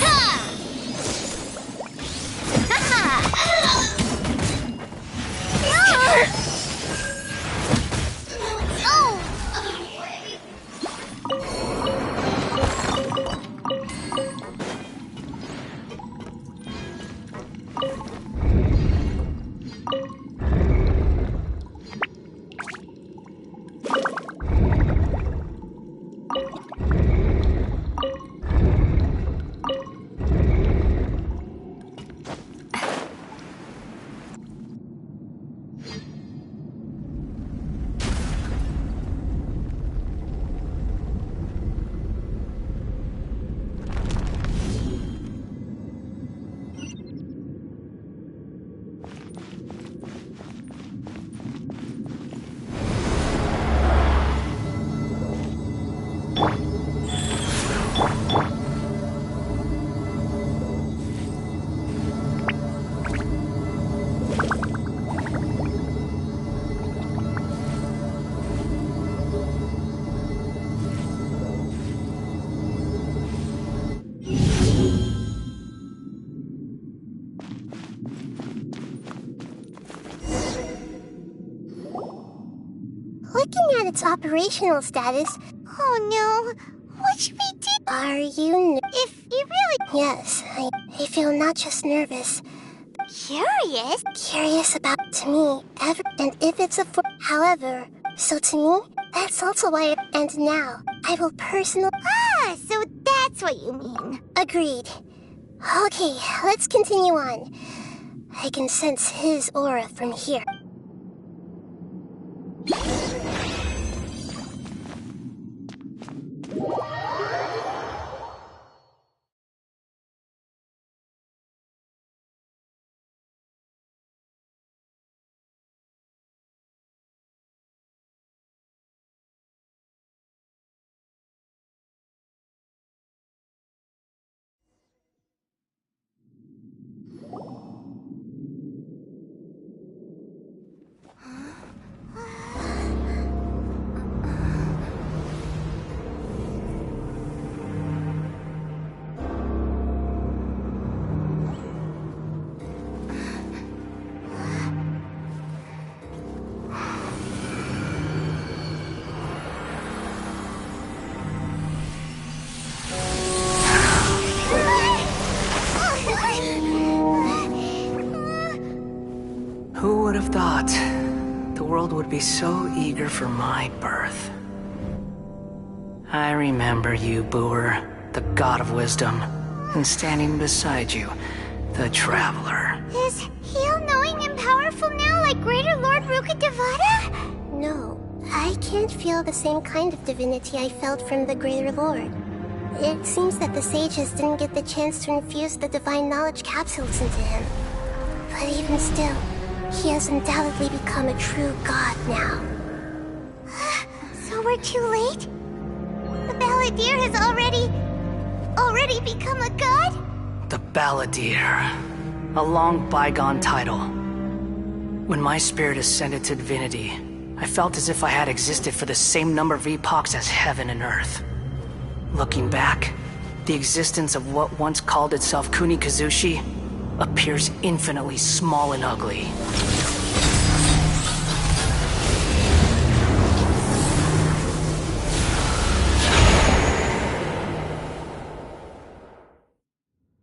Looking at its operational status...
Oh no, what should we do?
Are you...
If you really...
Yes, I feel not just nervous.
Curious?
Curious about to me, ever, and if it's a... However, so to me, that's also why... And now, I will personally...
Ah, so that's what you mean.
Agreed. Okay, let's continue on. I can sense his aura from here.
Who would have thought the world would be so eager for my birth? I remember you, Booer, the god of wisdom, and standing beside you, the traveler.
Is he all-knowing and powerful now like Greater Lord Rukkhadevata?
No, I can't feel the same kind of divinity I felt from the Greater Lord. It seems that the sages didn't get the chance to infuse the divine knowledge capsules into him. But even still, he has undoubtedly become a true god now.
So we're too late? The Balladeer has already become a god?
The Balladeer. A long bygone title. When my spirit ascended to divinity, I felt as if I had existed for the same number of epochs as heaven and earth. Looking back, the existence of what once called itself Kunikazushi appears infinitely small and ugly.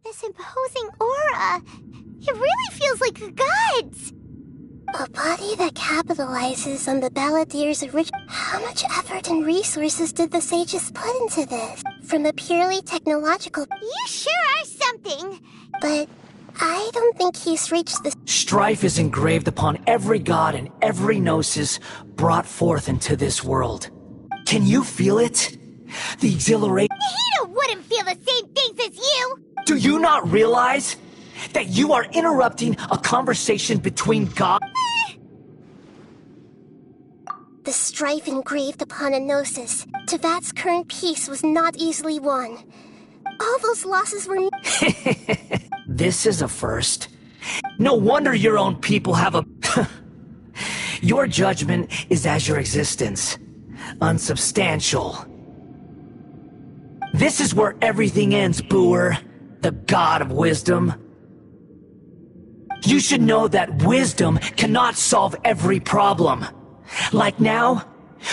This imposing aura, it really feels like the gods!
A body that capitalizes on the Balladeer's original... How much effort and resources did the sages put into this? From a purely technological...
You sure are something!
But I don't think he's reached the...
Strife is engraved upon every god and every gnosis brought forth into this world. Can you feel it? The exhilaration...
Nahida wouldn't feel the same things as you!
Do you not realize that you are interrupting a conversation between gods?
The strife engraved upon a gnosis. Tevat's current peace was not easily won. All those losses were...
This is a first. No wonder your own people have a... Your judgment is as your existence. Unsubstantial. This is where everything ends, Booer. The god of wisdom. You should know that wisdom cannot solve every problem. Like now,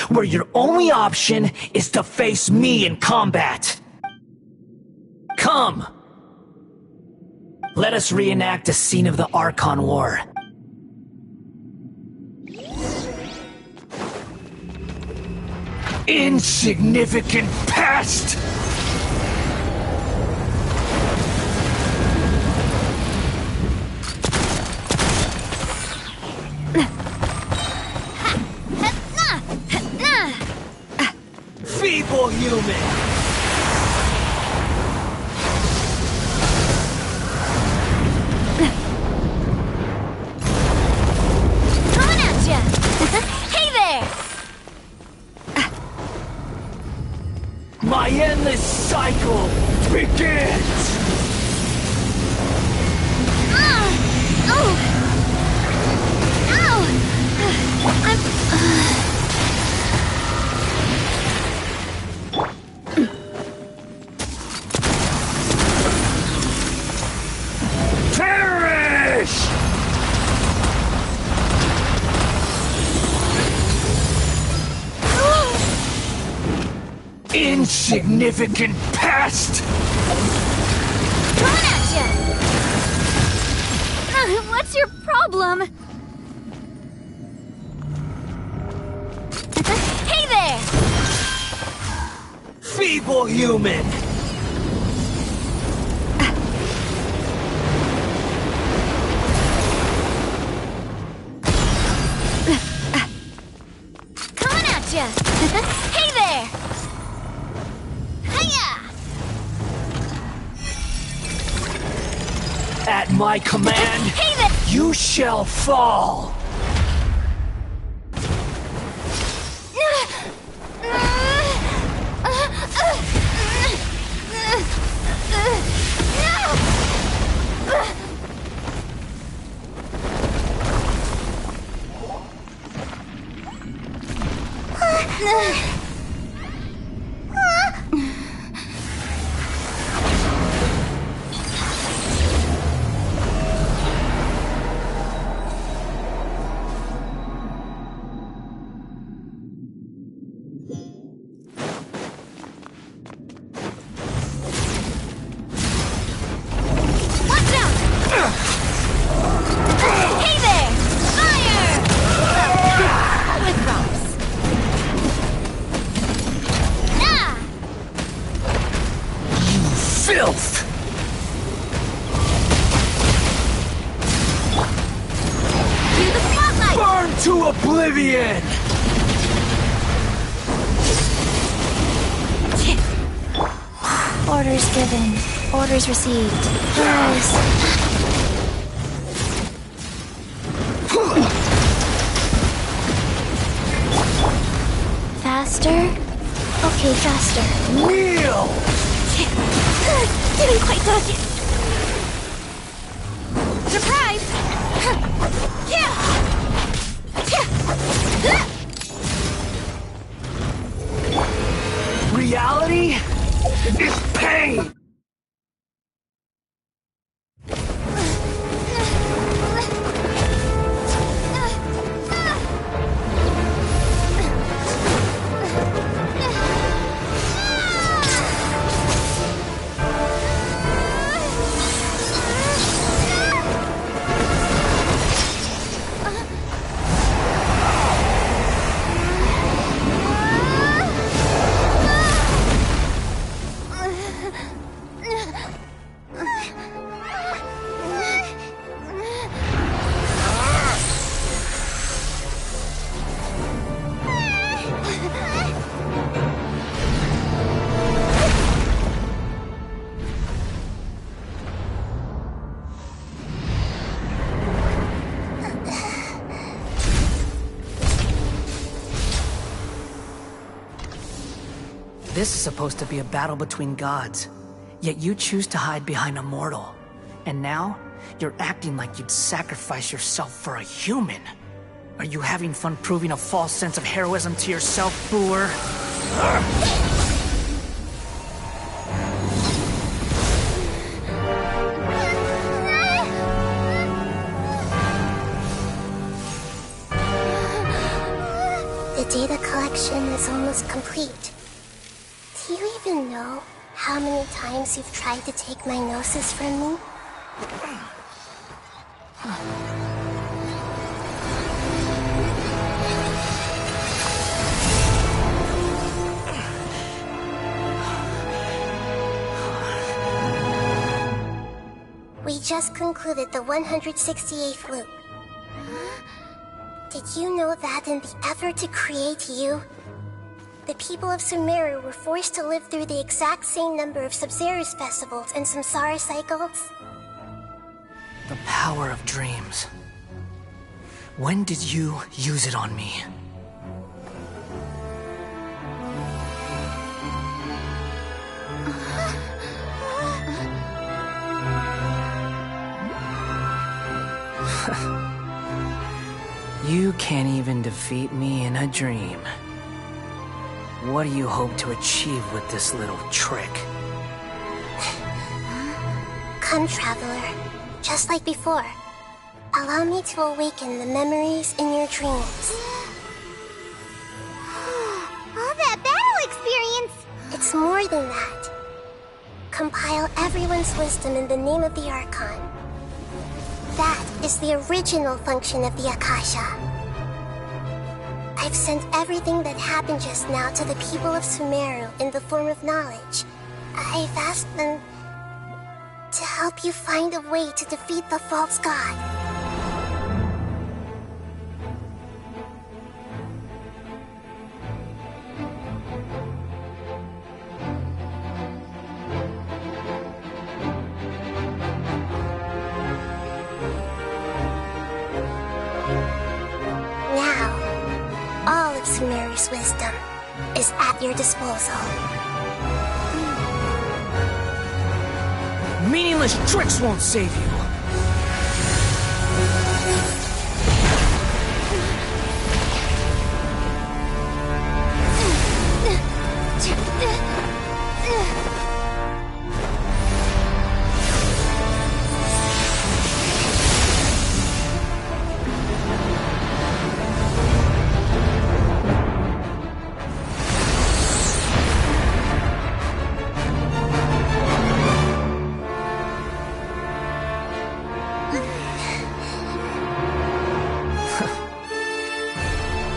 where your only option is to face me in combat. Come! Let us reenact a scene of the Archon War.
Insignificant pest! Feeble human! My endless cycle begins! Perish! Insignificant pest!
Coming at ya! What's your problem? Hey there!
Feeble human!
Coming at ya! Hey there!
At my command, you shall fall! Filth! Burn to oblivion!
Orders given. Orders received. Faster? Okay, faster.
Kneel!
Didn't quite dodge it. Surprise!
Reality is pain!
This is supposed to be a battle between gods, yet you choose to hide behind a mortal. And now, you're acting like you'd sacrifice yourself for a human. Are you having fun proving a false sense of heroism to yourself, Boor?
The data collection is almost complete. Do you even know how many times you've tried to take my gnosis from me? just concluded the 168th loop. Did you know that in the effort to create you, the people of Sumeru were forced to live through the exact same number of Sabzeruz festivals and Samsara cycles?
The power of dreams. When did you use it on me? You can't even defeat me in a dream. What do you hope to achieve with this little trick?
Come, Traveler. Just like before. Allow me to awaken the memories in your dreams.
All that battle experience!
It's more than that. Compile everyone's wisdom in the name of the Archon. That is the original function of the Akasha. I've sent everything that happened just now to the people of Sumeru in the form of knowledge. I've asked them to help you find a way to defeat the false god. Sumeru's wisdom is at your disposal.
Meaningless tricks won't save you.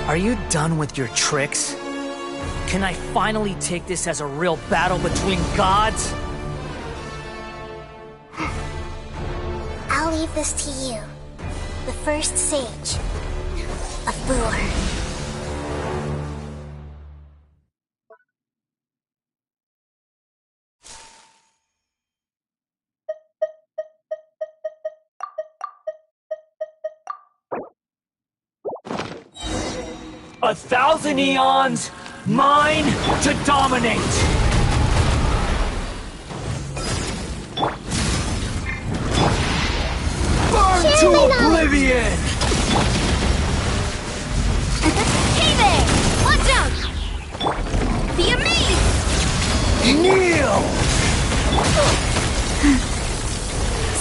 Are you done with your tricks? Can I finally take this as a real battle between gods?
I'll leave this to you, the first sage of Booor.
A thousand eons, mine to dominate! Burn to oblivion!
Hey there! Watch out! The Amaze!
Kneel!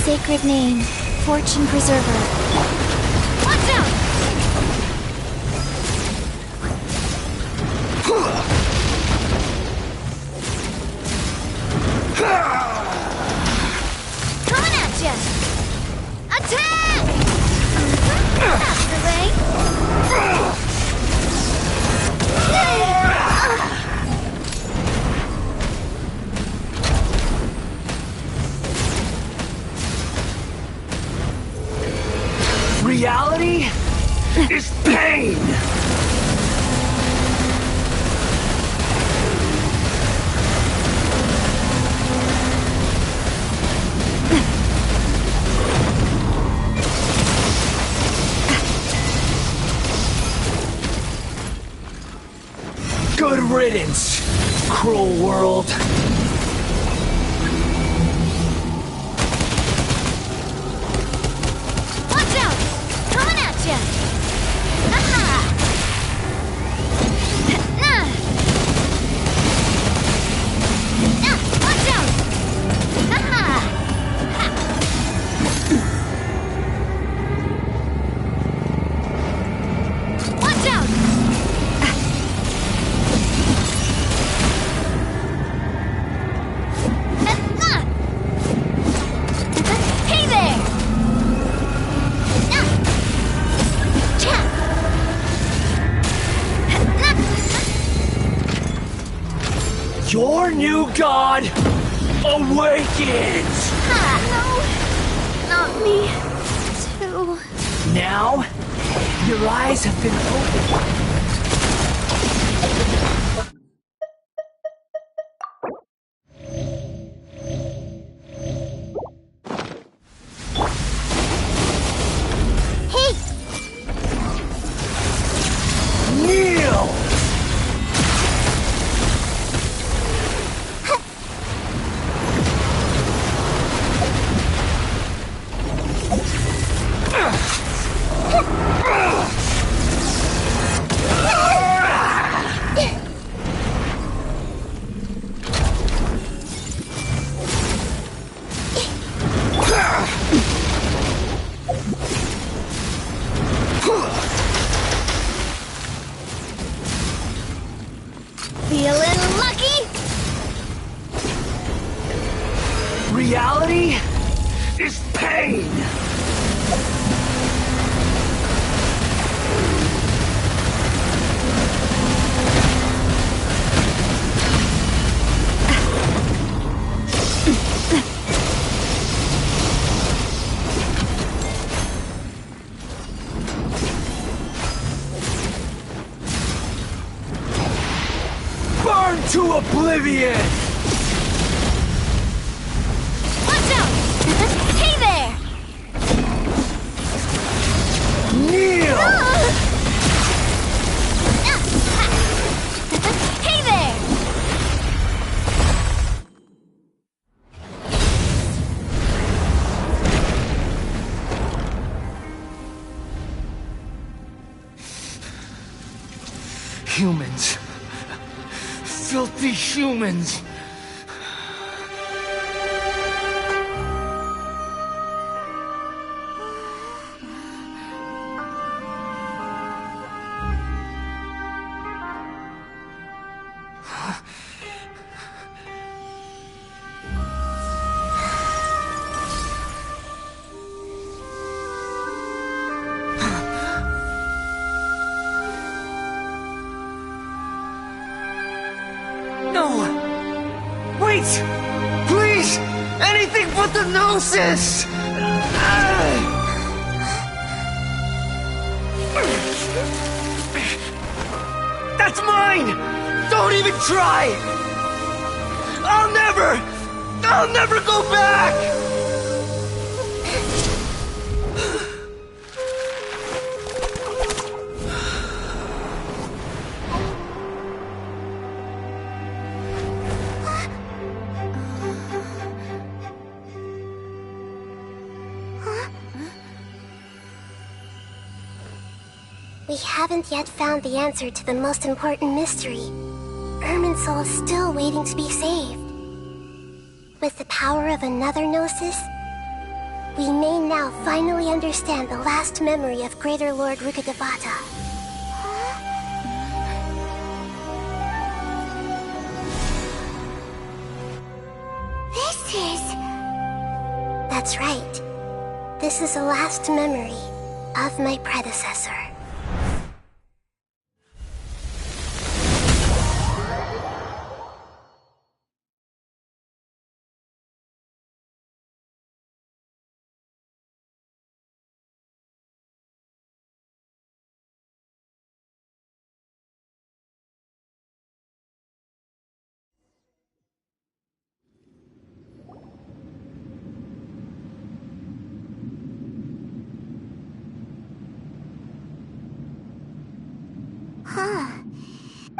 Sacred name, Fortune Preserver.
Watch out! Coming at ya! Attack! That's the way.
Reality is pain! Good riddance, cruel world.
Watch out! Coming at ya! Aha! Watch out! Aha! Watch out! Hey there!
Your new god awakens!
No! not me, too.
Now, your eyes have been opened.
Hey!
Kneel!
Feeling lucky?
Reality is pain! Burn to oblivion!
Watch out! Hey there!
Kneel!
Hey there!
Humans. Filthy humans. No! Wait! Please! Anything but the Gnosis! That's mine! Don't even try! I'll never go back!
We haven't yet found the answer to the most important mystery. Irminsul is still waiting to be saved. With the power of another Gnosis, we may now finally understand the last memory of Greater Lord Rukkhadevata.
This is...
That's right. This is the last memory of my predecessor.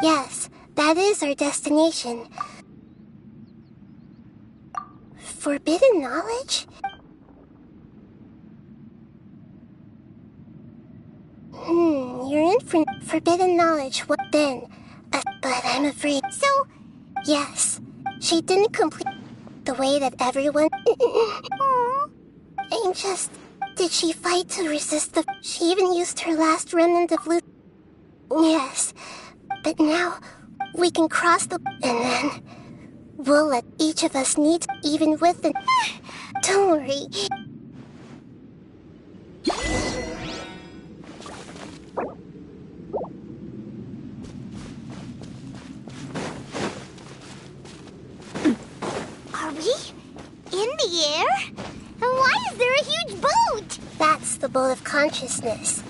Yes, that is our destination. Forbidden knowledge? You're in for forbidden knowledge. What then? But I'm afraid.
So...
Yes, she didn't complete the way that everyone... I'm just... Did she fight to resist the... She even used her last remnant of loot. Yes, but now we can cross the... And then we'll let each of us need, even with the... Don't worry.
Are we in the air? Why is there a huge boat?
That's the boat of consciousness,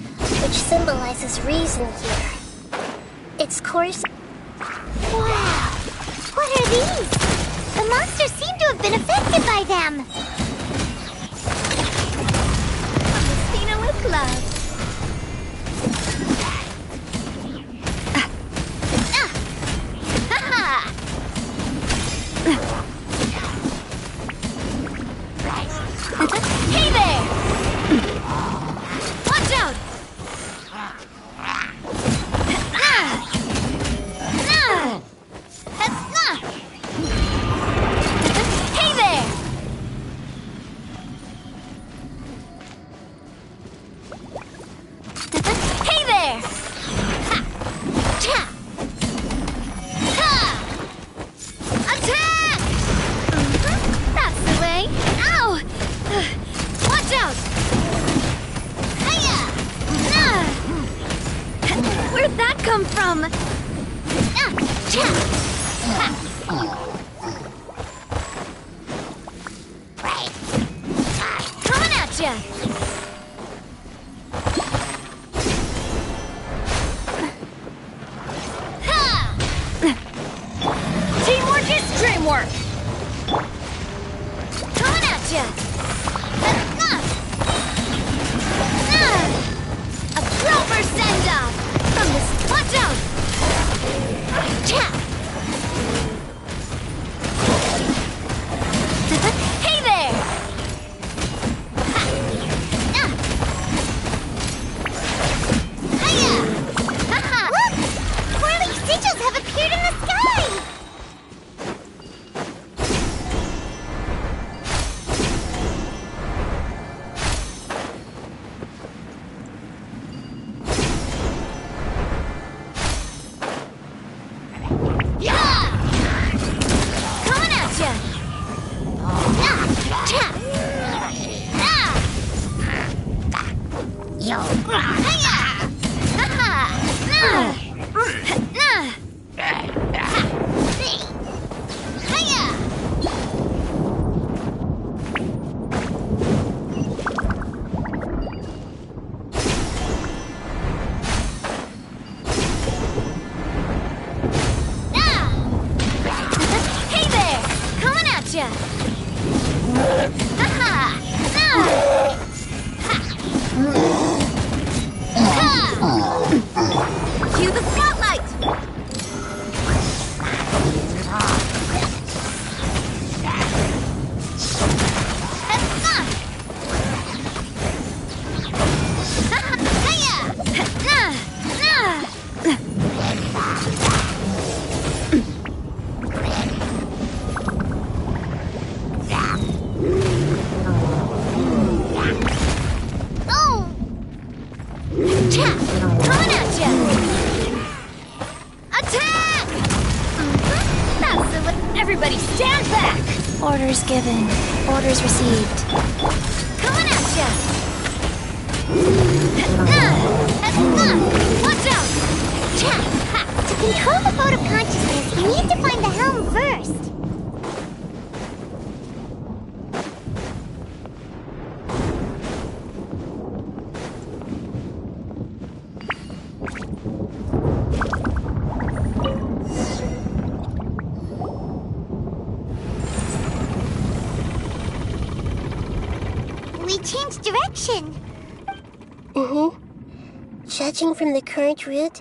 which symbolizes reason here. Its course...
Wow! What are these? The monsters seem to have been affected by them.
Christina with love. Hey there! Watch out! Hey there! Hey there! Ha! Cha! Ha! Attack! That's the way. Ow! Watch out! Hiya! Where'd that come from? Cha! Ha! Coming at ya! Ha! Teamwork is dreamwork! Coming at ya! A proper send-off! From this... Watch out! Cha! Hey there! Hiya! Look! Swirling sigils have appeared in the sky! Coming at ya! Cha! Yo! Hiya! Hey there! Coming at ya! Cue the spotlight! Oh! Cha! Coming at ya! Attack! That's the way. Everybody stand back!
Orders given. Orders received.
Coming at ya! Watch out!
Cha! To control the boat of consciousness, you need to find the helm first. We changed direction.
Mm-hmm. Judging from the current route,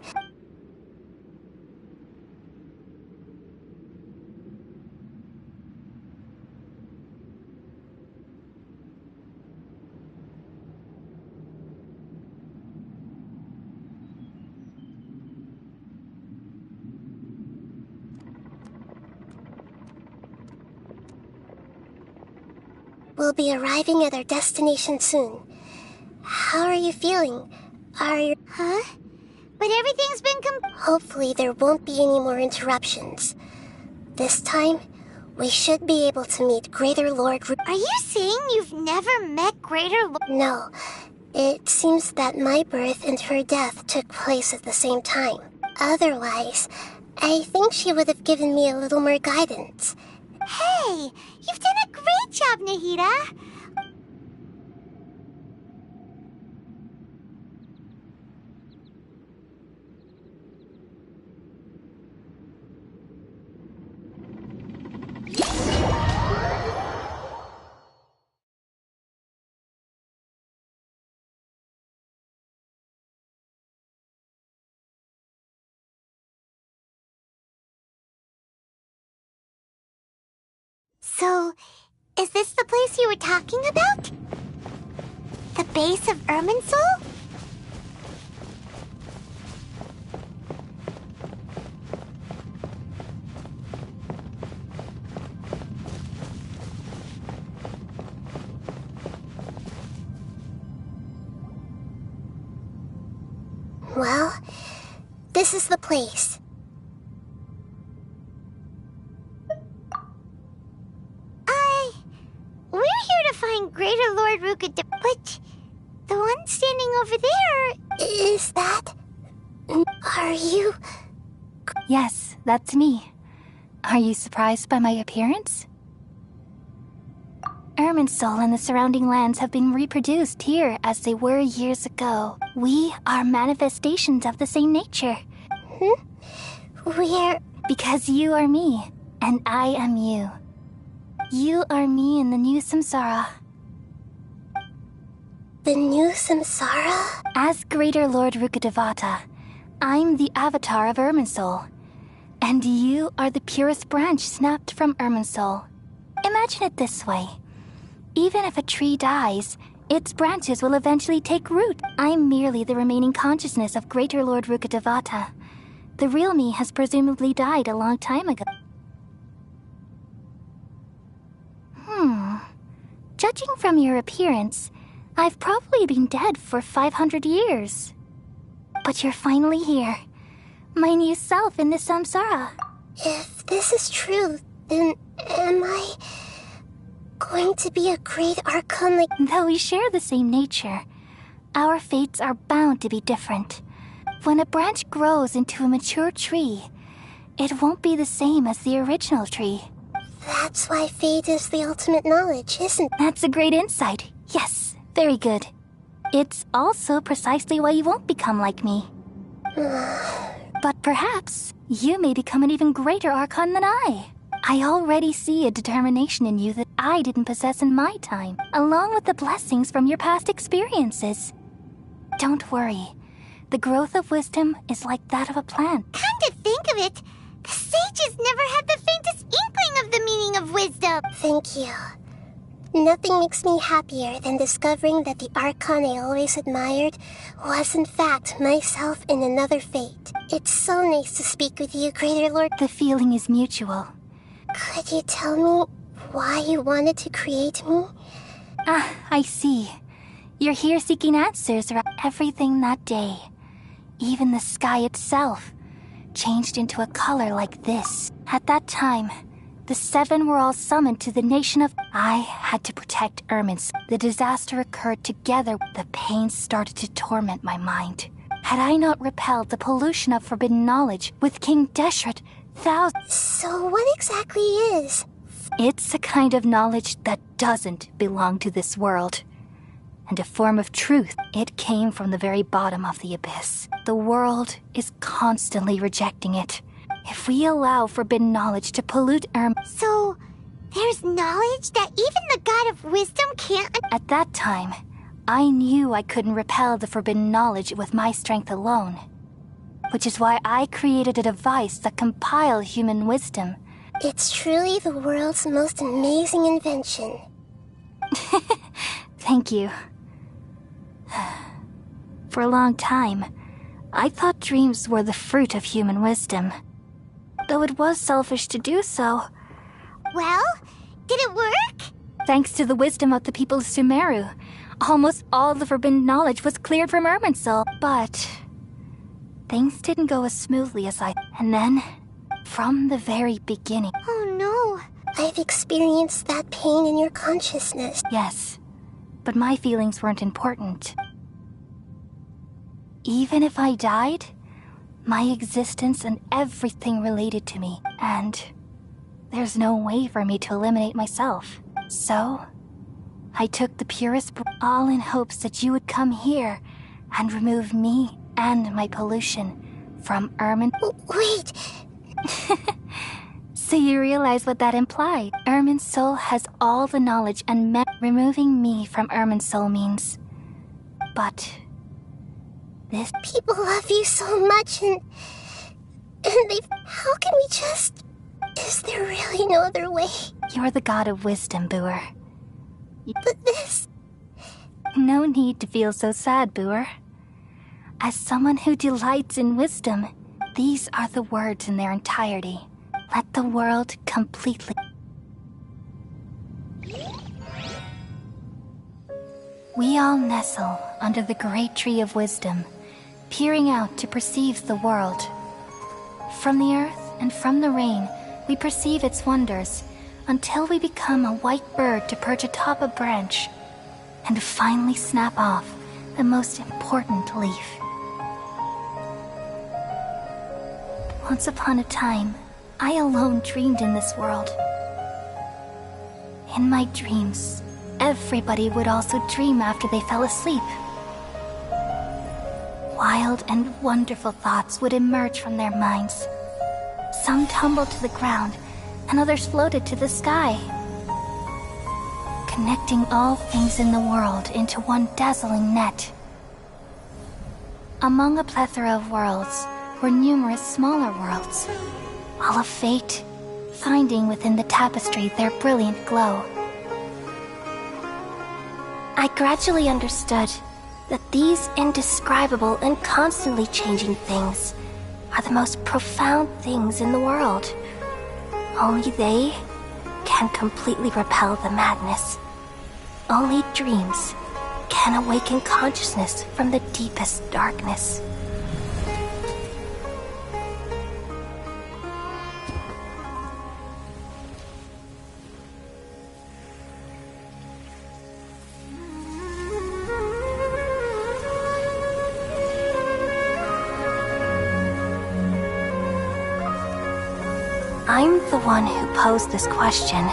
we'll be arriving at our destination soon. How are you feeling? Are you...
Huh? But everything's been
Hopefully there won't be any more interruptions. This time, we should be able to meet Greater Lord
Are you saying you've never met Greater Lord?
No. It seems that my birth and her death took place at the same time. Otherwise, I think she would have given me a little more guidance.
Hey, you've done a great job, Nahida. So, is this the place you were talking about? The base of Irminsul?
Well, this is the place.
We're here to find Greater Lord Rukadevata, but the one standing over there...
Is that... Are you...
Yes, that's me. Are you surprised by my appearance? Irminsul and the surrounding lands have been reproduced here as they were years ago. We are manifestations of the same nature.
We're...
Because you are me, and I am you. You are me in the new samsara.
The new samsara?
As Greater Lord Rukadevata, I'm the avatar of Irminsul. And you are the purest branch snapped from Irminsul. Imagine it this way. Even if a tree dies, its branches will eventually take root. I'm merely the remaining consciousness of Greater Lord Rukadevata. The real me has presumably died a long time ago. Judging from your appearance, I've probably been dead for 500 years. But you're finally here. My new self in the samsara.
If this is true, then am I going to be a great Archon like...
Though we share the same nature, our fates are bound to be different. When a branch grows into a mature tree, it won't be the same as the original tree.
That's why fate is the ultimate knowledge, isn't it?
That's a great insight. Yes, very good. It's also precisely why you won't become like me. But perhaps you may become an even greater Archon than I. I already see a determination in you that I didn't possess in my time, along with the blessings from your past experiences. Don't worry. The growth of wisdom is like that of a plant.
Come to think of it, the sages never had the faintest inkling of the meaning of wisdom.
Thank you. Nothing makes me happier than discovering that the Archon I always admired was in fact myself in another fate. It's so nice to speak with you, Greater Lord.
The feeling is mutual.
Could you tell me why you wanted to create me?
Ah, I see. You're here seeking answers around everything that day. Even the sky itself changed into a color like this. At that time, the seven were all summoned to the nation of... I had to protect Irminsul. The disaster occurred together. The pain started to torment my mind. Had I not repelled the pollution of forbidden knowledge with King Deshret, thousands...
So what exactly is?
It's a kind of knowledge that doesn't belong to this world. And a form of truth. It came from the very bottom of the abyss. The world is constantly rejecting it. If we allow forbidden knowledge to pollute
So, there's knowledge that even the God of Wisdom can't...
At that time, I knew I couldn't repel the forbidden knowledge with my strength alone. Which is why I created a device that compiled human wisdom.
It's truly the world's most amazing invention.
Thank you. For a long time, I thought dreams were the fruit of human wisdom. Though it was selfish to do so.
Well, did it work?
Thanks to the wisdom of the people of Sumeru, almost all the forbidden knowledge was cleared from Irminsul. But things didn't go as smoothly as I... And then, from the very beginning...
Oh no.
I've experienced that pain in your consciousness.
Yes, but my feelings weren't important. Even if I died, my existence and everything related to me, and there's no way for me to eliminate myself. So, I took the purest, all in hopes that you would come here and remove me and my pollution from
Wait!
So you realize what that implied. Irminsul has all the knowledge and removing me from Irminsul means. But this...
People love you so much and they... How can we just... Is there really no other way?
You're the god of wisdom, Boer.
But this...
No need to feel so sad, Boer. As someone who delights in wisdom, these are the words in their entirety. Let the world completely... We all nestle under the great tree of wisdom, peering out to perceive the world. From the earth and from the rain, we perceive its wonders, until we become a white bird to perch atop a branch, and finally snap off the most important leaf. Once upon a time, I alone dreamed in this world. In my dreams, everybody would also dream after they fell asleep. Wild and wonderful thoughts would emerge from their minds. Some tumbled to the ground, and others floated to the sky, connecting all things in the world into one dazzling net. Among a plethora of worlds were numerous smaller worlds, all of fate, finding within the tapestry their brilliant glow. I gradually understood that these indescribable and constantly changing things are the most profound things in the world. Only they can completely repel the madness. Only dreams can awaken consciousness from the deepest darkness. I'm the one who posed this question,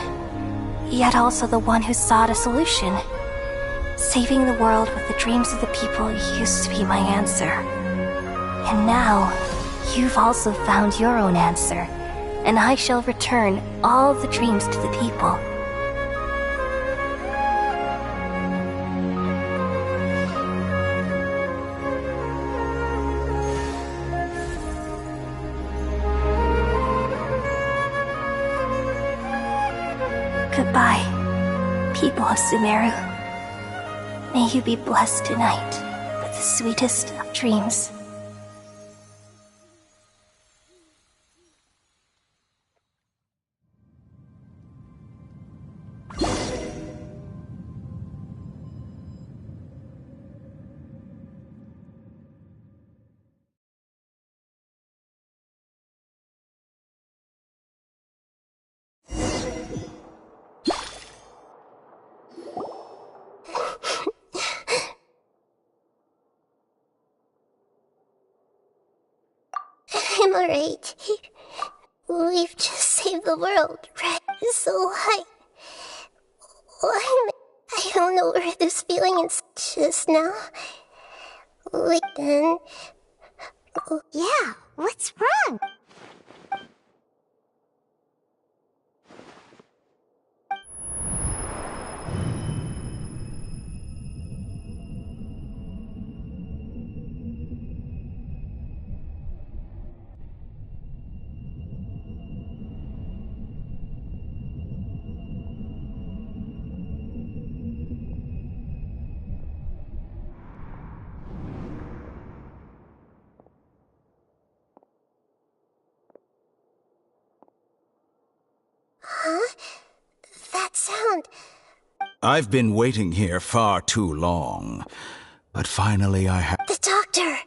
yet also the one who sought a solution. Saving the world with the dreams of the people used to be my answer. And now, you've also found your own answer, and I shall return all the dreams to the people. Goodbye, people of Sumeru. May you be blessed tonight with the sweetest of dreams.
I'm alright. We've just saved the world, right? So I don't know where this feeling is just now. Like then...
Yeah, what's wrong?
Huh? That sound...
I've been waiting here far too long, but finally I have...
The doctor!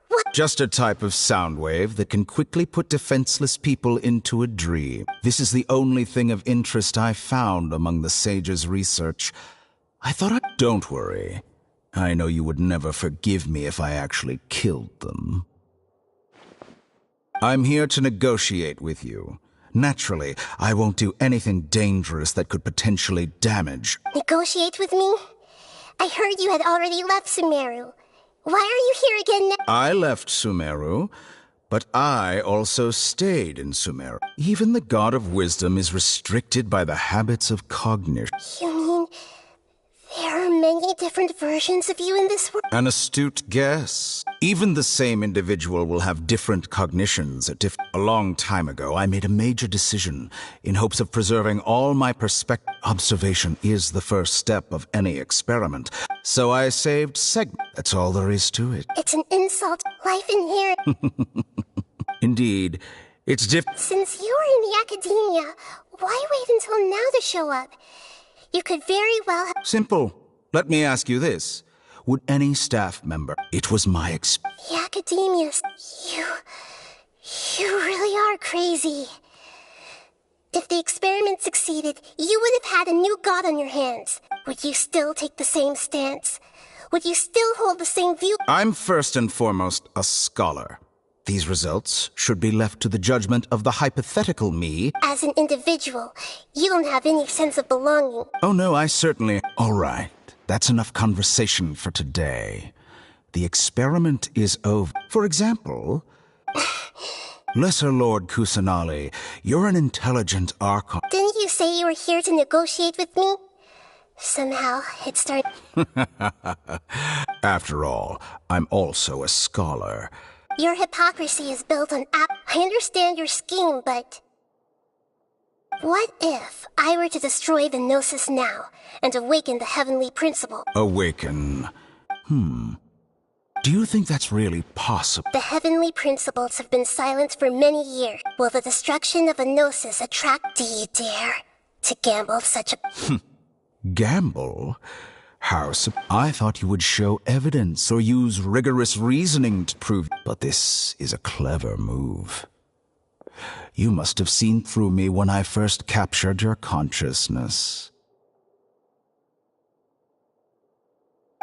What?
Just a type of sound wave that can quickly put defenseless people into a dream. This is the only thing of interest I found among the sage's research. I thought I'd... Don't worry. I know you would never forgive me if I actually killed them. I'm here to negotiate with you. Naturally, I won't do anything dangerous that could potentially damage...
Negotiate with me? I heard you had already left Sumeru. Why are you here again now?
I left Sumeru, but I also stayed in Sumeru. Even the God of Wisdom is restricted by the habits of cognition.
You mean... there are many different versions of you in this world?
An astute guess. Even the same individual will have different cognitions at A long time ago, I made a major decision in hopes of preserving all my perspective. Observation is the first step of any experiment. So I saved That's all there is to it.
It's an insult. Life inherent.
Indeed. It's
Since you're in the academia, why wait until now to show up? You could very well have...
Simple. Let me ask you this. Would any staff member... It was my
The academia... You really are crazy. If the experiment succeeded, you would have had a new god on your hands. Would you still take the same stance? Would you still hold the same view?
I'm first and foremost a scholar. These results should be left to the judgment of the hypothetical me.
As an individual, you don't have any sense of belonging.
Oh no, I certainly... All right, that's enough conversation for today. The experiment is over. For example, Lesser Lord Kusanali, you're an intelligent Archon.
Didn't you say you were here to negotiate with me? Somehow, it started...
After all, I'm also a scholar.
Your hypocrisy is built on I understand your scheme, but... What if I were to destroy the Gnosis now and awaken the heavenly principle?
Awaken? Do you think that's really possible?
The heavenly principles have been silent for many years. Will the destruction of a Gnosis attract... Do you dare to gamble such a...
Gamble? How I thought you would show evidence or use rigorous reasoning to prove... But this is a clever move. You must have seen through me when I first captured your consciousness.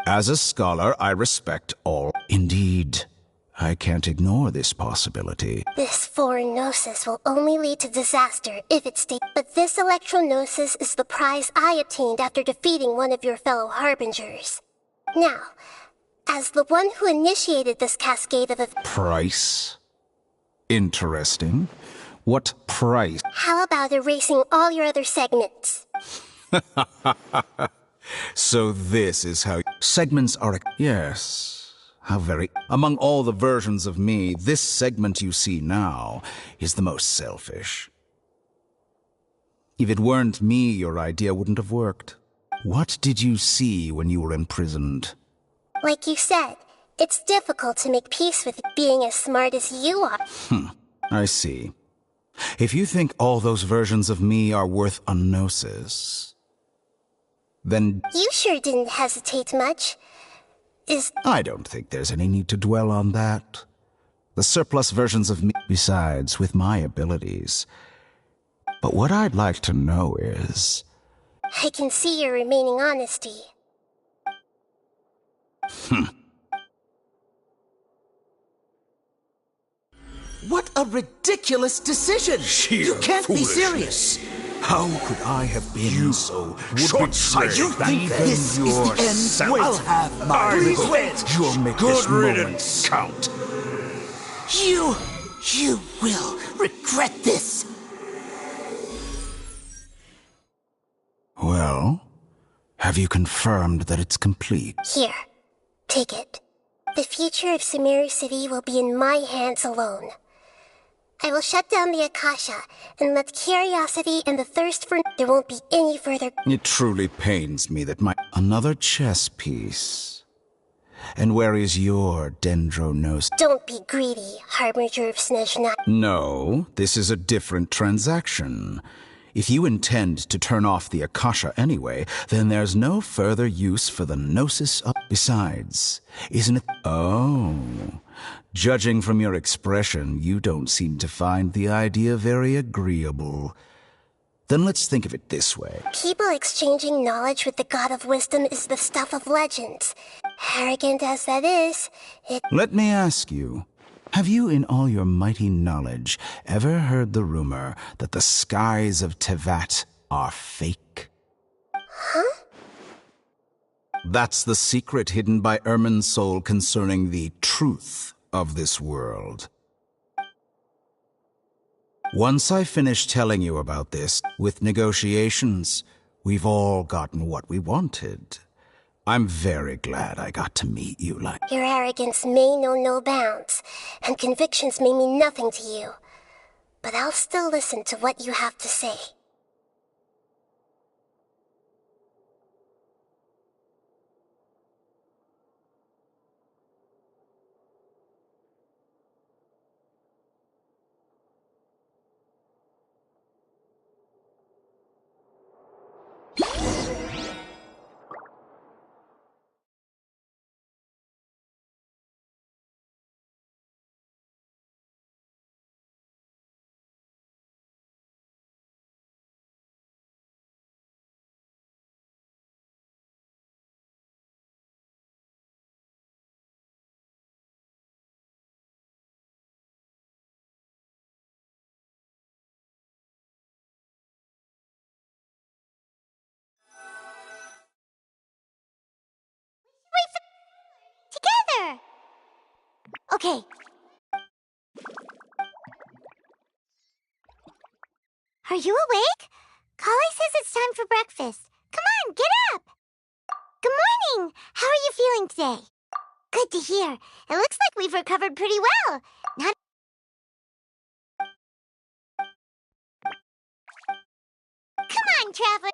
As a scholar, I respect all. Indeed, I can't ignore this possibility.
This foreign Gnosis will only lead to disaster if it stays. But this Electro-Gnosis is the prize I obtained after defeating one of your fellow Harbingers. Now, as the one who initiated this cascade of...
Price? Interesting. What price?
How about erasing all your other segments?
So this is how... Segments are... Yes... How very... Among all the versions of me, this segment you see now is the most selfish. If it weren't me, your idea wouldn't have worked. What did you see when you were imprisoned?
Like you said, it's difficult to make peace with being as smart as you are.
I see. If you think all those versions of me are worth a Gnosis, then...
You sure didn't hesitate much.
I don't think there's any need to dwell on that. The surplus versions of me, besides, with my abilities. But what I'd like to know is...
I can see your remaining honesty.
What a ridiculous decision! You can't be serious!
How could I have been so short-sighted?
You think this is the end? I'll have my revenge!
You'll make this moment count.
You will regret this!
Well, have you confirmed that it's complete?
Here, take it. The future of Sumeru City will be in my hands alone. I will shut down the Akasha and let curiosity and the thirst for... There won't be any further...
It truly pains me that Another chess piece. And where is your Dendronos?
Don't be greedy, Harbinger of Snezhna.
No, this is a different transaction. If you intend to turn off the Akasha anyway, then there's no further use for the Gnosis up. Besides, isn't it... Oh... Judging from your expression, you don't seem to find the idea very agreeable. Then let's think of it this way.
People exchanging knowledge with the God of Wisdom is the stuff of legends. Arrogant as that is, it...
Let me ask you, have you in all your mighty knowledge ever heard the rumor that the skies of Tevat are fake?
Huh?
That's the secret hidden by Irminsul concerning the truth of this world. Once I finish telling you about this, with negotiations, we've all gotten what we wanted. I'm very glad I got to meet you, like.
Your arrogance may know no bounds, and convictions may mean nothing to you. But I'll still listen to what you have to say.
Together! Okay. Are you awake? Kali says it's time for breakfast. Come on, get up! Good morning! How are you feeling today? Good to hear. It looks like we've recovered pretty well. Not... Come on, Traveler!